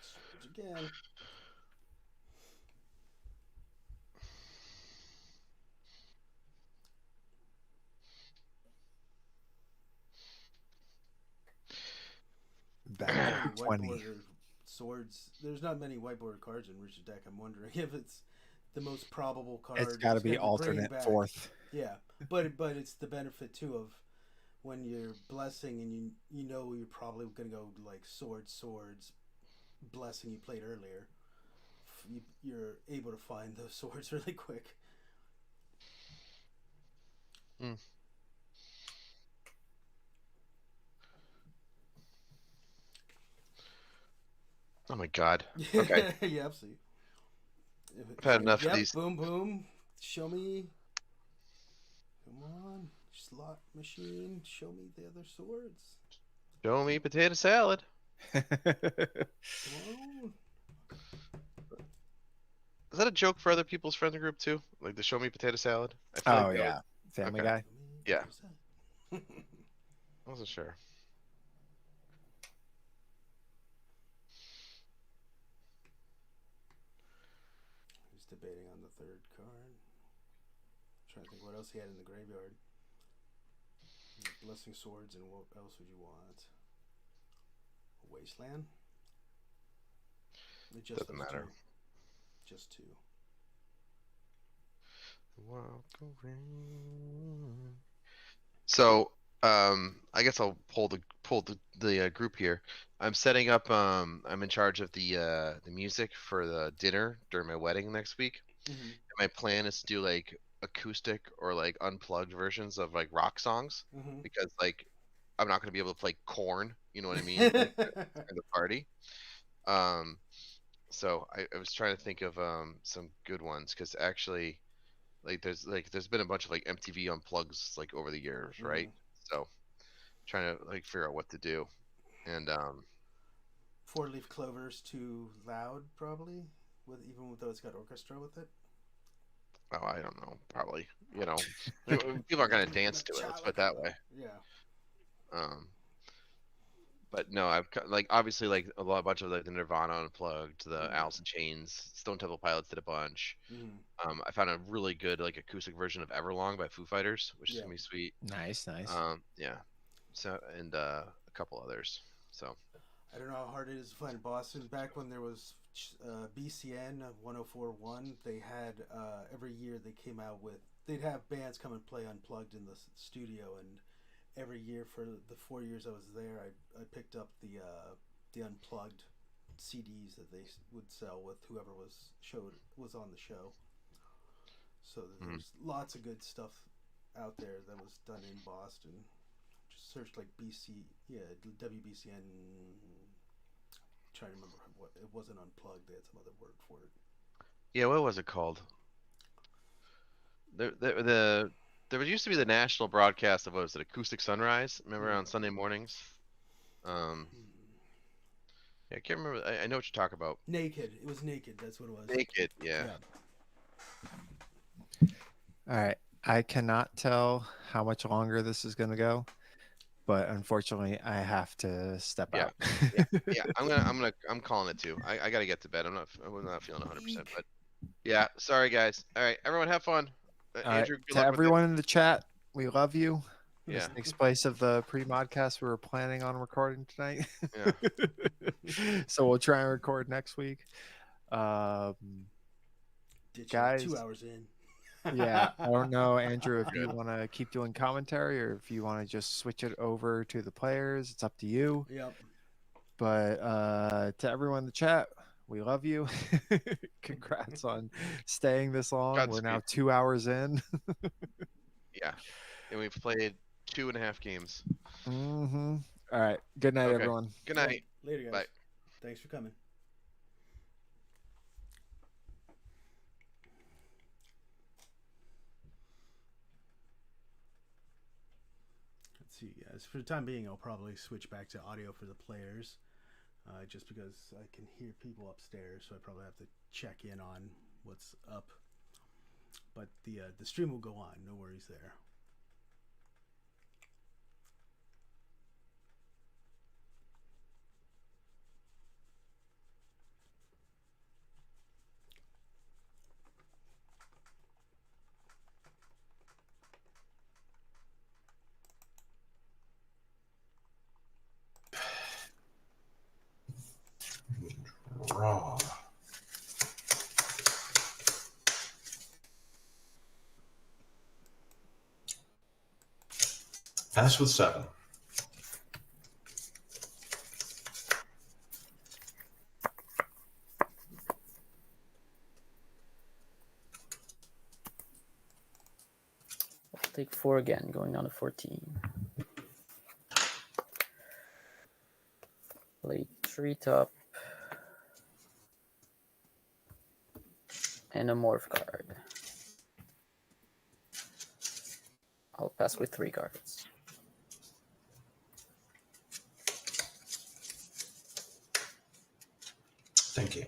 Switch again. Back White 20. border swords. There's not many whiteboard cards in Rich's deck. I'm wondering if it's the most probable card. It's got to is be gonna bring alternate back. fourth. Yeah, but it's the benefit too of when you're blessing and you know you're probably gonna go like swords, blessing you played earlier. You're able to find those swords really quick. Mm. Oh my god. Okay. Yep. See. I've had enough Yep, of these. boom, boom. Show me. Come on, slot machine. Show me the other swords. Show me potato salad. Come on. Is that a joke for other people's friend group too? Like the show me potato salad? I feel Oh like that yeah, Family okay. Guy. Yeah. I wasn't sure. He's debating on the third card. Trying to think what else he had in the graveyard. Blessing swords, and what else would you want? A wasteland? It just Doesn't matter. Just two. Walk around. So, I guess I'll pull the group here. I'm setting up. I'm in charge of the music for the dinner during my wedding next week. Mm-hmm. And my plan is to do like acoustic or like unplugged versions of like rock songs Mm-hmm. because like I'm not gonna be able to play Korn. You know what I mean? At the party. So I was trying to think of some good ones because actually there's been a bunch of like MTV unplugs like over the years, right? So trying to like figure out what to do. And 4-leaf clover's too loud probably, even though it's got orchestra with it. oh, I don't know, probably, you know, people aren't gonna dance to it, let's put it that way. Yeah. But no, I've like obviously like a bunch of like the Nirvana unplugged, the Alice in Chains, Stone Temple Pilots did a bunch. I found a really good like acoustic version of Everlong by Foo Fighters, which is gonna be sweet. Nice. Yeah. So and a couple others. So I don't know how hard it is to find Boston. Back when there was BCN 104.1, they had every year they came out with, they'd have bands come and play unplugged in the studio, and every year for the 4 years I was there, I picked up the unplugged CDs that they would sell with whoever was on the show. So there's lots of good stuff out there that was done in Boston. Just search like WBCN. Trying to remember what it wasn't unplugged. They had some other word for it. yeah, what was it called? There used to be the national broadcast of what was it, Acoustic Sunrise? Remember on Sunday mornings? Yeah, I can't remember. I know what you're talking about. Naked. It was Naked. That's what it was. Naked, yeah. All right. I cannot tell how much longer this is going to go, but unfortunately, I have to step out. Yeah. I'm calling it too. I got to get to bed. I'm not feeling 100%, but yeah. Sorry, guys. All right, everyone, have fun. Andrew, good to luck everyone in the chat, we love you. Yeah. This takes place of the PreModCast we were planning on recording tonight. Yeah. So we'll try and record next week. Guys, 2 hours in. Yeah, I don't know, Andrew, if you want to keep doing commentary or if you want to just switch it over to the players. It's up to you. Yep. But to everyone in the chat, we love you. Congrats on staying this long. Godspeed. We're now 2 hours in. Yeah, and we've played 2.5 games. All right. Good night, everyone. Good night. Later, guys. Bye. Thanks for coming. Let's see, guys. For the time being, I'll probably switch back to audio for the players, just because I can hear people upstairs, so I probably have to check in on what's up. But the stream will go on. No worries there. Draw. Pass with 7. I'll take 4 again, going down to 14. Play Treetop. And a Morph card. I'll pass with 3 cards. Thinking.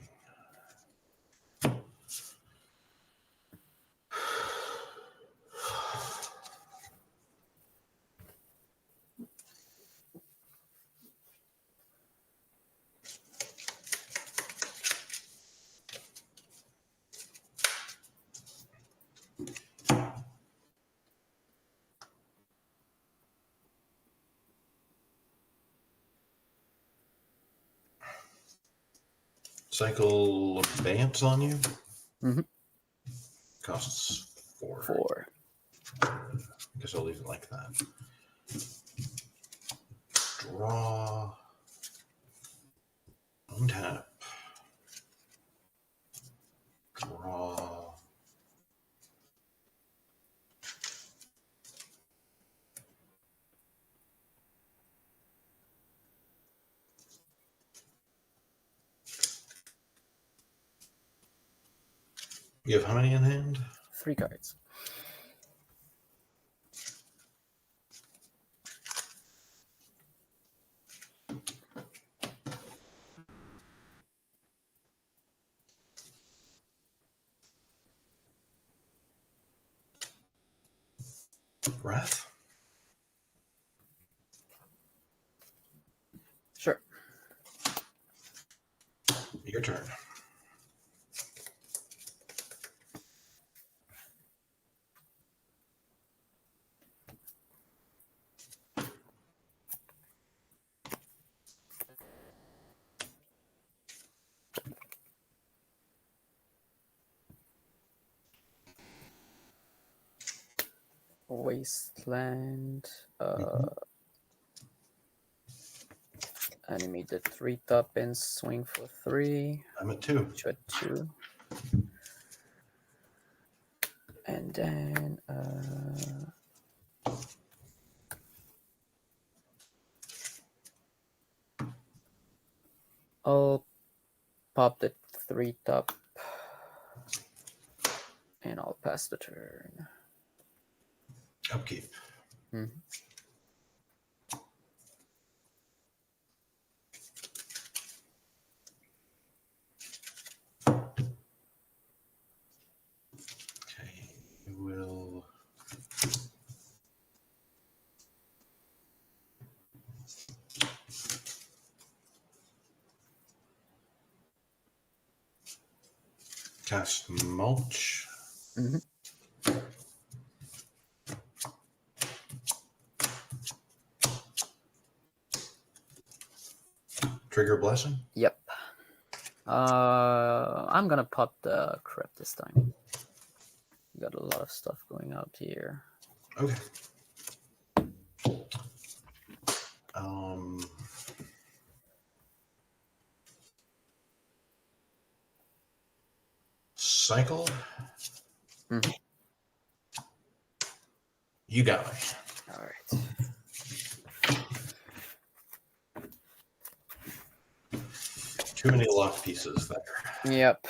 Cycle Abeyance on you? Mhm. Costs 4. 4. Guess I'll leave it like that. Draw. Untap. Draw. You have how many in hand? 3 cards. Wrath? Sure. Your turn. Wasteland. Animate the 3-top and swing for 3. I'm at 2. Shoot 2. And then I'll pop the 3-top and I'll pass the turn. Upkeep. Mhm. Okay, we will. Cast Mulch. Mhm. Trigger Blessing. Yep. I'm gonna pop the Crypt this time. Got a lot of stuff going out here. Okay. Cycle. Mhm. You got me. All right. Too many lock pieces there. Yep.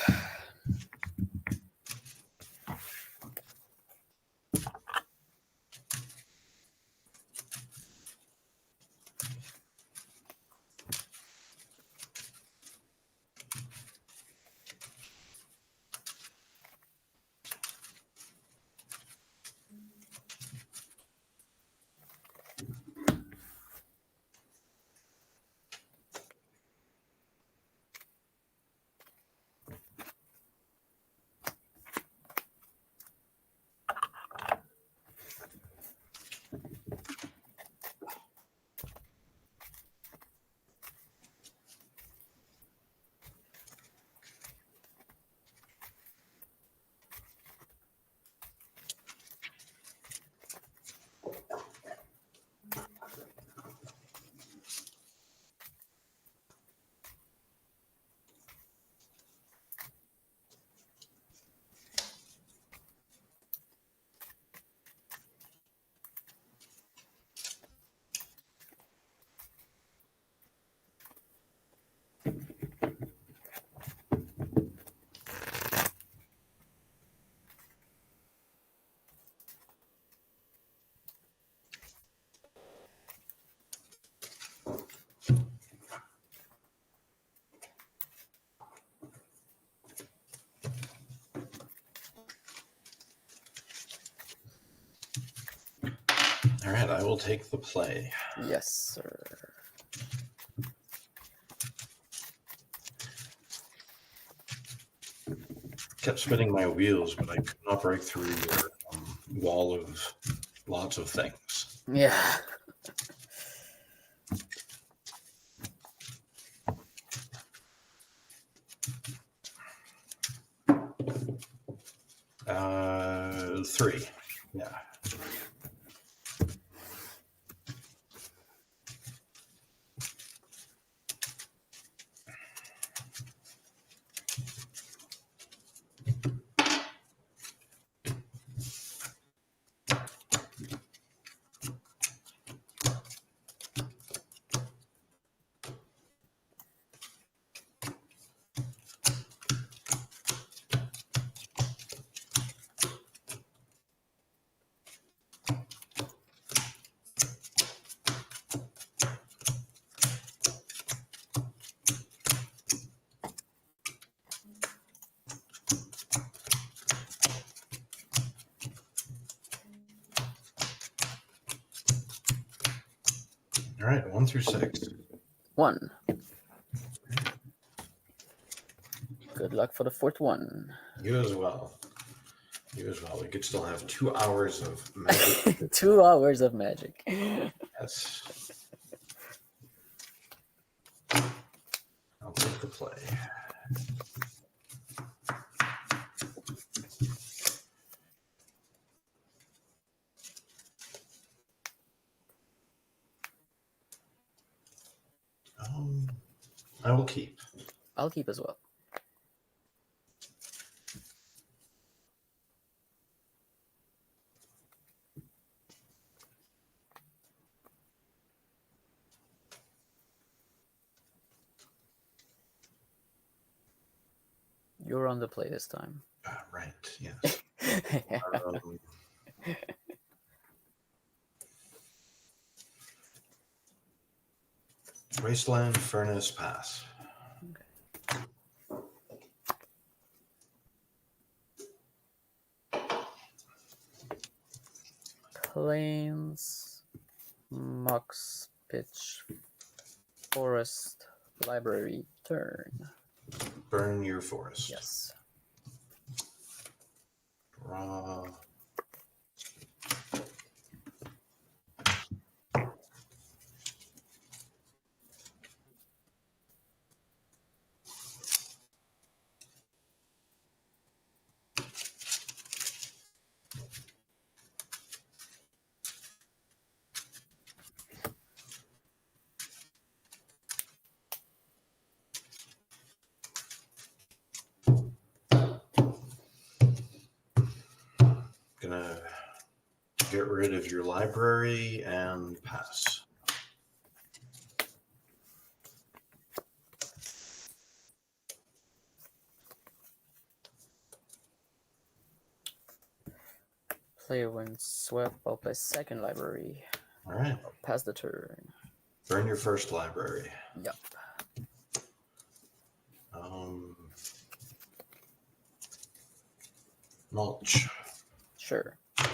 All right, I will take the play. Yes, sir. Kept spinning my wheels, but I could not break through your wall of lots of things. Yeah. Three. Yeah. All right, 1 through 6. 1. Good luck for the 4th one. You as well. You as well. We could still have 2 hours of magic. 2 hours of magic. Yes. I'll take the play. I will keep. I'll keep as well. You're on the play this time. Right, yes. Wasteland, Furnace, pass. Plains, Mox, Pitch, Forest, Library, turn. Burn your forest. Yes. Draw. Gonna get rid of your library and pass. Player when swept, I'll play second library. All right. Pass the turn. Burn your first library. Yep. Mulch. Sure. All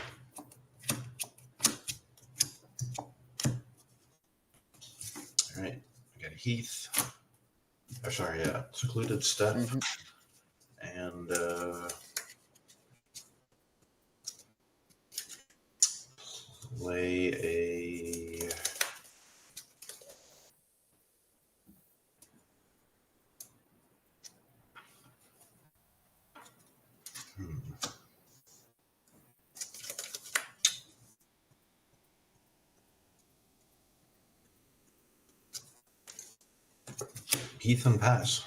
right. I got a Heath. Oh, sorry, yeah. Secluded Step. And play a Heath and pass.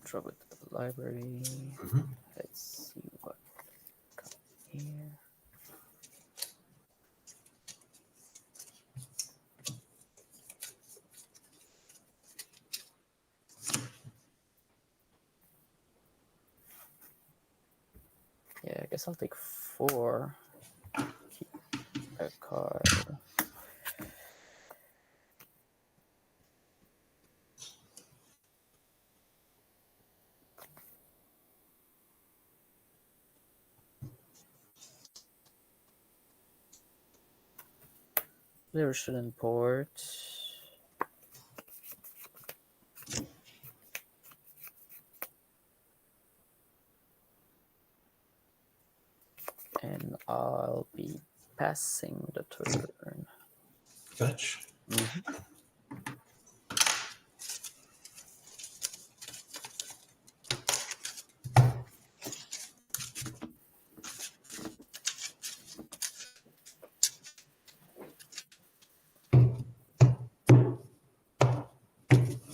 Drop it to the library. Let's see what got here. Yeah, I guess I'll take 4. Keep a card. Player should import. And I'll be passing the turn. Fetch. Mhm.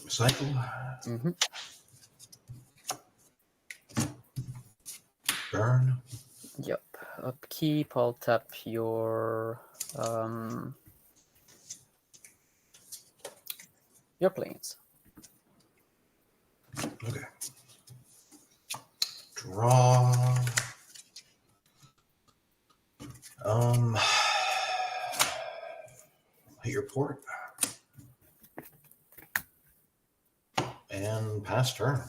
Cycle. Mhm. Burn. Yep. Upkeep, I'll tap your planes. Okay. Draw. Hit your port. And pass turn.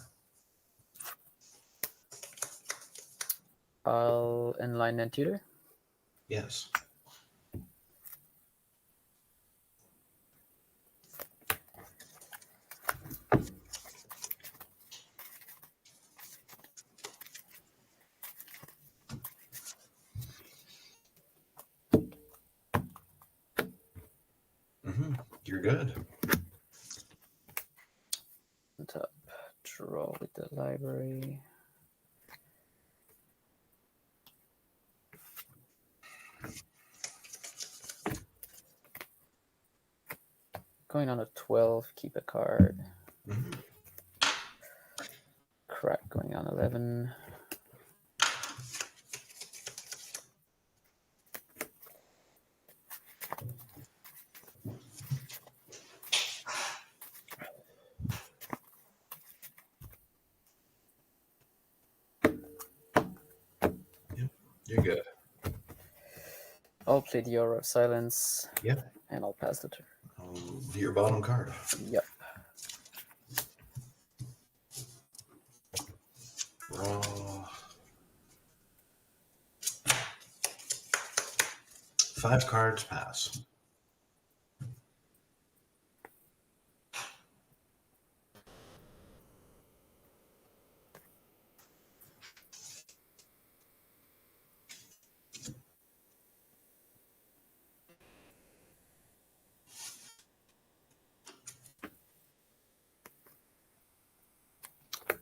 I'll inline and tutor. Yes. You're good. Tap. Draw with the library. Going on a 12, keep a card. Crack going on 11. You're good. I'll play the Aura of Silence. Yep. And I'll pass the turn. Hit your bottom card. Yep. Draw. 5 cards, pass.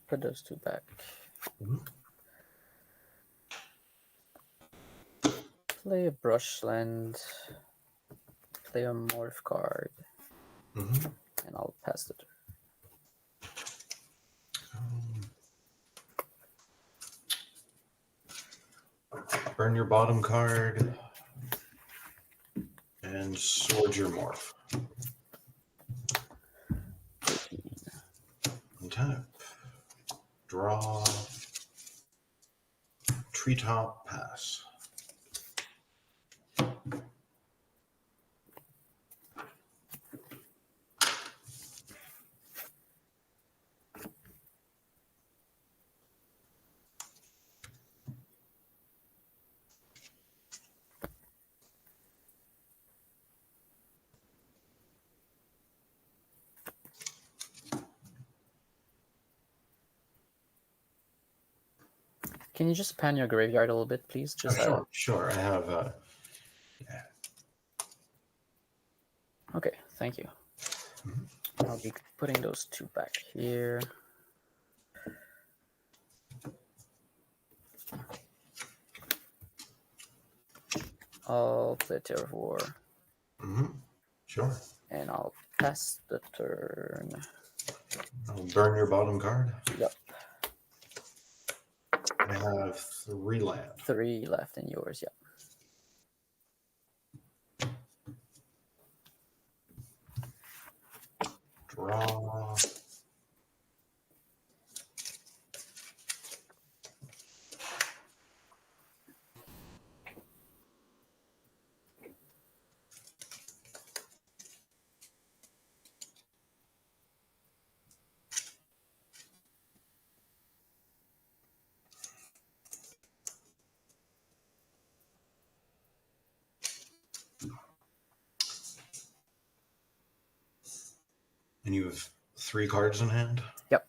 Put those 2 back. Play a Brushland. Play a Morph card. And I'll pass the turn. Burn your bottom card. And sword your morph. 13. Untap. Draw. Treetop, pass. Can you just pan your graveyard a little bit, please? Just Sure. I have. Yeah. Okay, thank you. I'll be putting those 2 back here. I'll play Terror of War. Sure. And I'll pass the turn. I'll burn your bottom card. Yep. I have 3 land. 3 left in yours, yep. Draw. And you have 3 cards in hand? Yep.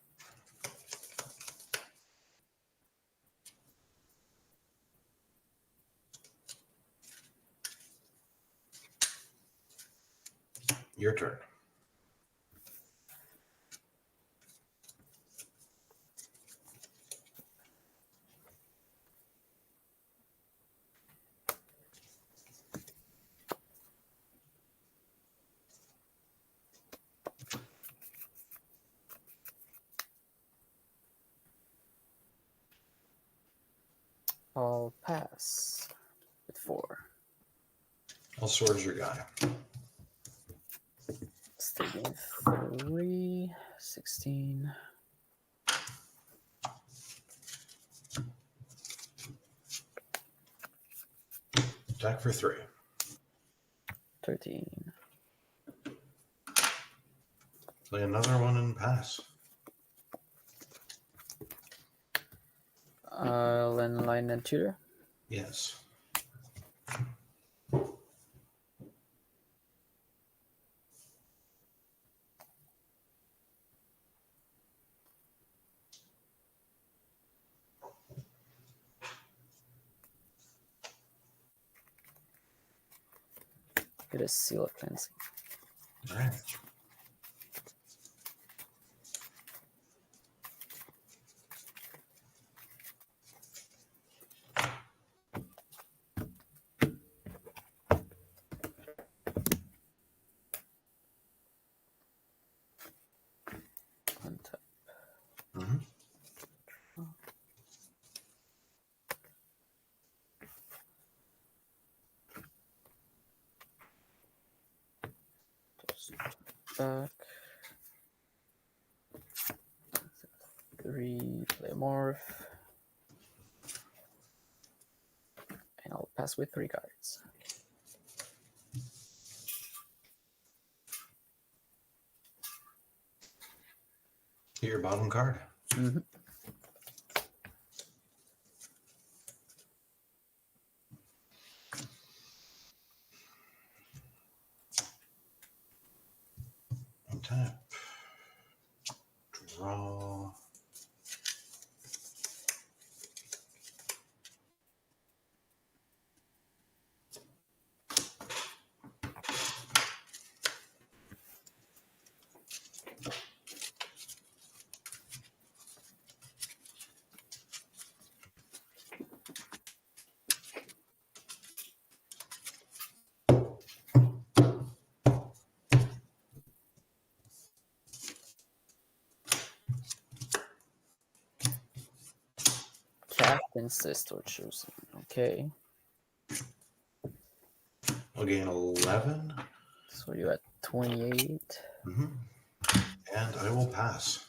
Your turn. I'll pass with 4. I'll sword your guy. Stating 3, 16. Attack for 3. 13. Play another one and pass. I'll enline and tutor. Yes. Get a seal of cleansing. All right. Untap. Mm-hmm. Back. 3, play morph. And I'll pass with 3 cards. Your bottom card. Mm-hmm. Untap. Draw. Captain Sister chosen. Okay. I'll gain 11. So you're at 28. Mm-hmm. And I will pass.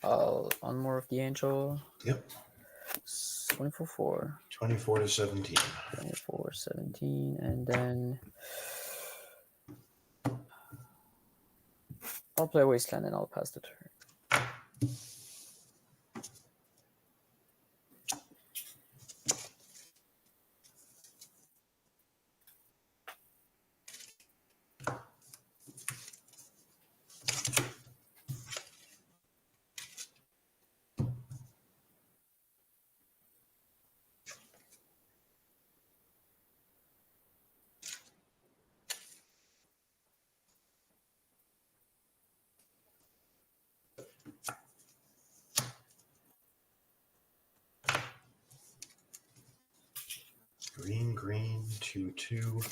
I'll unmorph the angel. Yep. 24-4. 24 to 17. 24-17. And then I'll play Wasteland and I'll pass the turn. Green, 2/2.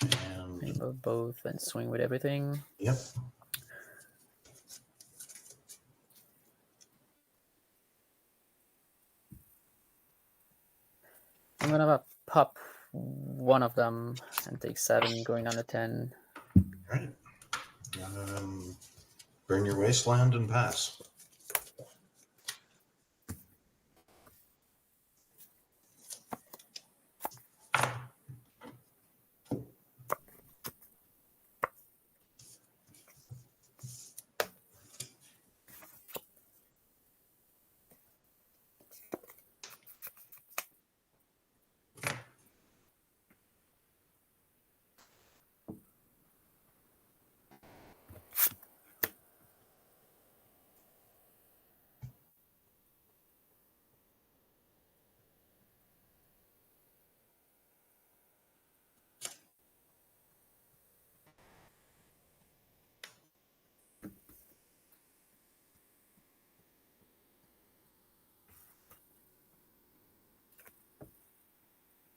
And Remove both and swing with everything. yep. I'm gonna have a pup one of them and take 7, going down to 10. All right. Burn your wasteland and pass.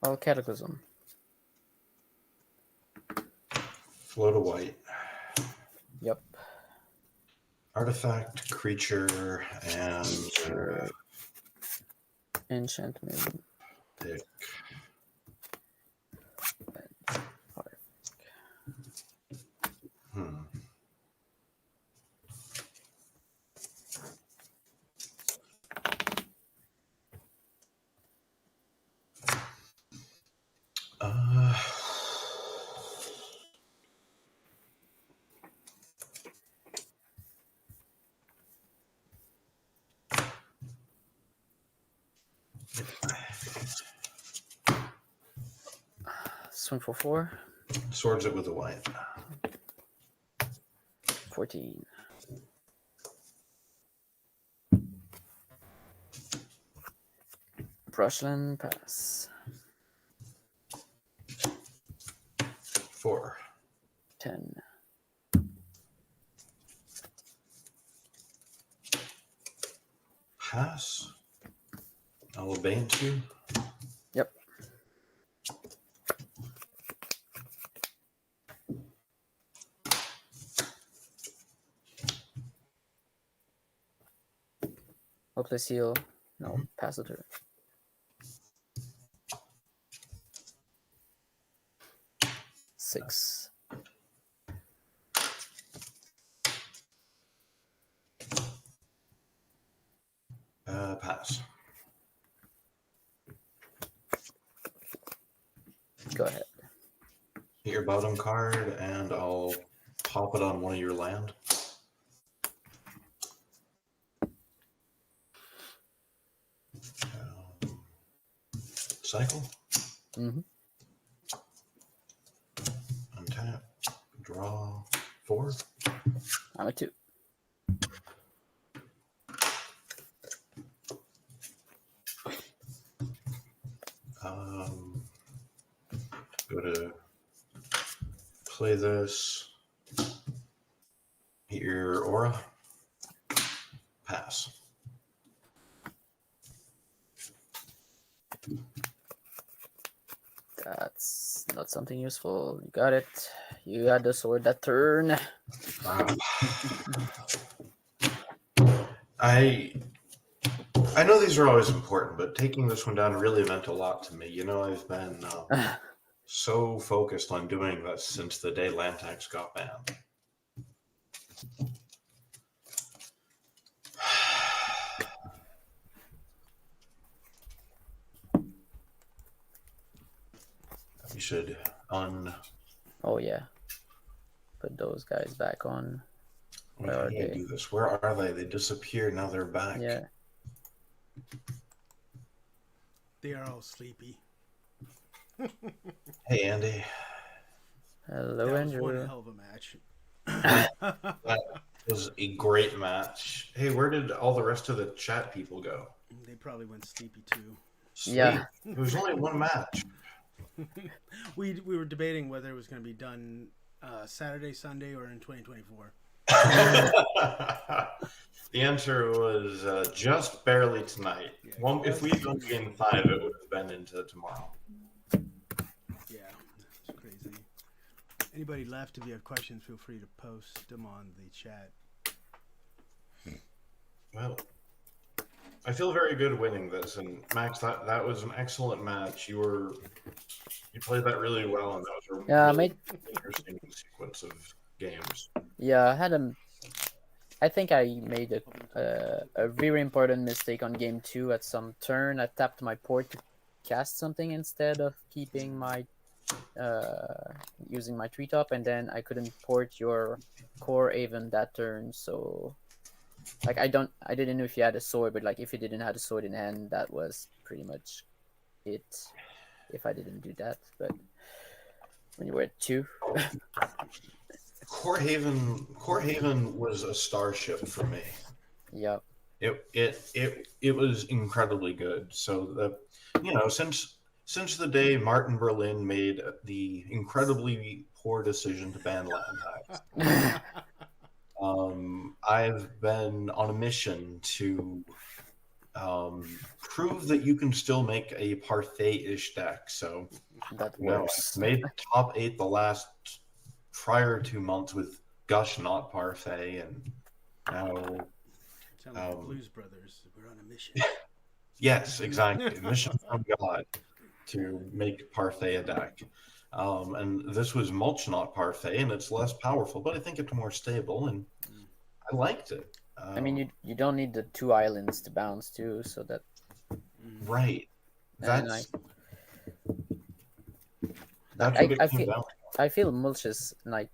Oh, Cataclysm. Float a white. Yep. Artifact, creature, and Enchantment. pick. Hmm. Uh, Swing for 4. Swords it with a white. 14. Brushland, pass. 4. 10. Pass. I'll obey you. Yep. I'll play seal. No, pass the turn. Six. Pass. Go ahead. Hit your bottom card, and I'll pop it on one of your land. Cycle. Mm-hmm. Untap. Draw. 4. I'm at 2. Go to play this. Hit your aura. Pass. That's not something useful. You got it. You had the sword that turn. I know these are always important, but taking this one down really meant a lot to me. You know, I've been so focused on doing this since the day Lantax got banned. We should Oh yeah. Put those guys back on. Where are they? do this. Where are they? They disappeared. Now they're back. Yeah. They are all sleepy. Hey, Andy. Hello, That was Andrew. one hell of a match. That was a great match. Hey, where did all the rest of the chat people go? They probably went sleepy too. Sleep. Yeah. It was only one match. We were debating whether it was going to be done Saturday, Sunday, or in 2024. The answer was just barely tonight. Yeah, Well, if we'd done game 5, it would have been into tomorrow. Yeah, it's crazy. Anybody left, if you have questions, feel free to post them on the chat. Well, I feel very good winning this, and Max, that was an excellent match. You played that really well, and that was a Yeah, I really made. interesting sequence of games. Yeah, I think I made a very important mistake on game 2 at some turn. I tapped my port to cast something instead of keeping my using my treetop, and then I couldn't port your core even that turn. So like I didn't know if you had a sword, but like if you didn't have a sword in hand, that was pretty much it. If I didn't do that, but when you were at 2, Core Haven was a starship for me. yeah, It was incredibly good. So since the day Martin Berlin made the incredibly poor decision to ban land hacks, I've been on a mission to prove that you can still make a Parfait-ish deck. So that no, works. I've made top 8 the last prior 2 months with Gush not Parfait, and now Sound like the Blues Brothers. We're on a mission. yes, exactly, mission from God to make Parfait a deck. And this was Mulch not Parfait, and it's less powerful, but I think it's more stable, and I liked it. I mean, you don't need the 2 islands to bounce too, so that right. and That's I what it I came feel down. I feel Mulch is like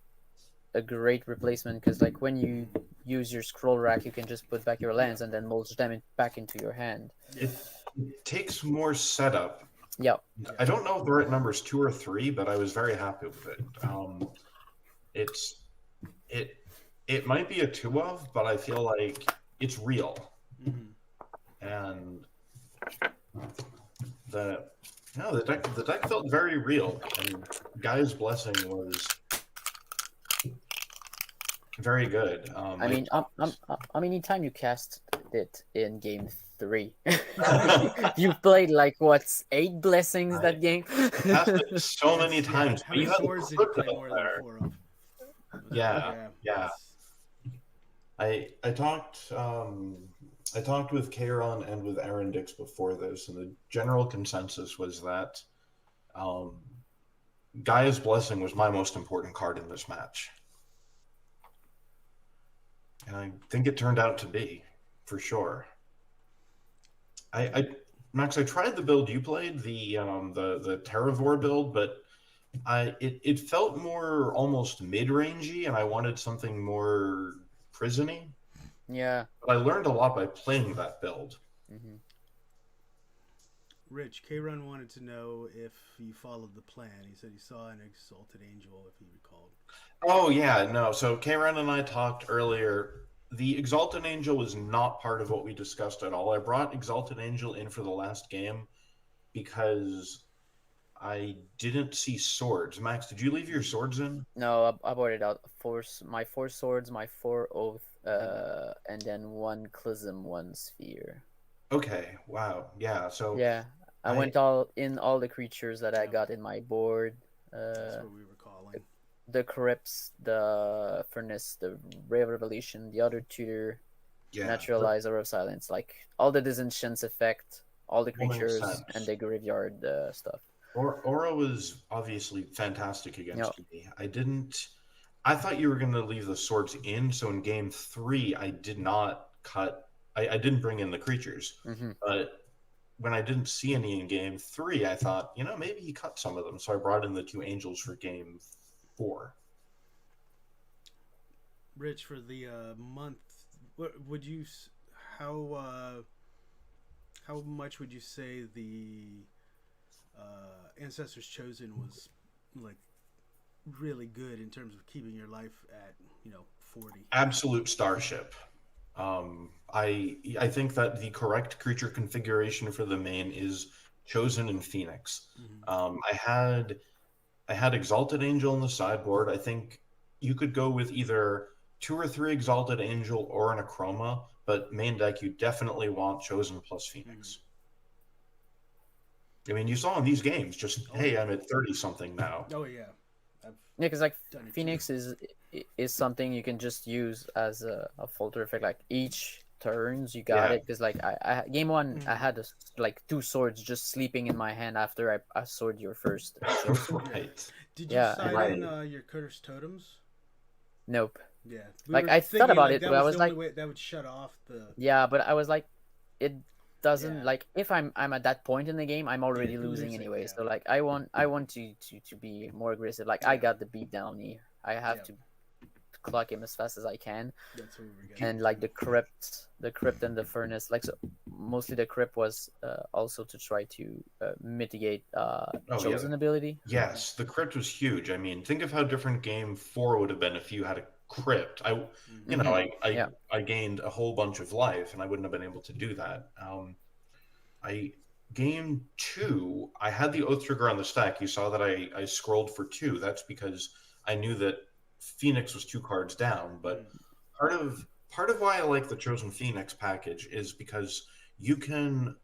a great replacement because like when you use your scroll rack, you can just put back your lands and then mulch them back into your hand. It takes more setup. Yeah, I don't know if the right number is 2 or 3, but I was very happy with it. It might be a 2 of, but I feel like it's real, and the deck felt very real, and Guy's Blessing was very good. I mean, how many times you cast it in game 3? You played like what 8 blessings that game? Cast it so many times. How many You had swords did you play more than 4 of? Yeah. I talked with Kairon and with Aaron Dix before this, and the general consensus was that Gaia's Blessing was my most important card in this match. And I think it turned out to be, for sure. Max, I tried the build you played, the Terravore build, but it felt more almost mid-rangey, and I wanted something more prison-y. Yeah. But I learned a lot by playing that build. Mm-hmm. Rich, K-Run wanted to know if you followed the plan. He said he saw an Exalted Angel, if he recalled. Oh, yeah, no. So K-Run and I talked earlier. The Exalted Angel was not part of what we discussed at all. I brought Exalted Angel in for the last game because I didn't see swords. Max, did you leave your swords in? No, I brought it out. My 4 swords, my 4 oath, and then 1 Clism, 1 sphere. Okay, wow. Yeah, so... Yeah, I went all the creatures that I got in my board. That's what we were calling. The Crypts, the Furnace, the Ray of Revelation, the other tutor, Naturalizer of Silence, like all the disenchants effect, all the creatures, and the graveyard stuff. Aura was obviously fantastic against me. I thought you were going to leave the swords in, so in game 3, I did not cut... I didn't bring in the creatures, but when I didn't see any in game 3, I thought, maybe he cut some of them, so I brought in the 2 angels for game 4. Rich, for the month, what would you? How much would you say the Ancestors Chosen was like really good in terms of keeping your life at 40? Absolute starship. I think that the correct creature configuration for the main is Chosen and Phoenix. I had Exalted Angel in the sideboard. I think you could go with either 2 or 3 Exalted Angel or an Acroma, but main deck you definitely want Chosen plus Phoenix. I mean, you saw in these games, hey, I'm at 30 something now. Oh yeah. Yeah, because like Phoenix is something you can just use as a filter effect. Like each turns you got Yeah. it, because like game one I had like 2 swords just sleeping in my hand after I sword your first chosen. Right. Did you Yeah, side right. in your cursed totems? Nope. Yeah. Like, were I thought thinking, about like, it, that but I was was the only like- way that would shut off the. Yeah, but I was like, it doesn't Yeah. like, if I'm at that point in the game, I'm already You're losing losing, anyway. yeah. So like, I want to be more aggressive. Like, I Yeah. got the beat down here. I have Yeah. to clock him as fast as I can. That's what we're getting. And like the crypt and the furnace, like, so mostly the crypt was also to try to mitigate chosen ability. Yes, the crypt was huge. I mean, think of how different game 4 would have been if you had a crypt. I gained a whole bunch of life, and I wouldn't have been able to do that. Game 2, I had the Oath Trigger on the stack. You saw that I scrolled for 2. That's because I knew that Phoenix was 2 cards down. But part of why I like the Chosen Phoenix package is because you can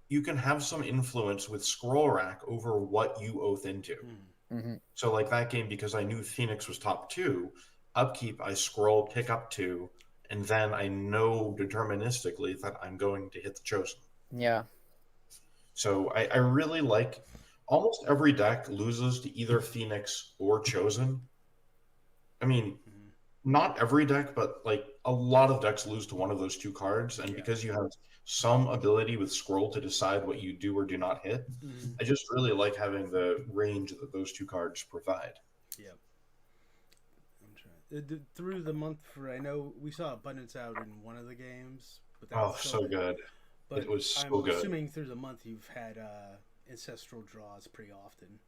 have some influence with Scroll Rack over what you oath into. So like that game, because I knew Phoenix was top 2, upkeep I scroll, pick up 2, and then I know deterministically that I'm going to hit the Chosen. Yeah. So I really like, almost every deck loses to either Phoenix or Chosen. I mean, not every deck, but like a lot of decks lose to one of those 2 cards. And because you have some ability with scroll to decide what you do or do not hit, I just really like having the range that those 2 cards provide. Yeah. I'm trying. Through the month I know we saw Abundance out in one of the games. But that was So good. But it was so I'm good. assuming through the month you've had ancestral draws pretty often.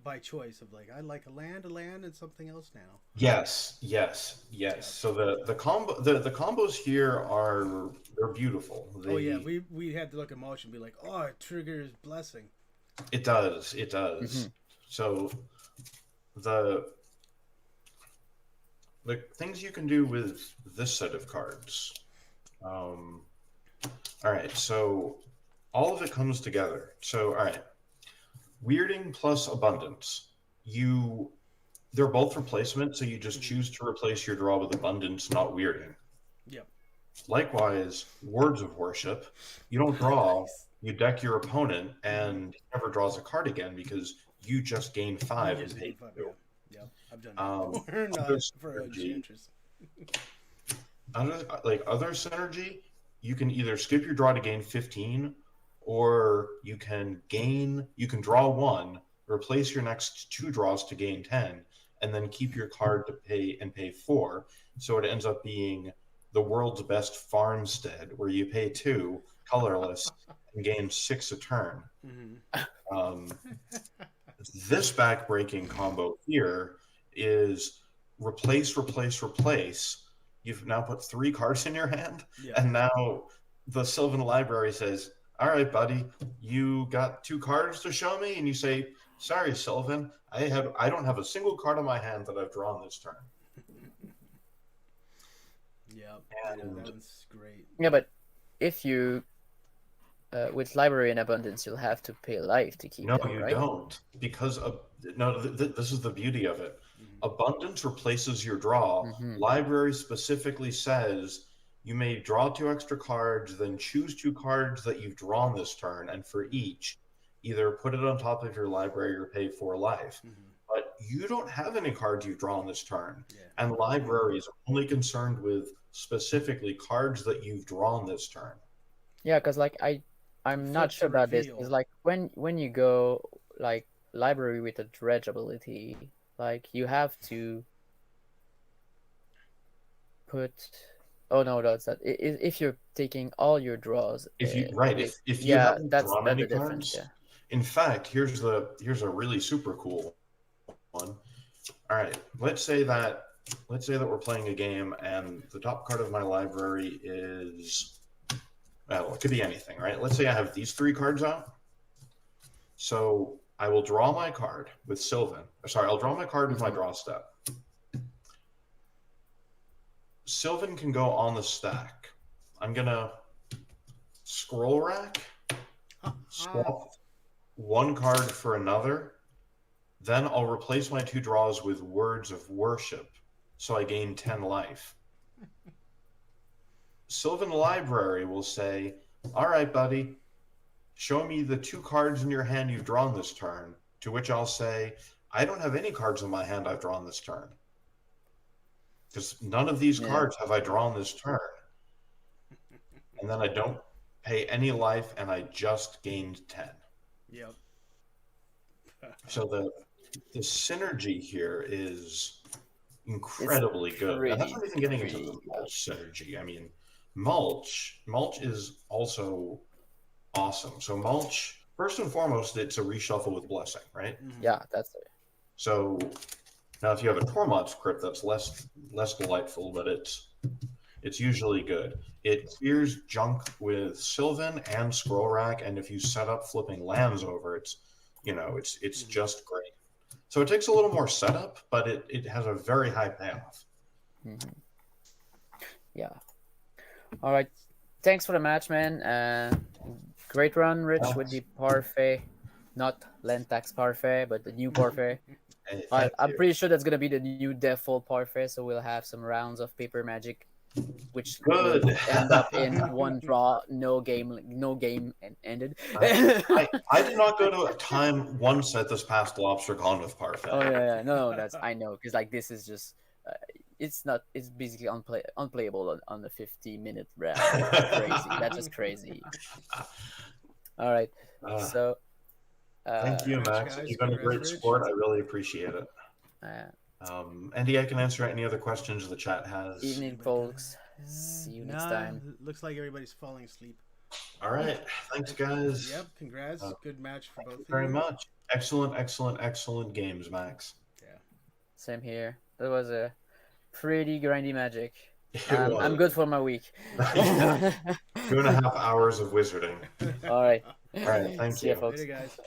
By choice of like, I like a land, and something else now. Yes. So the combos here they're beautiful. We had to look at Mulch and be like, oh, it triggers blessing. It does. So the things you can do with this set of cards. All right, so all of it comes together. So, all right, weirding plus abundance. They're both replacement, so you just choose to replace your draw with abundance, not weirding. Yep. Likewise, words of worship. You don't draw, you deck your opponent, and he never draws a card again because you just gain 5 and pay 2. Yeah, I've done that. For Enchantress. Other synergy, you can either skip your draw to gain 15, or you can draw 1, replace your next 2 draws to gain 10, and then keep your card to pay 4. So it ends up being the world's best farmstead, where you pay 2, colorless, and gain 6 a turn. This back-breaking combo here is replace. You've now put 3 cards in your hand, and now the Sylvan Library says, all right, buddy, you got 2 cards to show me? And you say, sorry, Sylvan, I don't have a single card in my hand that I've drawn this turn. That one's great. Yeah, but if you with Library and Abundance, you'll have to pay life to keep them, right? No, you don't. Because this is the beauty of it. Abundance replaces your draw. Library specifically says you may draw 2 extra cards, then choose 2 cards that you've drawn this turn, and for each, either put it on top of your library or pay 4 life. But you don't have any cards you've drawn this turn. And library is only concerned with specifically cards that you've drawn this turn. Yeah, because like I'm not sure about this. It's like when you go like library with a dredge ability, like you have to put. Oh no, that's that. If you're taking all your draws, if you haven't that's drawn any the difference. cards. Yeah. In fact, here's a really super cool one. All right, let's say that we're playing a game and the top card of my library is, well, it could be anything, right? Let's say I have these 3 cards out. So I will draw my card with Sylvan. Sorry, I'll draw my card with my draw step. Sylvan can go on the stack. I'm gonna scroll rack, swap 1 card for another. Then I'll replace my 2 draws with words of worship, so I gain 10 life. Sylvan Library will say, all right, buddy, show me the 2 cards in your hand you've drawn this turn. To which I'll say, I don't have any cards in my hand I've drawn this turn. Because none of these cards have I drawn this turn. And then I don't pay any life, and I just gained 10. Yep. So the synergy here is incredibly good. And that's not even getting into the mulch synergy. I mean, mulch is also awesome. So mulch, first and foremost, it's a reshuffle with blessing, right? Yeah, that's it. So now if you have a Tormod's Crypt, that's less delightful, but it's usually good. It clears junk with Sylvan and Scroll Rack, and if you set up flipping lands over, it's just great. So it takes a little more setup, but it has a very high payoff. Yeah. All right. Thanks for the match, man. Great run, Rich, with the Parfait. Not Lentax Parfait, but the new Parfait. I'm pretty sure that's going to be the new default Parfait, so we'll have some rounds of paper magic, which will end up in 1 draw, no game ended. I did not go to a time once at this past Lobster Con with Parfait. Oh yeah, no, I know, because like this is just it's basically unplayable on the 50-minute round. Crazy. That's just crazy. All right, so thank you, Max. guys. You've been a great sport. I really appreciate it. Andy, I can answer any other questions the chat has. Evening, folks. See you next time. Looks like everybody's falling asleep. All right. Thanks, guys. Yep. Congrats. Good match for both of you. Very much. Excellent games, Max. Yeah. Same here. That was a pretty grindy magic. It was. I'm good for my week. 2.5 hours of wizarding. All right. All right. Thank See you. ya, folks. Later, guys.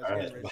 All right. Bye.